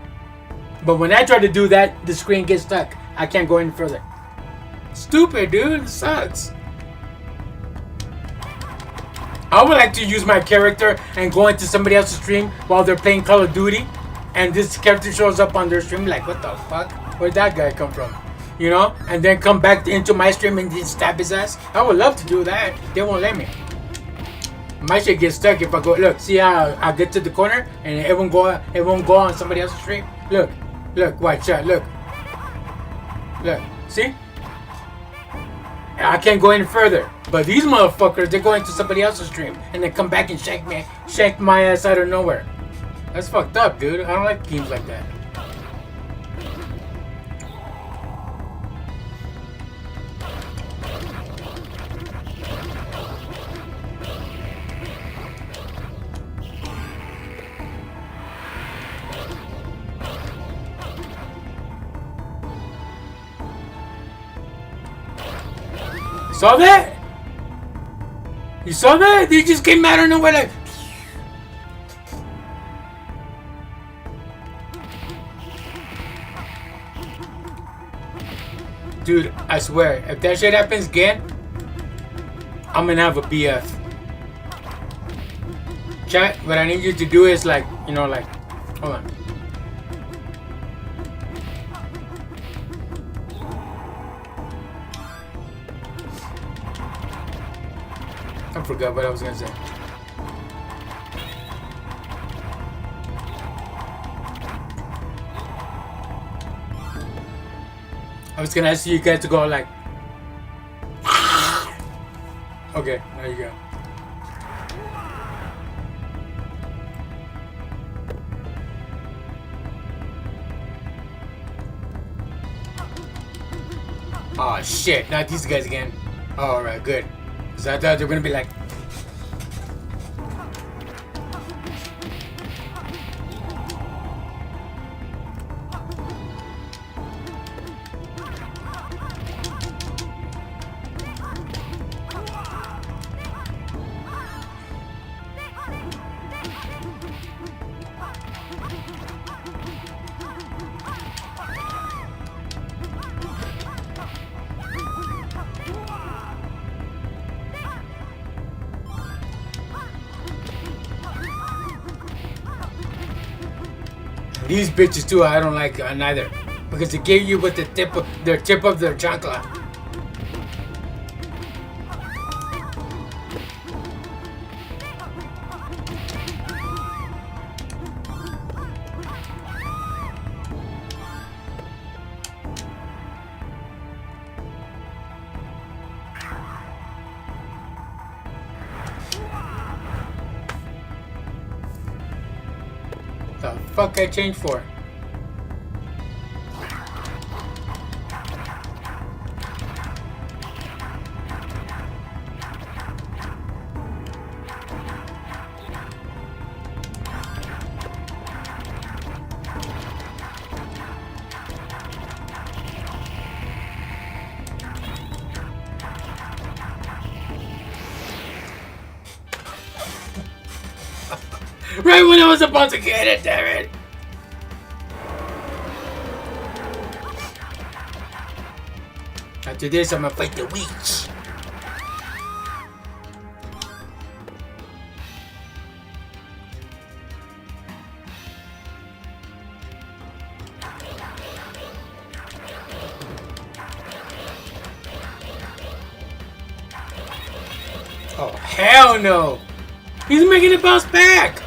But when I try to do that, the screen gets stuck. I can't go any further. Stupid, dude. It sucks. I would like to use my character and go into somebody else's stream while they're playing Call of Duty, and this character shows up on their stream like, what the fuck? Where'd that guy come from? You know, and then come back into my stream and just stab his ass. I would love to do that. They won't let me. My shit gets stuck if I go. Look, see how I get to the corner and it won't go on somebody else's stream. Look, watch out. Look, see? I can't go any further. But these motherfuckers, they go into somebody else's stream and then come back and shank my ass out of nowhere. That's fucked up, dude. I don't like games like that. Saw that? You saw that? They just came out of nowhere like... Dude, I swear, if that shit happens again, I'm gonna have a BF. Chat, what I need you to do is like, you know, like... Hold on. I forgot what I was gonna say. I was gonna ask you guys to go like. Okay, there you go. Oh shit, not these guys again. Oh, alright, good. Because I thought they were gonna be like. These bitches too, I don't like neither, because they gave you with the tip of their chancla. The fuck I changed for? Right when I was about to get it, damn it! After this, I'm gonna fight the witch. Oh, hell no! He's making it bounce back!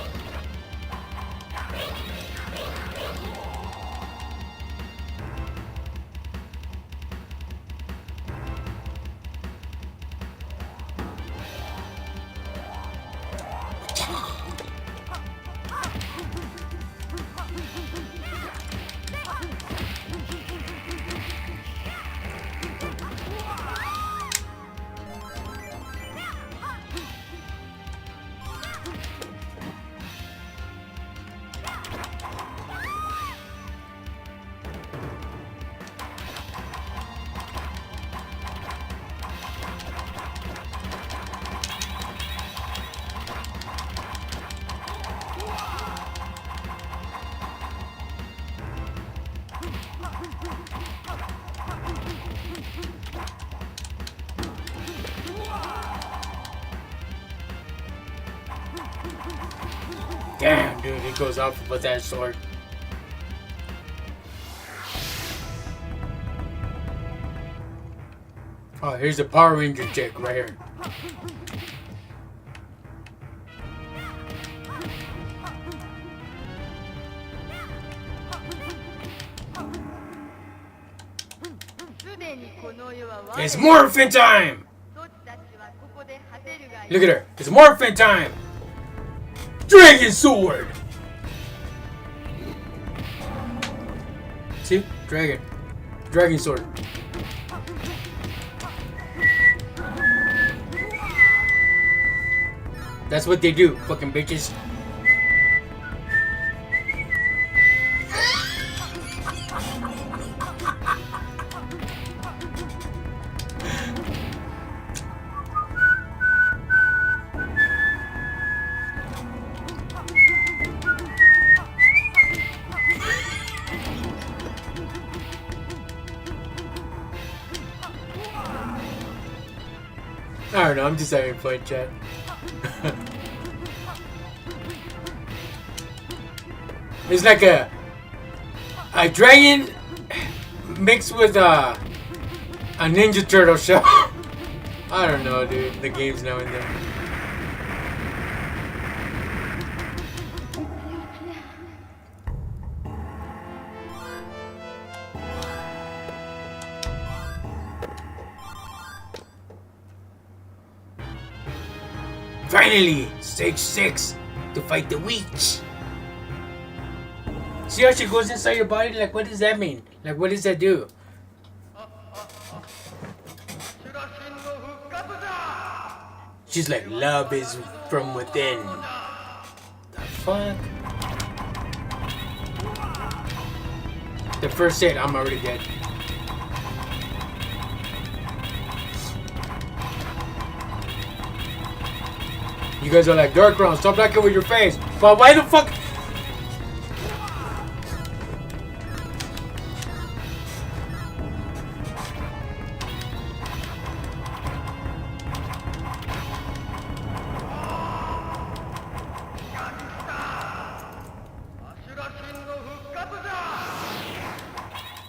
Damn, dude, it goes off with that sword. Oh, here's a Power Ranger chick right here. It's morphin' time! Look at her. It's morphin' time! Dragon sword! See? Dragon. Dragon sword. That's what they do, fucking bitches. I don't know, I'm just having fun, chat. It's like a dragon mixed with a Ninja Turtle show. I don't know, dude. The game's now in there. Finally, stage 6 to fight the witch. See how she goes inside your body? Like, what does that mean? Like, what does that do? She's like, love is from within. The fuck? The first hit, I'm already dead. You guys are like, DarkRealm, stop blocking with your face. But why the fuck?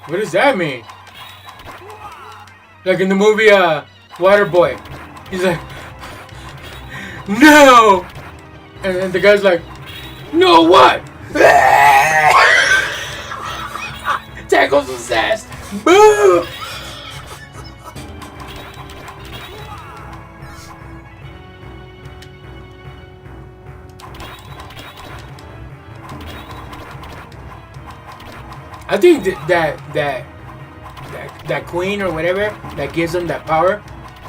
What does that mean? Like in the movie Waterboy. He's like, no! And then the guy's like, no what? Tackles his ass. Boo! I think that queen or whatever that gives him that power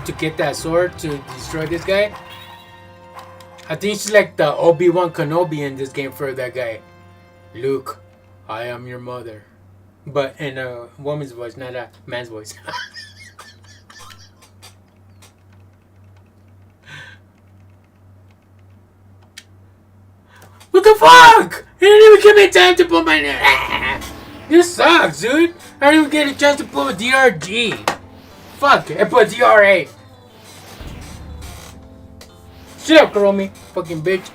to get that sword to destroy this guy. I think she's like the Obi-Wan Kenobi in this game for that guy. Luke, I am your mother. But in a woman's voice, not a man's voice. What the fuck? You didn't even give me time to put my... This sucks, dude. I didn't even get a chance to put a DRG. Fuck, I put DRA. Shut up, Kuromi. Fucking bitch.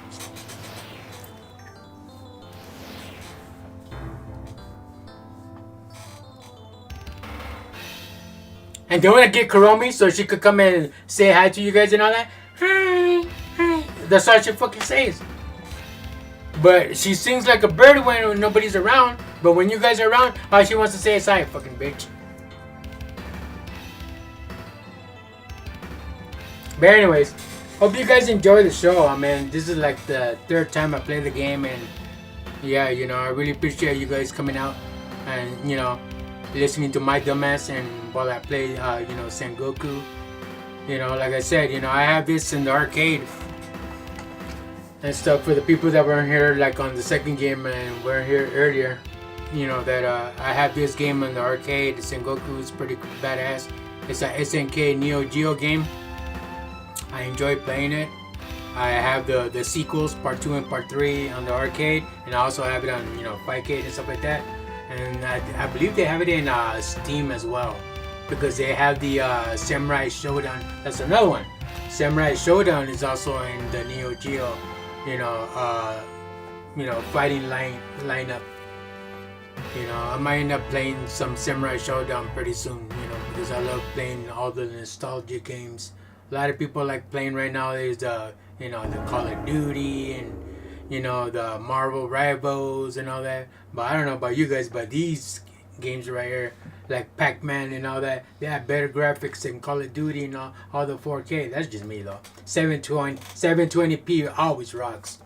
And then when I get Kuromi so she could come and say hi to you guys and all that. Hi, hi. That's all she fucking says. But she sings like a bird when nobody's around. But when you guys are around, all she wants to say is hi, fucking bitch. But anyways, hope you guys enjoy the show. I mean, this is like the 3rd time I play the game. And yeah, you know, I really appreciate you guys coming out and, you know, listening to my dumbass and while I play, you know, Sengoku. You know, like I said, you know, I have this in the arcade and stuff for the people that weren't here, like on the 2nd game and weren't here earlier. You know that I have this game in the arcade. Sengoku is pretty badass. It's a SNK Neo Geo game. I enjoy playing it. I have the sequels, part 2 and part 3 on the arcade, and I also have it on, you know, Fightcade and stuff like that. And I believe they have it in Steam as well, because they have the Samurai Showdown. That's another one. Samurai Showdown is also in the Neo Geo, you know, fighting lineup. You know, I might end up playing some Samurai Showdown pretty soon, you know, because I love playing all the nostalgia games. A lot of people like playing right now is the, you know, the Call of Duty and, you know, the Marvel Rivals and all that. But I don't know about you guys, but these games right here, like Pac-Man and all that, they have better graphics than Call of Duty and all the 4K. That's just me though. 720p always rocks.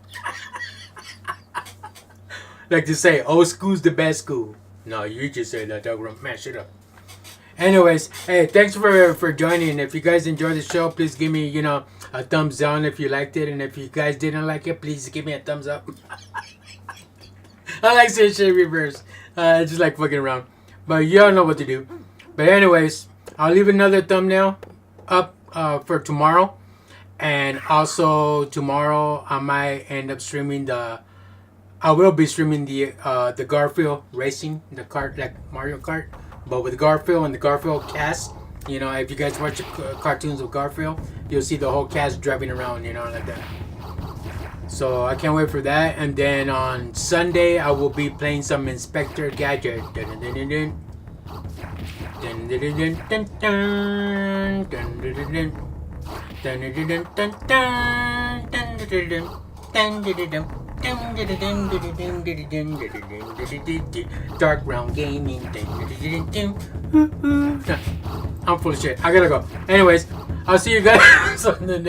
Like to say, old school's the best school. No, you just said that, DarkRealm. Man, shut up. Anyways, hey, thanks for joining. If you guys enjoyed the show, please give me, you know, a thumbs down if you liked it. And if you guys didn't like it, please give me a thumbs up. I like saying shit reverse. Just like fucking around. But y'all know what to do. But anyways, I'll leave another thumbnail up for tomorrow. And also tomorrow, I might end up streaming I will be streaming the Garfield racing, the kart, like Mario Kart, but with Garfield and the Garfield cast. You know, if you guys watch the cartoons of Garfield, you'll see the whole cast driving around, you know, like that. So I can't wait for that. And then on Sunday, I will be playing some Inspector Gadget. Dun, dun, dun, dun. Dun, dun, dun, dun, dun, dun, dun, dun, dun. Dun, dun, dun, dun, dun, dun, dun, dun, dun. Dun, dun, dun, dun. DarkRealmGm. I'm full of shit. I gotta go. Anyways, I'll see you guys on the next.